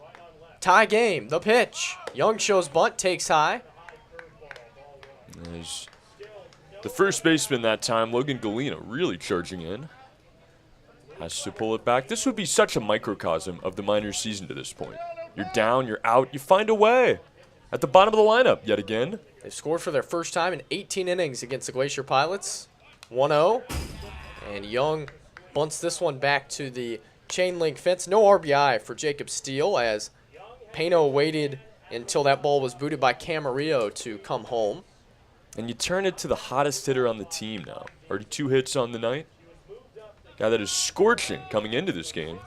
S1: Tie game, the pitch. Young shows bunt, takes high.
S2: As the first baseman that time, Logan Galena, really charging in. Has to pull it back. This would be such a microcosm of the Miners' season to this point. You're down, you're out, you find a way. At the bottom of the lineup yet again.
S1: They've scored for their first time in 18 innings against the Glacier Pilots. 1-0. And Young bunts this one back to the chain link fence. No RBI for Jacob Steele as Pano waited until that ball was booted by Camarillo to come home.
S2: And you turn it to the hottest hitter on the team now. Already 2 hits on the night. Guy that is scorching coming into this game.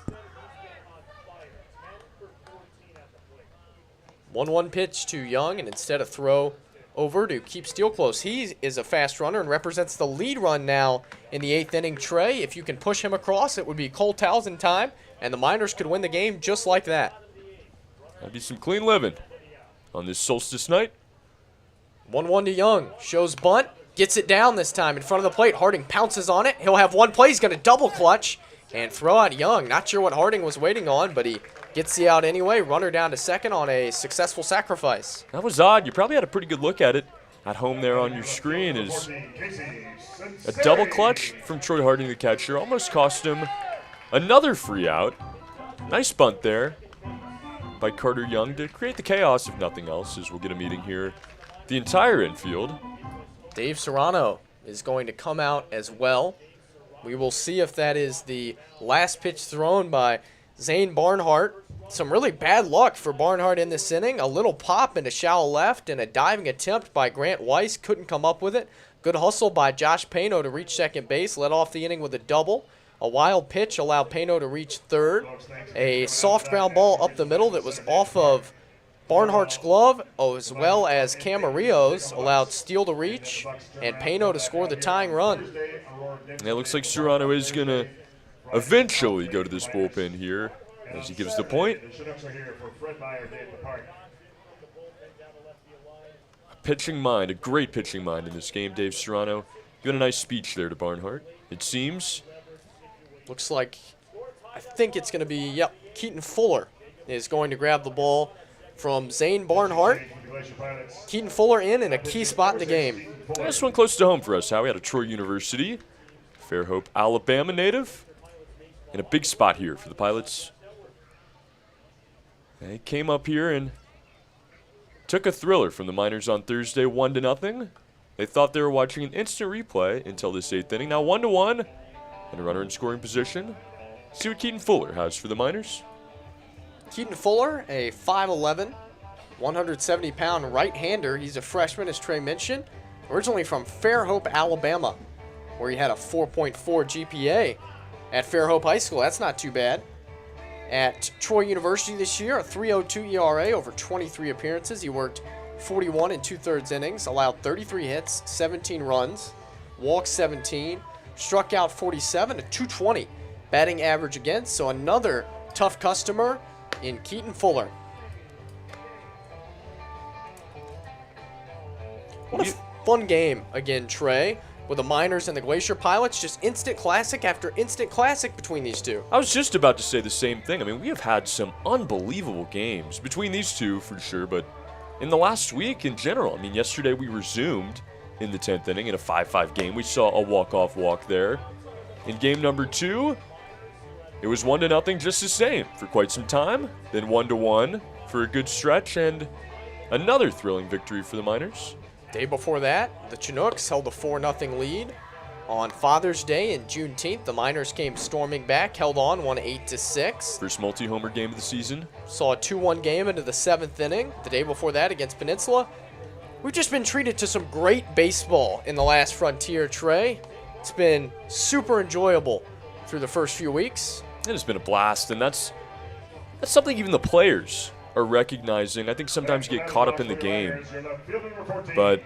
S1: 1-1 pitch to Young, and instead a throw over to keep Steele close. He is a fast runner and represents the lead run now in the 8th inning. Trey, if you can push him across, it would be Cole Townsend time, and the Miners could win the game just like that.
S2: That'd be some clean living on this solstice night.
S1: 1-1 to Young. Shows bunt. Gets it down this time in front of the plate. Harding pounces on it. He'll have one play. He's going to double clutch and throw out Young. Not sure what Harding was waiting on, but he gets the out anyway. Runner down to second on a successful sacrifice.
S2: That was odd. You probably had a pretty good look at it at home there on your screen. Is a double clutch from Troy Harding, the catcher. Almost cost him another free out. Nice bunt there by Carter Young to create the chaos, if nothing else, as we'll get a meeting here. The entire infield.
S1: Dave Serrano is going to come out as well. We will see if that is the last pitch thrown by Zane Barnhart. Some really bad luck for Barnhart in this inning. A little pop into shallow left and a diving attempt by Grant Weiss. Couldn't come up with it. Good hustle by Josh Pano to reach second base. Led off the inning with a double. A wild pitch allowed Pano to reach third. A soft ground ball up the middle that was off of Barnhart's glove, as well as Camarillo's, allowed Steele to reach and Payno to score the tying run.
S2: And it looks like Serrano is going to eventually go to this bullpen here as he gives the point. Pitching mind, a great pitching mind in this game, Dave Serrano. Giving a nice speech there to Barnhart, it seems.
S1: Looks like, I think it's going to be, yep, Keaton Fuller is going to grab the ball from Zane Barnhart. Keaton Fuller in a key spot in the game.
S2: This one close to home for us, Howie, out of Troy University. Fairhope, Alabama native. In a big spot here for the Pilots. They came up here and took a thriller from the Miners on Thursday, 1-0. They thought they were watching an instant replay until this 8th inning. Now 1-1 and a runner in scoring position. See what Keaton Fuller has for the Miners.
S1: Keaton Fuller, a 5'11", 170-pound right-hander. He's a freshman, as Trey mentioned, originally from Fairhope, Alabama, where he had a 4.4 GPA at Fairhope High School. That's not too bad. At Troy University this year, a 3.02 ERA over 23 appearances. He worked 41 2/3 innings, allowed 33 hits, 17 runs, walked 17, struck out 47, a 220 batting average against. So another tough customer in Keaton Fuller. What a fun game again, Trey, with the Miners and the Glacier Pilots. Just instant classic after instant classic between these two.
S2: I was just about to say the same thing. I mean, we have had some unbelievable games between these two for sure, but in the last week in general, I mean, yesterday we resumed in the 10th inning in a 5-5 game. We saw a walk-off walk there. In game number 2, it was 1-0 just the same for quite some time. Then 1-1 for a good stretch and another thrilling victory for the Miners.
S1: Day before that, the Chinooks held a 4-0 lead. On Father's Day and Juneteenth, the Miners came storming back, held on, won 8-6.
S2: First multi-homer game of the season.
S1: Saw a 2-1 game into the 7th inning. The day before that against Peninsula. We've just been treated to some great baseball in the last frontier, Trey. It's been super enjoyable through the first few weeks.
S2: It has been a blast, and that's something even the players are recognizing. I think sometimes you get caught up in the game. But,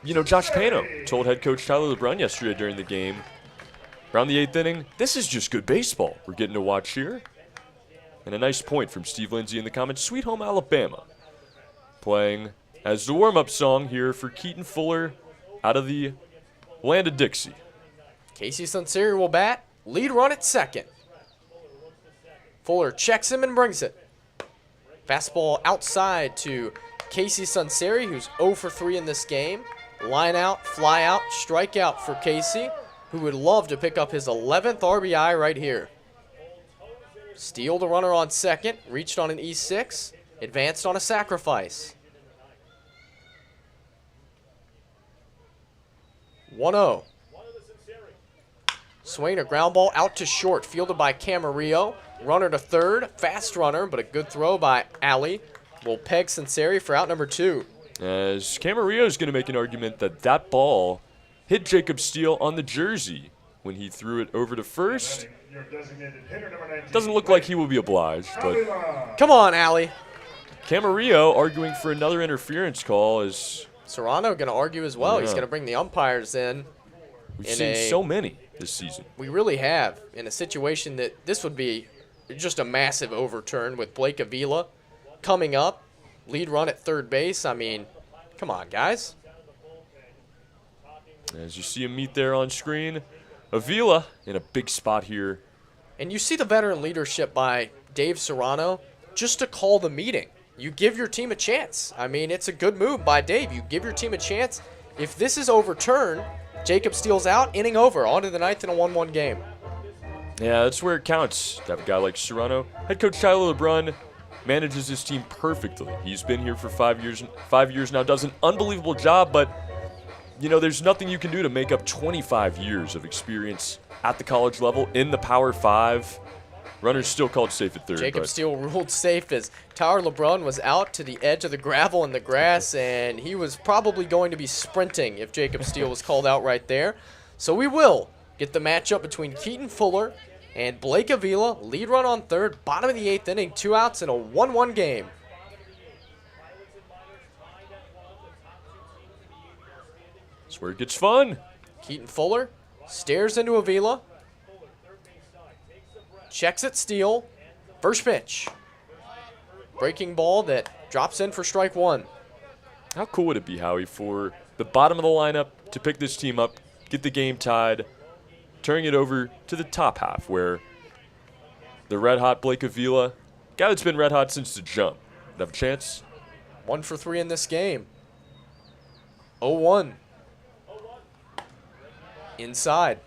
S2: you know, Josh Payno told head coach Tyler LeBrun yesterday during the game, around the 8th inning, this is just good baseball we're getting to watch here. And a nice point from Steve Lindsay in the comments, Sweet Home Alabama, playing as the warm-up song here for Keaton Fuller out of the land of Dixie.
S1: Casey Sunseri will bat, lead run at second. Fuller checks him and brings it. Fastball outside to Casey Sunseri, who's 0 for 3 in this game. Line out, fly out, strikeout for Casey, who would love to pick up his 11th RBI right here. Steele, the runner on second, reached on an E6, advanced on a sacrifice. 1-0. Swing, a ground ball out to short, fielded by Camarillo. Runner to third, fast runner, but a good throw by Ali. Will peg Sunseri for out number 2.
S2: As Camarillo is going to make an argument that ball hit Jacob Steele on the jersey when he threw it over to first. Doesn't look like he will be obliged, but
S1: Come on, Ali.
S2: Camarillo arguing for another interference call as
S1: Serrano going to argue as well.
S2: Yeah.
S1: He's going to bring the umpires in.
S2: we've seen so many this season.
S1: We really have, in a situation that this would be just a massive overturn with Blake Avila coming up, lead run at third base. I mean, come on, guys.
S2: As you see him meet there on screen, Avila in a big spot here.
S1: And you see the veteran leadership by Dave Serrano just to call the meeting. You give your team a chance. I mean, it's a good move by Dave. You give your team a chance. If this is overturned, Jacob Steele's out, inning over, on to the 9th in a 1-1 game.
S2: Yeah, that's where it counts to have a guy like Serrano. Head coach Tyler LeBrun manages his team perfectly. He's been here for 5 years now, does an unbelievable job, but you know, there's nothing you can do to make up 25 years of experience at the college level in the Power 5. Runner's still called safe at third.
S1: Jacob Steele ruled safe as Tyler LeBrun was out to the edge of the gravel and the grass, and he was probably going to be sprinting if Jacob Steele was called out right there. So we will get the matchup between Keaton Fuller and Blake Avila. Lead run on third, bottom of the 8th inning, 2 outs in a 1-1 game.
S2: That's where it gets fun.
S1: Keaton Fuller stares into Avila. Checks it, steal. First pitch. Breaking ball that drops in for strike one.
S2: How cool would it be, Howie, for the bottom of the lineup to pick this team up, get the game tied, turning it over to the top half where the red-hot Blake Avila, guy that's been red-hot since the jump, would have a chance?
S1: 1 for 3 in this game. 0-1. Inside.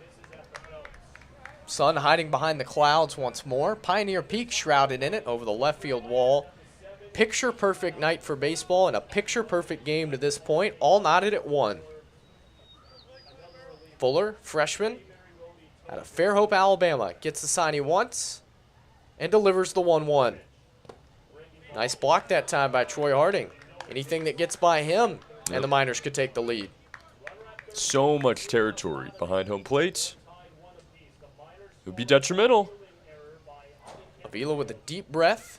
S1: Sun hiding behind the clouds once more. Pioneer Peak shrouded in it over the left field wall. Picture-perfect night for baseball and a picture-perfect game to this point. All knotted at 1. Fuller, freshman, out of Fairhope, Alabama, gets the sign he wants and delivers the 1-1. Nice block that time by Troy Harding. Anything that gets by him, and the Miners could take the lead.
S2: So much territory behind home plate. It would be detrimental.
S1: Avila with a deep breath.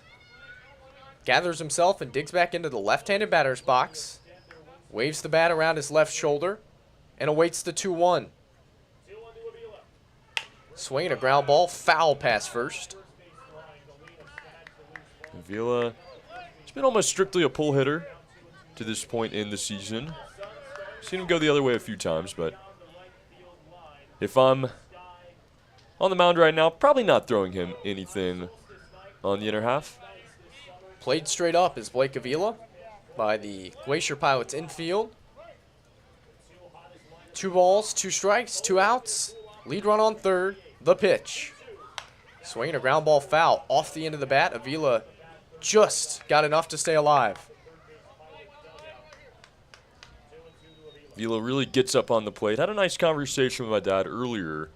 S1: Gathers himself and digs back into the left-handed batter's box. Waves the bat around his left shoulder and awaits the 2-1. Swinging a ground ball, foul pass first.
S2: Avila has been almost strictly a pull hitter to this point in the season. Seen him go the other way a few times, but if I'm on the mound right now, probably not throwing him anything on the inner half.
S1: Played straight up is Blake Avila by the Glacier Pilots infield. 2 balls, 2 strikes, 2 outs. Lead run on third. The pitch. Swinging a ground ball foul off the end of the bat. Avila just got enough to stay alive.
S2: Avila really gets up on the plate. Had a nice conversation with my dad earlier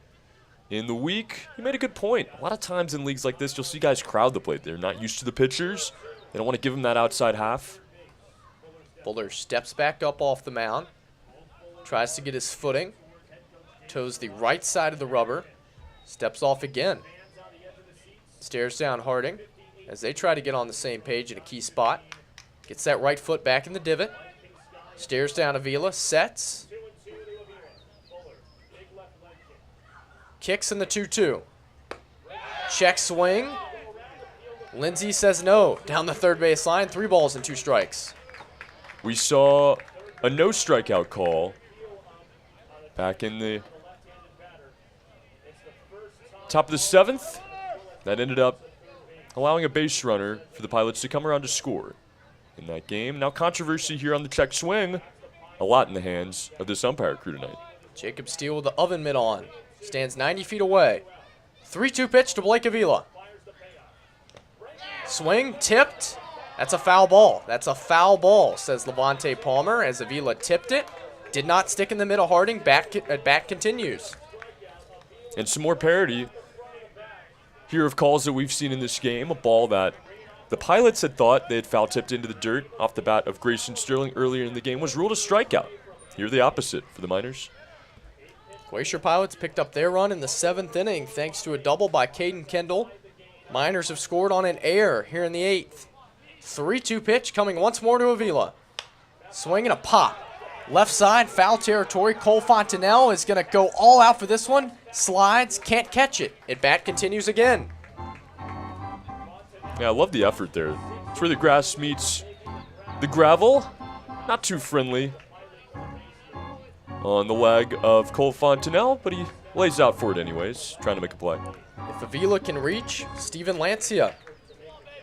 S2: in the week. He made a good point. A lot of times in leagues like this, you'll see guys crowd the plate. They're not used to the pitchers. They don't want to give them that outside half.
S1: Fuller steps back up off the mound. Tries to get his footing. Toes the right side of the rubber. Steps off again. Stares down Harding as they try to get on the same page in a key spot. Gets that right foot back in the divot. Stares down Avila. Sets. Kicks in the 2-2. Check swing. Lindsey says no. Down the third base line. 3 balls and 2 strikes.
S2: We saw a no strikeout call back in the top of the 7th. That ended up allowing a base runner for the Pilots to come around to score in that game. Now controversy here on the check swing. A lot in the hands of this umpire crew tonight.
S1: Jacob Steele with the oven mitt on. Stands 90 feet away. 3-2 pitch to Blake Avila. Swing, tipped. That's a foul ball. That's a foul ball, says Levante Palmer as Avila tipped it. Did not stick in the middle. Harding. Bat continues.
S2: And some more parity here of calls that we've seen in this game. A ball that the Pilots had thought they had foul tipped into the dirt off the bat of Grayson Sterling earlier in the game was ruled a strikeout. Here the opposite for the Miners.
S1: Glacier Pilots picked up their run in the 7th inning thanks to a double by Caden Kendall. Miners have scored on an error here in the 8th. 3-2 pitch coming once more to Avila. Swing and a pop. Left side, foul territory. Cole Fontenelle is going to go all out for this one. Slides, can't catch it. At bat continues again.
S2: Yeah, I love the effort there. It's where the grass meets the gravel. Not too friendly on the leg of Cole Fontenelle, but he lays out for it anyways, trying to make a play.
S1: If Avila can reach, Steven Lancia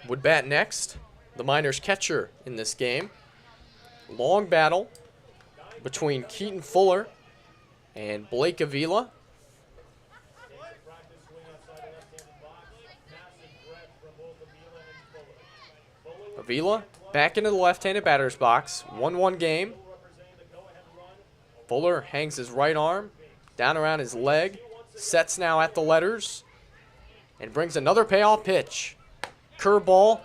S1: would bat next. The Miners' catcher in this game. Long battle between Keaton Fuller and Blake Avila. Avila back into the left-handed batter's box. 1-1 game. Fuller hangs his right arm down around his leg. Sets now at the letters. And brings another payoff pitch. Curveball.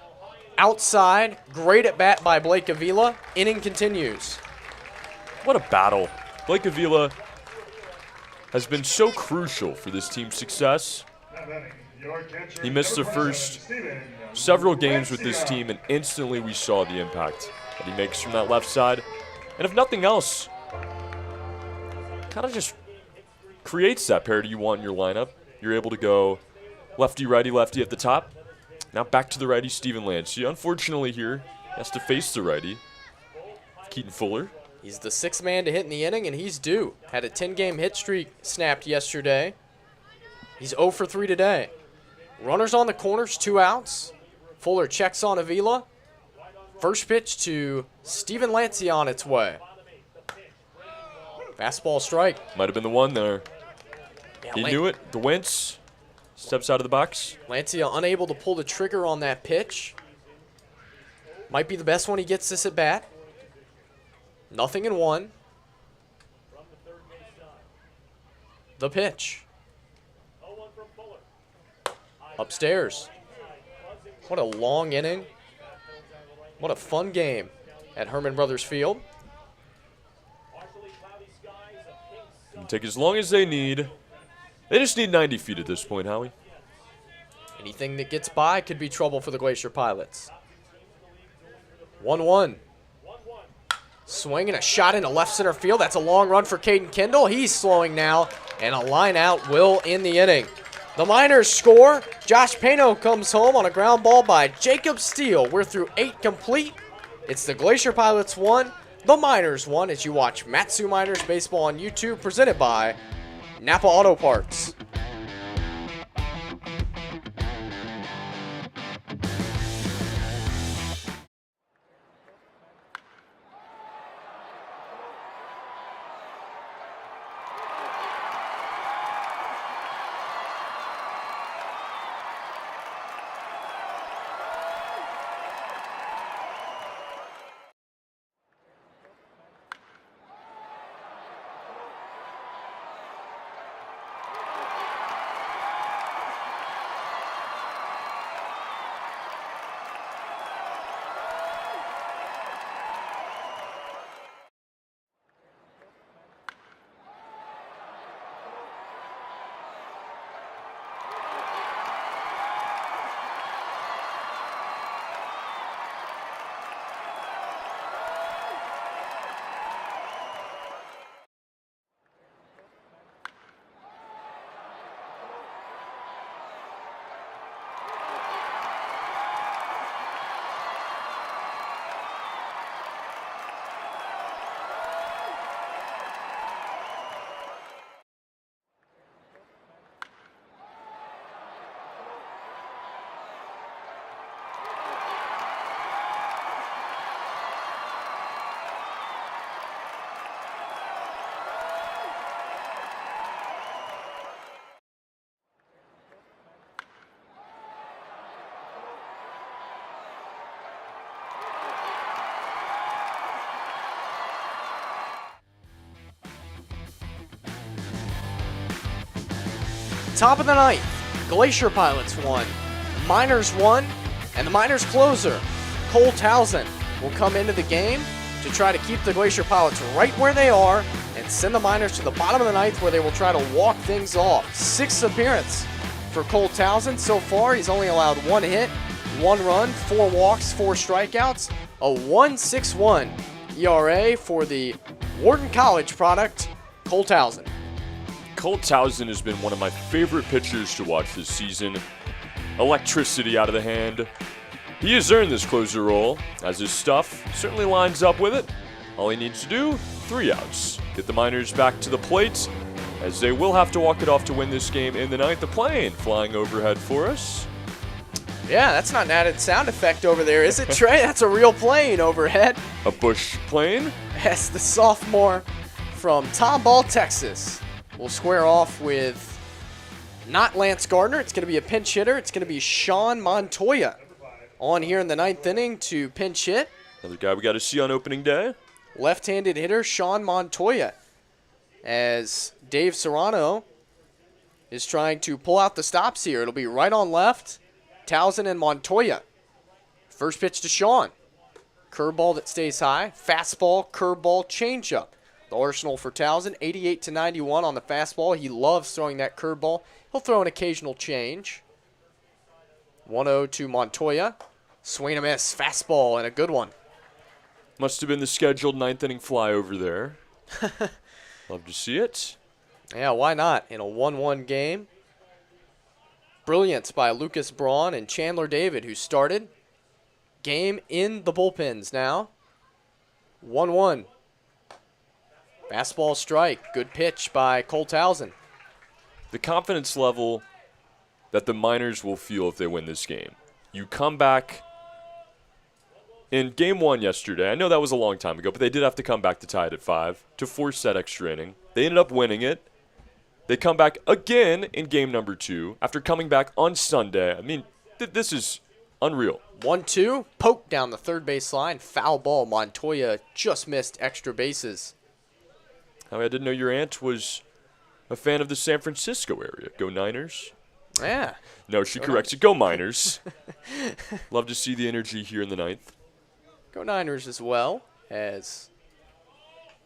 S1: Outside. Great at bat by Blake Avila. Inning continues.
S2: What a battle. Blake Avila has been so crucial for this team's success. He missed the first several games with this team, and instantly we saw the impact that he makes from that left side. And if nothing else, kind of just creates that parity you want in your lineup. You're able to go lefty, righty, lefty at the top. Now back to the righty, Steven Lancey. Unfortunately here, has to face the righty, Keaton Fuller.
S1: He's the sixth man to hit in the inning, and he's due. Had a 10-game hit streak snapped yesterday. He's 0 for 3 today. Runners on the corners, 2 outs. Fuller checks on Avila. First pitch to Steven Lancey on its way. Fastball strike.
S2: Might have been the one there.
S1: Yeah,
S2: He knew it. The Wentz steps out of the box.
S1: Lancey unable to pull the trigger on that pitch. Might be the best one he gets this at bat. 0-1. The pitch. Upstairs. What a long inning. What a fun game at Herman Brothers Field.
S2: You can take as long as they need. They just need 90 feet at this point, Howie.
S1: Anything that gets by could be trouble for the Glacier Pilots. 1-1. Swing and a shot into left center field. That's a long run for Caden Kendall. He's slowing now, and a line out will end the inning. The Miners score. Josh Pano comes home on a ground ball by Jacob Steele. We're through 8 complete. It's the Glacier Pilots 1, the Miners 1, as you watch Matsu Miners Baseball on YouTube, presented by Napa Auto Parts. Top of the ninth, Glacier Pilots 1, Miners 1, and the Miners closer, Cole Towson, will come into the game to try to keep the Glacier Pilots right where they are and send the Miners to the bottom of the ninth, where they will try to walk things off. 6th appearance for Cole Towson. So far, he's only allowed 1 hit, 1 run, 4 walks, 4 strikeouts, a 1.61 ERA for the Wharton College product, Cole Towson.
S2: Cole Towson has been one of my favorite pitchers to watch this season. Electricity out of the hand. He has earned this closer role, as his stuff certainly lines up with it. All he needs to do, 3 outs. Get the Miners back to the plate, as they will have to walk it off to win this game in the ninth. The plane flying overhead for us.
S1: Yeah, that's not an added sound effect over there, is it, Trey? That's a real plane overhead.
S2: A Bush plane.
S1: As the sophomore from Tomball, Texas, will square off with not Lance Gardner. It's going to be a pinch hitter. It's going to be Sean Montoya on here in the ninth inning to pinch hit.
S2: Another guy we got to see on opening day.
S1: Left-handed hitter Sean Montoya, as Dave Serrano is trying to pull out the stops here. It'll be right on left, Towson and Montoya. First pitch to Sean. Curveball that stays high. Fastball, curveball, changeup. The arsenal for Towson, 88-91 on the fastball. He loves throwing that curveball. He'll throw an occasional change. 1-0 to Montoya. Swing and a miss. Fastball and a good one.
S2: Must have been the scheduled ninth inning fly over there. Love to see it.
S1: Yeah, why not? In a 1-1 game. Brilliance by Lucas Braun and Chandler David, who started. Game in the bullpens now. 1-1. Fastball strike. Good pitch by Cole Towson.
S2: The confidence level that the Miners will feel if they win this game. You come back in game 1 yesterday. I know that was a long time ago, but they did have to come back to tie it at 5 to force that extra inning. They ended up winning it. They come back again in game number 2 after coming back on Sunday. I mean, this is unreal.
S1: 1-2. Poke down the third base line. Foul ball. Montoya just missed extra bases.
S2: I didn't know your aunt was a fan of the San Francisco area. Go Niners.
S1: Yeah.
S2: No, she corrects it. Go Miners. Love to see the energy here in the 9th.
S1: Go Niners as well as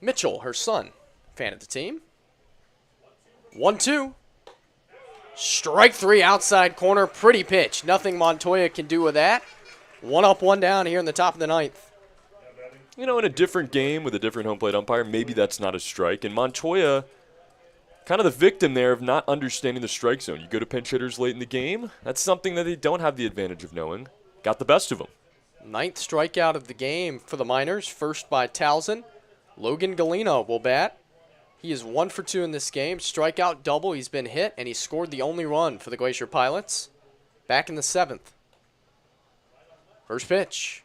S1: Mitchell, her son, fan of the team. 1-2. Strike 3 outside corner. Pretty pitch. Nothing Montoya can do with that. 1 up, 1 down here in the top of the 9th.
S2: You know, in a different game with a different home plate umpire, maybe that's not a strike. And Montoya, kind of the victim there of not understanding the strike zone. You go to pinch hitters late in the game, that's something that they don't have the advantage of knowing. Got the best of them.
S1: 9th strikeout of the game for the Miners, first by Towson. Logan Galeno will bat. He is 1 for 2 in this game. Strikeout double, he's been hit, and he scored the only run for the Glacier Pilots. Back in the 7th. First pitch.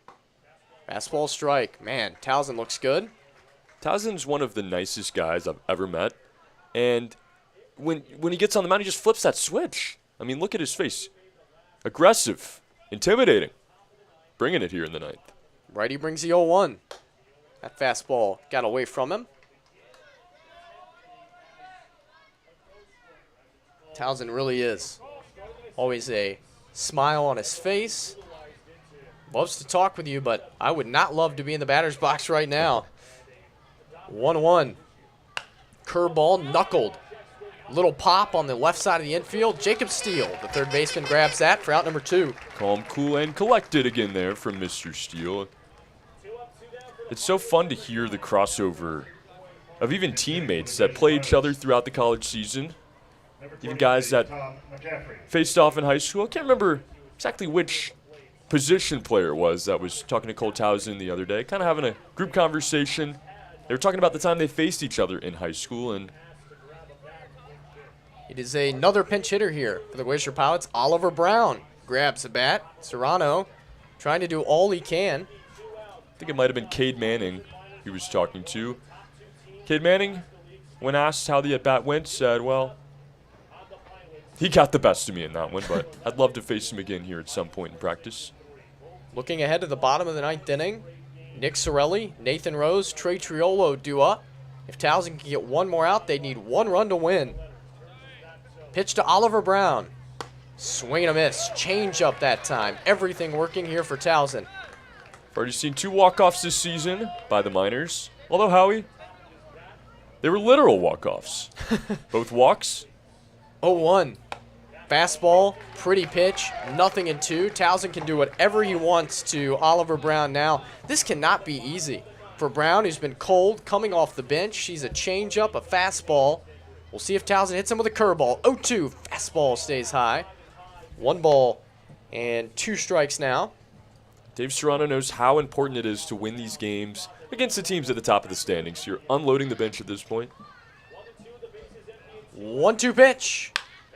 S1: Fastball strike. Man, Towson looks good.
S2: Towson's one of the nicest guys I've ever met. And when he gets on the mound, he just flips that switch. I mean, look at his face. Aggressive. Intimidating. Bringing it here in the 9th.
S1: Righty brings the 0-1. That fastball got away from him. Towson really is always a smile on his face. Loves to talk with you, but I would not love to be in the batter's box right now. 1-1. Curveball knuckled. Little pop on the left side of the infield. Jacob Steele, the third baseman, grabs that for out number 2.
S2: Calm, cool, and collected again there from Mr. Steele. It's so fun to hear the crossover of even teammates that play each other throughout the college season. Even guys that faced off in high school. I can't remember exactly which position player it was that was talking to Cole Towson the other day, kind of having a group conversation. They were talking about the time they faced each other in high school. And
S1: it is another pinch hitter here for the Glacier Pilots. Oliver Brown grabs the bat. Serrano trying to do all he can.
S2: I think it might have been Cade Manning he was talking to. Cade Manning, when asked how the at-bat went, said, well, he got the best of me in that one, but I'd love to face him again here at some point in practice.
S1: Looking ahead to the bottom of the 9th inning, Nick Sorelli, Nathan Rose, Trey Triolo due up. If Towson can get one more out, they need 1 run to win. Pitch to Oliver Brown. Swing and a miss. Change up that time. Everything working here for Towson.
S2: I've already seen 2 walk-offs this season by the Miners. Although, Howie, they were literal walk-offs. Both walks.
S1: 0-1. Fastball, pretty pitch, nothing in 2. Towson can do whatever he wants to Oliver Brown now. This cannot be easy for Brown, who's been cold, coming off the bench. He's a changeup, a fastball. We'll see if Towson hits him with a curveball. 0-2, fastball stays high. 1 ball and 2 strikes now.
S2: Dave Serrano knows how important it is to win these games against the teams at the top of the standings. You're unloading the bench at this point.
S1: 1-2 pitch.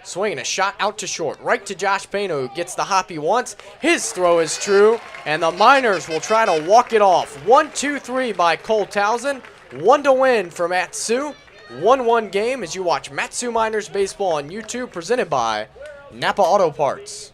S1: Swinging a shot out to short. Right to Josh Pano, who gets the hop he wants. His throw is true, and the Miners will try to walk it off. 1-2-3 by Cole Towson. 1 to win for Matsu. 1-1 game as you watch Matsu Miners Baseball on YouTube, presented by Napa Auto Parts.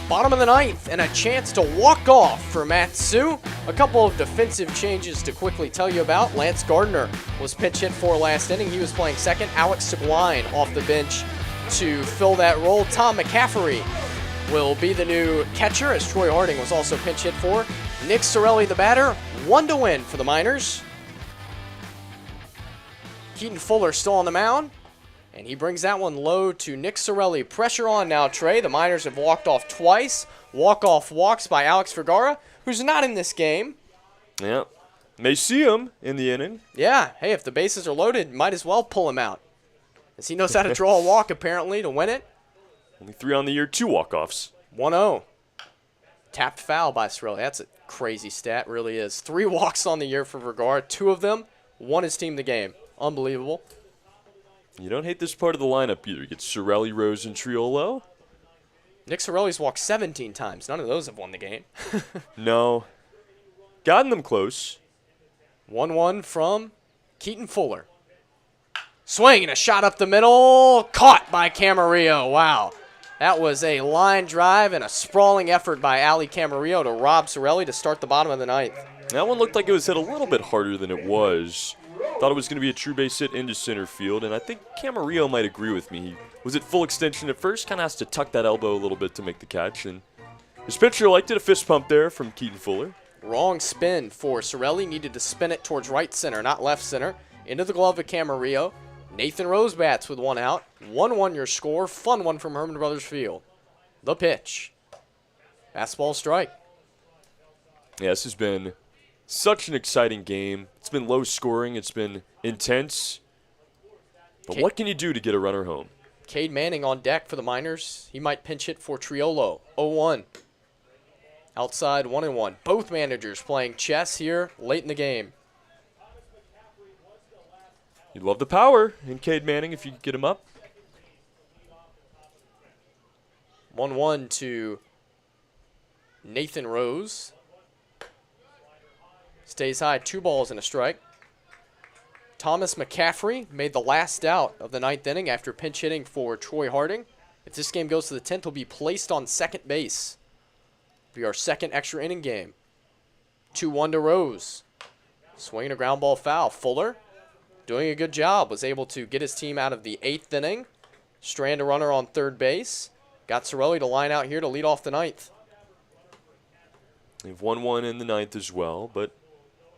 S1: Bottom of the ninth, and a chance to walk off for Matsu. A couple of defensive changes to quickly tell you about. Lance Gardner was pinch hit for last inning. He was playing second. Alex Seguin off the bench to fill that role. Tom McCaffrey will be the new catcher, as Troy Harding was also pinch hit for. Nick Sorelli, the batter, 1-win for the Miners. Keaton Fuller still on the mound, and he brings that one low to Nick Sorelli. Pressure on now, Trey. The Miners have walked off twice. Walk-off walks by Alex Vergara, who's not in this game.
S2: Yeah. May see him in the inning.
S1: Yeah, hey, if the bases are loaded, might as well pull him out, as he knows how to draw a walk, apparently, to win it.
S2: Only 3 on the year, 2 walk-offs.
S1: 1-0. Tapped foul by Sorelli. That's a crazy stat, really is. 3 walks on the year for Vergara. 2 of them won his team the game. Unbelievable.
S2: You don't hate this part of the lineup either. You get Sorelli, Rose, and Triolo.
S1: Nick Sorelli's walked 17 times. None of those have won the game.
S2: No. Gotten them close.
S1: 1-1 from Keaton Fuller. Swing and a shot up the middle. Caught by Camarillo. Wow. That was a line drive and a sprawling effort by Ali Camarillo to rob Sorelli to start the bottom of the ninth.
S2: That one looked like it was hit a little bit harder than it was. Thought it was going to be a true base hit into center field, and I think Camarillo might agree with me. He was at full extension at first, kind of has to tuck that elbow a little bit to make the catch, and his pitcher liked it. A fist pump there from Keaton Fuller.
S1: Wrong spin for Sorelli. Needed to spin it towards right center, not left center. Into the glove of Camarillo. Nathan Rose bats with 1 out. 1-1 your score. Fun one from Herman Brothers Field. The pitch. Fastball strike.
S2: Yeah, this has been such an exciting game. It's been low scoring. It's been intense. But what can you do to get a runner home?
S1: Cade Manning on deck for the Miners. He might pinch hit for Triolo. 0-1. Outside 1-1. Both managers playing chess here late in the game.
S2: You'd love the power in Cade Manning if you could get him up.
S1: 1-1 to Nathan Rose. Stays high, 2 balls and a strike. Thomas McCaffrey made the last out of the 9th inning after pinch hitting for Troy Harding. If this game goes to the 10th, he'll be placed on second base. It'll be our second extra inning game. 2-1 to Rose. Swinging a ground ball foul. Fuller doing a good job. Was able to get his team out of the 8th inning. Strand a runner on third base. Got Sorelli to line out here to lead off the 9th.
S2: They've won 1 in the 9th as well, but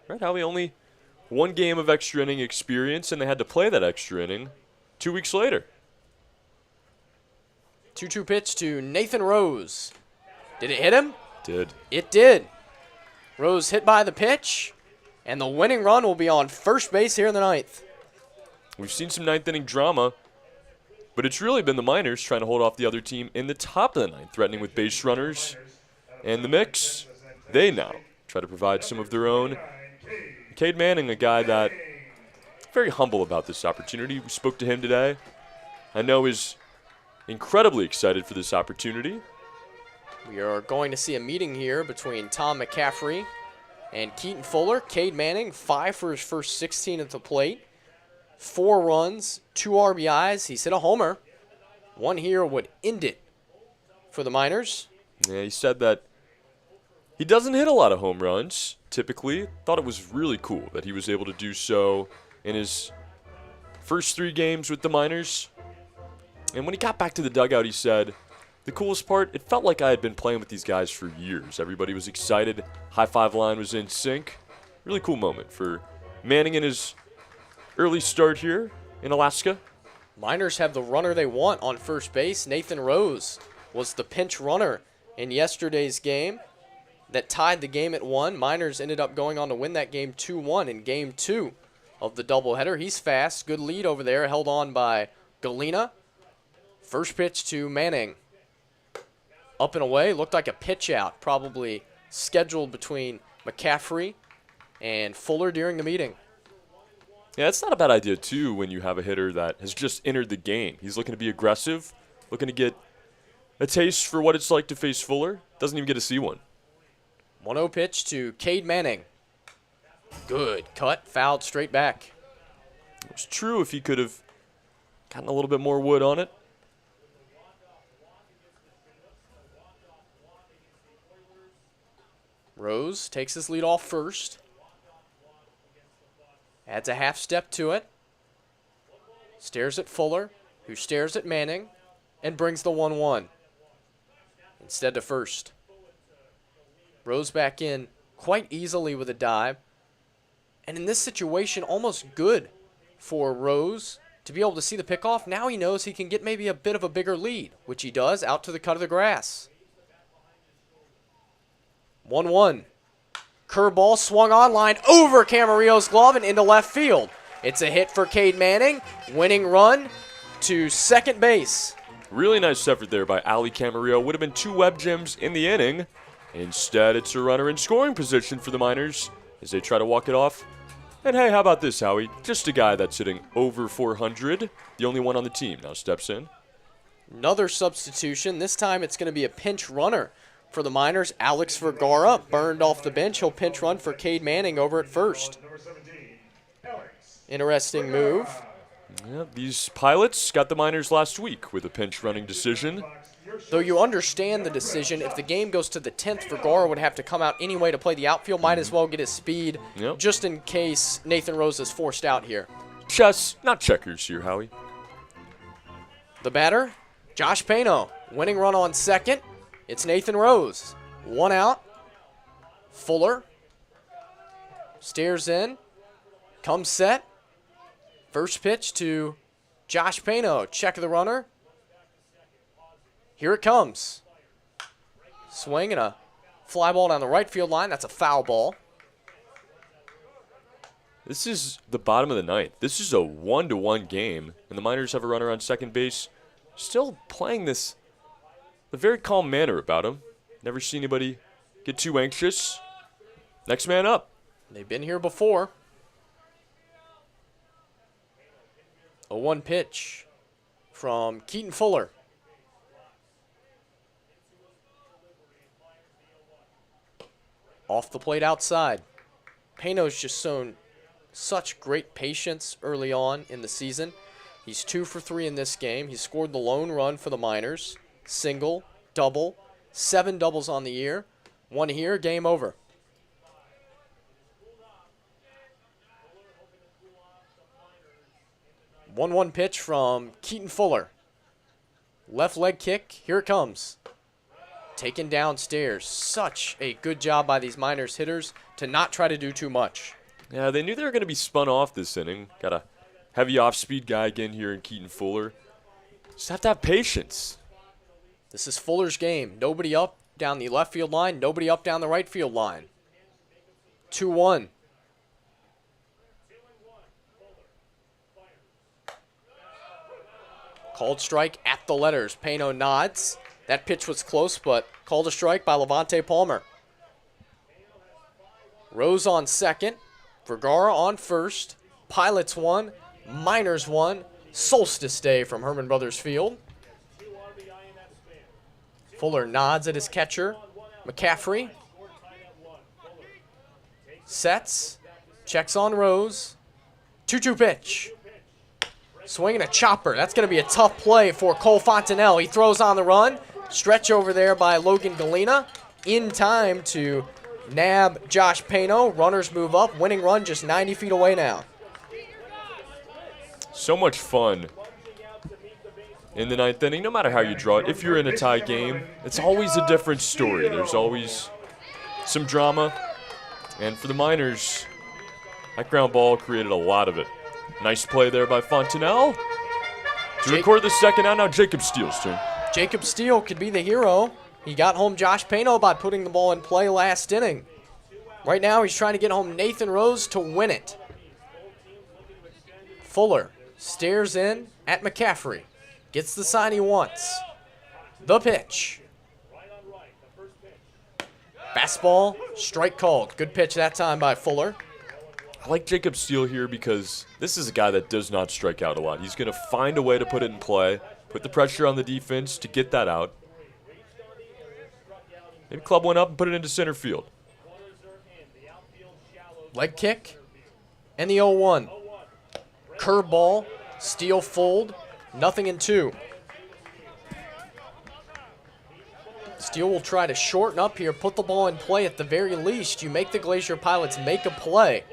S2: right, Howie, only 1 game of extra inning experience, and they had to play that extra inning 2 weeks later.
S1: 2-2 pitch to Nathan Rose. Did it hit him?
S2: Did.
S1: It did. Rose hit by the pitch, and the winning run will be on first base here in the 9th.
S2: We've seen some 9th inning drama, but it's really been the Miners trying to hold off the other team in the top of the 9th, threatening with base runners. And the mix, they now try to provide some of their own. Cade Manning, a guy that very humble about this opportunity. We spoke to him today. I know he's incredibly excited for this opportunity.
S1: We are going to see a meeting here between Tom McCaffrey and Keaton Fuller. Cade Manning, 5 for his first 16 at the plate. 4 runs, 2 RBIs. He's hit a homer. 1 here would end it for the Miners.
S2: Yeah, he said that he doesn't hit a lot of home runs, typically. Thought it was really cool that he was able to do so in his first 3 games with the Miners. And when he got back to the dugout, he said, the coolest part, it felt like I had been playing with these guys for years. Everybody was excited. High five line was in sync. Really cool moment for Manning in his early start here in Alaska.
S1: Miners have the runner they want on first base. Nathan Rose was the pinch runner in yesterday's game that tied the game at 1. Miners ended up going on to win that game 2-1 in game 2 of the doubleheader. He's fast. Good lead over there, held on by Galena. First pitch to Manning. Up and away, looked like a pitch out, probably scheduled between McCaffrey and Fuller during the meeting.
S2: Yeah, it's not a bad idea, too, when you have a hitter that has just entered the game. He's looking to be aggressive, looking to get a taste for what it's like to face Fuller. Doesn't even get to see one.
S1: 1-0 pitch to Cade Manning. Good cut, fouled straight back.
S2: It was true if he could have gotten a little bit more wood on it.
S1: Rose takes his lead off first. Adds a half step to it. Stares at Fuller, who stares at Manning, and brings the 1-1. Instead to first. Rose back in quite easily with a dive. And in this situation, almost good for Rose to be able to see the pickoff. Now he knows he can get maybe a bit of a bigger lead, which he does out to the cut of the grass. 1-1. Curveball swung on line over Camarillo's glove and into left field. It's a hit for Cade Manning. Winning run to second base.
S2: Really nice effort there by Ali Camarillo. Would have been 2 web gems in the inning. Instead, it's a runner in scoring position for the Miners as they try to walk it off. And hey, how about this, Howie? Just a guy that's hitting over 400. The only one on the team now steps in.
S1: Another substitution. This time it's going to be a pinch runner for the Miners. Alex Vergara burned off the bench. He'll pinch run for Cade Manning over at first. Interesting move.
S2: Yeah, these Pilots got the Miners last week with a pinch running decision.
S1: Though you understand the decision, if the game goes to the 10th, Vergara would have to come out anyway to play the outfield. Might as well get his speed just in case Nathan Rose is forced out here.
S2: Chess, not checkers here, Howie.
S1: The batter, Josh Pano. Winning run on second. It's Nathan Rose. 1 out. Fuller stares in. Comes set. First pitch to Josh Pano. Check of the runner. Here it comes. Swing and a fly ball down the right field line. That's a foul ball.
S2: This is the bottom of the ninth. This is a 1-1 game, and the Miners have a runner on second base. Still playing this a very calm manner about him. Never seen anybody get too anxious. Next man up.
S1: They've been here before. A 1 pitch from Keaton Fuller. Off the plate outside. Pano's just shown such great patience early on in the season. He's 2 for 3 in this game. He scored the lone run for the Miners. Single, double, 7 doubles on the year. 1 here, game over. 1-1 pitch from Keaton Fuller. Left leg kick, here it comes. Taken downstairs. Such a good job by these Miners hitters to not try to do too much.
S2: Yeah, they knew they were going to be spun off this inning. Got a heavy off-speed guy again here in Keaton Fuller. Just have to have patience.
S1: This is Fuller's game. Nobody up down the left field line. Nobody up down the right field line. 2-1. Called strike at the letters. Pano nods. That pitch was close, but called a strike by Levante Palmer. Rose on second. Vergara on first. Pilots 1. Miners 1. Solstice Day from Herman Brothers Field. Fuller nods at his catcher. McCaffrey. Sets. Checks on Rose. 2-2 pitch. Swinging a chopper. That's going to be a tough play for Cole Fontanelle. He throws on the run. Stretch over there by Logan Galena. In time to nab Josh Pano. Runners move up. Winning run just 90 feet away now.
S2: So much fun in the ninth inning, no matter how you draw it. If you're in a tie game, it's always a different story. There's always some drama. And for the Miners, that ground ball created a lot of it. Nice play there by Fontanelle. To record the second out, now Jacob Steele's turn.
S1: Jacob Steele could be the hero. He got home Josh Pano by putting the ball in play last inning. Right now, he's trying to get home Nathan Rose to win it. Fuller stares in at McCaffrey. Gets the sign he wants. The pitch. Fastball, strike called. Good pitch that time by Fuller.
S2: I like Jacob Steele here because this is a guy that does not strike out a lot. He's going to find a way to put it in play, put the pressure on the defense to get that out. Maybe club one up and put it into center field.
S1: Leg kick and the 0-1. Curveball, Steele fold, nothing in 2. Steele will try to shorten up here, put the ball in play at the very least. You make the Glacier Pilots make a play.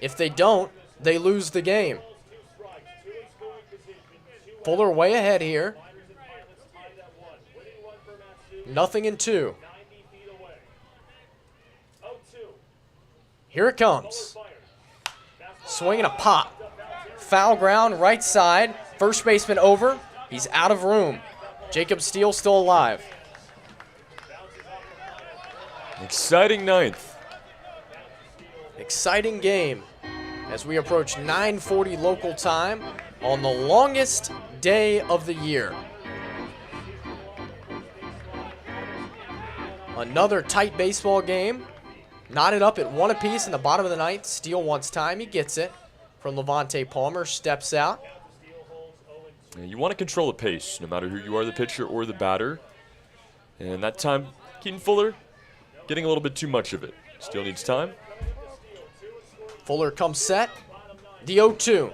S1: If they don't, they lose the game. Fuller way ahead here. 0-2. Here it comes. Swing and a pop. Foul ground, right side. First baseman over. He's out of room. Jacob Steele still alive.
S2: Exciting ninth.
S1: Exciting game as we approach 9:40 local time on the longest day of the year. Another tight baseball game. Knotted up at 1 apiece in the bottom of the ninth. Steele wants time. He gets it from Levante Palmer. Steps out.
S2: You want to control the pace, no matter who you are, the pitcher or the batter. And that time, Keaton Fuller getting a little bit too much of it. Steele needs time.
S1: Fuller comes set. The 0-2.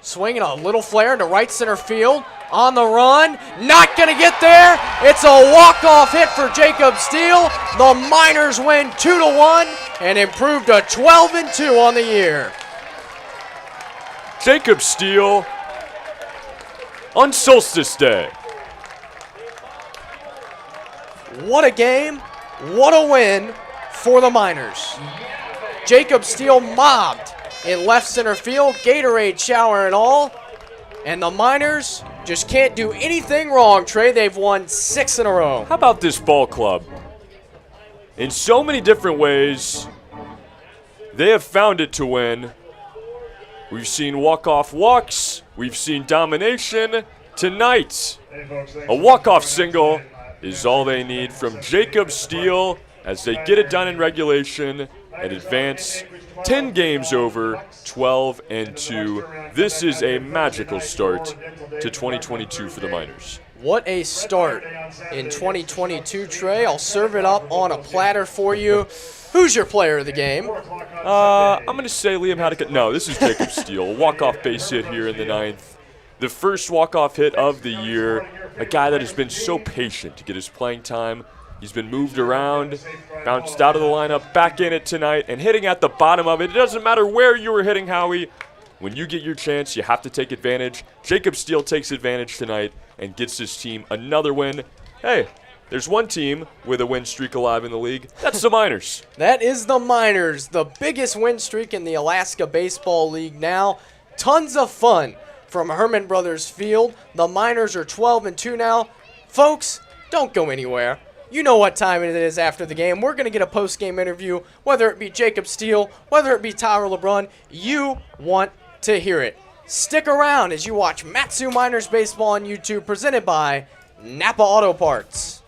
S1: Swinging a little flare to right center field. On the run. Not going to get there. It's a walk-off hit for Jacob Steele. The Miners win 2-1 and improve to 12-2 on the year.
S2: Jacob Steele on Solstice Day.
S1: What a game. What a win for the Miners. Jacob Steele mobbed in left center field. Gatorade shower and all. And the Miners just can't do anything wrong, Trey. They've won 6 in a row.
S2: How about this ball club? In so many different ways, they have found it to win. We've seen walk-off walks. We've seen domination. Tonight, a walk-off single is all they need from Jacob Steele as they get it done in regulation and advance 10 games over, 12-2. This is a magical start to 2022 for the Miners.
S1: What a start in 2022, Trey. I'll serve it up on a platter for you. Who's your player of the game?
S2: I'm going to say Liam Haddock. No, this is Jacob Steele. Walk-off base hit here in the ninth. The first walk-off hit of the year. A guy that has been so patient to get his playing time. He's been moved around, bounced out of the lineup, back in it tonight, and hitting at the bottom of it. It doesn't matter where you were hitting, Howie. When you get your chance, you have to take advantage. Jacob Steele takes advantage tonight and gets his team another win. Hey, there's one team with a win streak alive in the league. That's the Miners.
S1: That is the Miners, the biggest win streak in the Alaska Baseball League now. Tons of fun from Herman Brothers Field. The Miners are 12-2 now. Folks, don't go anywhere. You know what time it is after the game. We're going to get a post-game interview, whether it be Jacob Steele, whether it be Tyler LeBrun. You want to hear it. Stick around as you watch Matsu Miners Baseball on YouTube, presented by Napa Auto Parts.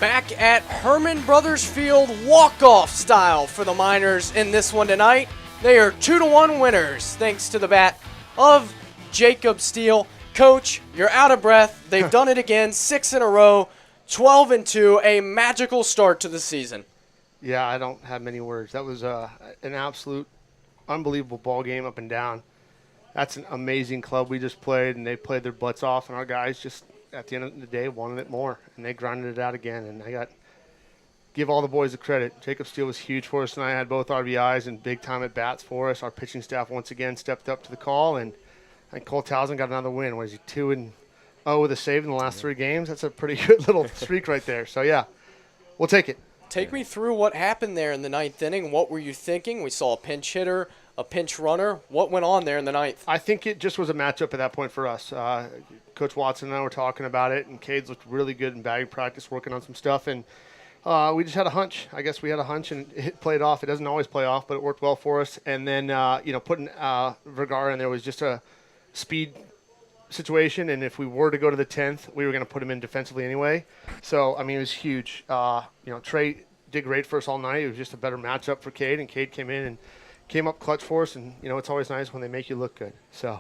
S1: Back at Herman Brothers Field, walk-off style for the Miners in this one tonight. They are 2-1 winners thanks to the bat of Jacob Steele. Coach, you're out of breath. They've done it again, 6 in a row, 12-2, a magical start to the season.
S4: Yeah, I don't have many words. That was an absolute unbelievable ball game up and down. That's an amazing club we just played, and they played their butts off, and our guys just, at the end of the day, wanted it more, and they grinded it out again. And I give all the boys the credit. Jacob Steele was huge for us tonight. Had both RBIs and big-time at-bats for us. Our pitching staff once again stepped up to the call, and I think Cole Townsend got another win. What is he, 2-0 with a save in the last 3 games? That's a pretty good little streak right there. So, yeah, we'll take it.
S1: Take me through what happened there in the 9th inning. What were you thinking? We saw a pinch hitter, a pinch runner. What went on there in the 9th?
S4: I think it just was a matchup at that point for us. Coach Watson and I were talking about it, and Cade's looked really good in batting practice, working on some stuff, and we just had a hunch. I guess we had a hunch, and it played off. It doesn't always play off, but it worked well for us. And then, putting Vergara in there was just a speed situation, and if we were to go to the 10th, we were going to put him in defensively anyway. So, I mean, it was huge. Trey did great for us all night. It was just a better matchup for Cade, and Cade came in and came up clutch for us, and, it's always nice when they make you look good. So.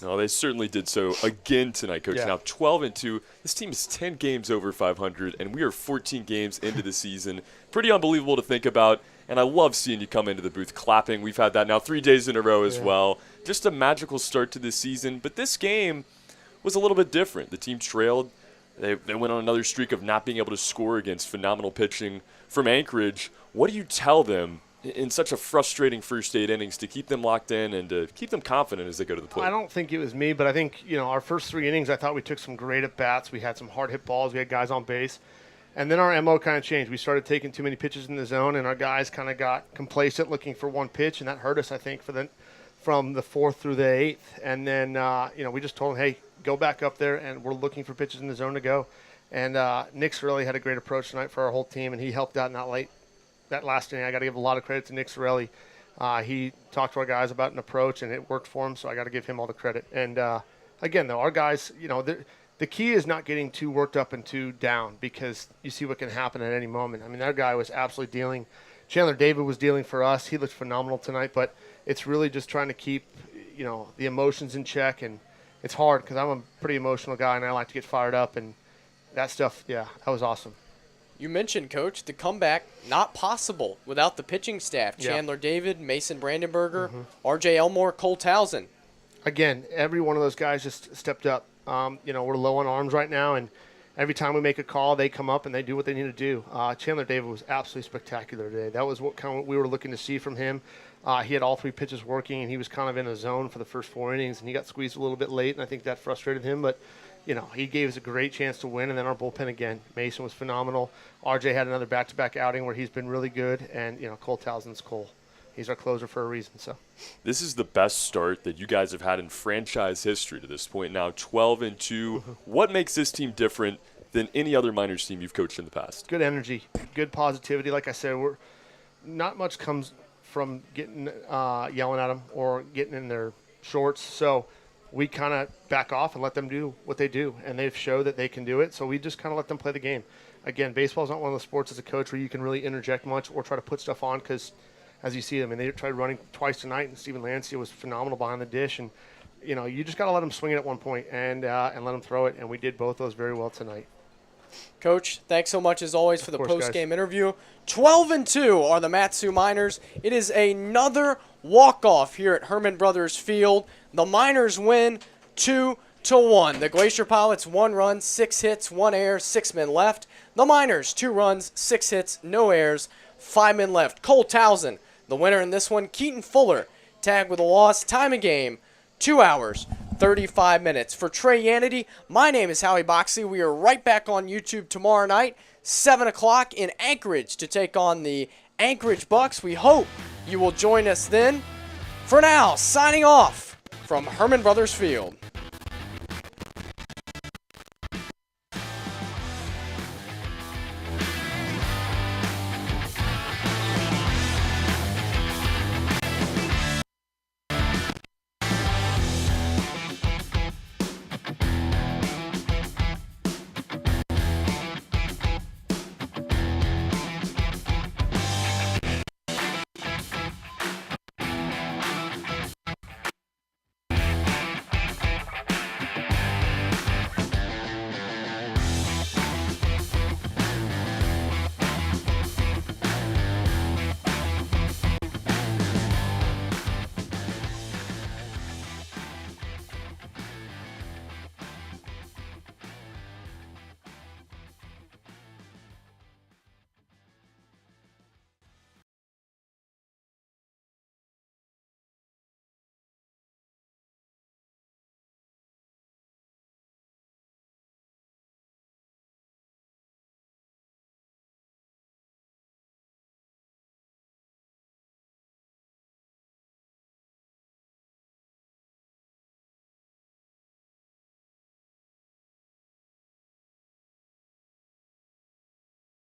S2: Oh, they certainly did so again tonight, Coach.
S4: Yeah.
S2: Now 12-2. This team is 10 games over 500, and we are 14 games into the season. Pretty unbelievable to think about, and I love seeing you come into the booth clapping. We've had that now 3 days in a row as well. Just a magical start to this season, but this game was a little bit different. The team trailed. They went on another streak of not being able to score against phenomenal pitching from Anchorage. What do you tell them in such a frustrating first 8 innings to keep them locked in and to keep them confident as they go to the plate?
S4: I don't think it was me, but I think, our first 3 innings, I thought we took some great at-bats. We had some hard-hit balls. We had guys on base. And then our MO kind of changed. We started taking too many pitches in the zone, and our guys kind of got complacent looking for one pitch, and that hurt us, I think, from the 4th through the 8th. And then, we just told them, hey, go back up there, and we're looking for pitches in the zone to go. And Nick Sorelli had a great approach tonight for our whole team, and he helped out in that last inning. I got to give a lot of credit to Nick Sorelli. He talked to our guys about an approach, and it worked for him, so I got to give him all the credit. And, again, though, our guys, the key is not getting too worked up and too down, because you see what can happen at any moment. I mean, that guy was absolutely dealing. Chandler David was dealing for us. He looked phenomenal tonight, but it's really just trying to keep, the emotions in check. And it's hard because I'm a pretty emotional guy, and I like to get fired up. And that stuff, that was awesome.
S1: You mentioned, Coach, the comeback not possible without the pitching staff.
S4: Yeah.
S1: Chandler David, Mason Brandenberger, R.J. Elmore, Cole Townsend.
S4: Again, every one of those guys just stepped up. We're low on arms right now, and every time we make a call, they come up and they do what they need to do. Chandler David was absolutely spectacular today. That was what we were looking to see from him. He had all 3 pitches working, and he was kind of in a zone for the first 4 innings, and he got squeezed a little bit late, and I think that frustrated him. But, he gave us a great chance to win, and then our bullpen again. Mason was phenomenal. RJ had another back-to-back outing where he's been really good, and, Cole Townsend's Cole. He's our closer for a reason. So
S2: this is the best start that you guys have had in franchise history to this point now, 12-2. What makes this team different than any other Miners team you've coached in the past?
S4: Good energy, good positivity. Like I said, not much comes from getting yelling at them or getting in their shorts. So we kind of back off and let them do what they do, and they've showed that they can do it. So we just kind of let them play the game. Again, baseball is not one of those sports as a coach where you can really interject much or try to put stuff on, because as you see, they tried running twice tonight, and Steven Lancia was phenomenal behind the dish. And, you just got to let them swing it at one point and let them throw it, and we did both those very well tonight.
S1: Coach, thanks so much as always for the
S4: course,
S1: post-game interview. 12-2 are the Mat-Su Miners. It is another walk-off here at Herman Brothers Field. The Miners win 2-1. The Glacier Pilots 1 run, 6 hits, 1 error, 6 men left. The Miners 2 runs, 6 hits, no errors, 5 men left. Cole Townsend, the winner in this one. Keaton Fuller tagged with a loss. Time of game, 2 hours, 35 minutes. For Trey Yanity, my name is Howie Boxley. We are right back on YouTube tomorrow night, 7 o'clock in Anchorage to take on the Anchorage Bucks. We hope you will join us then. For now, signing off from Herman Brothers Field.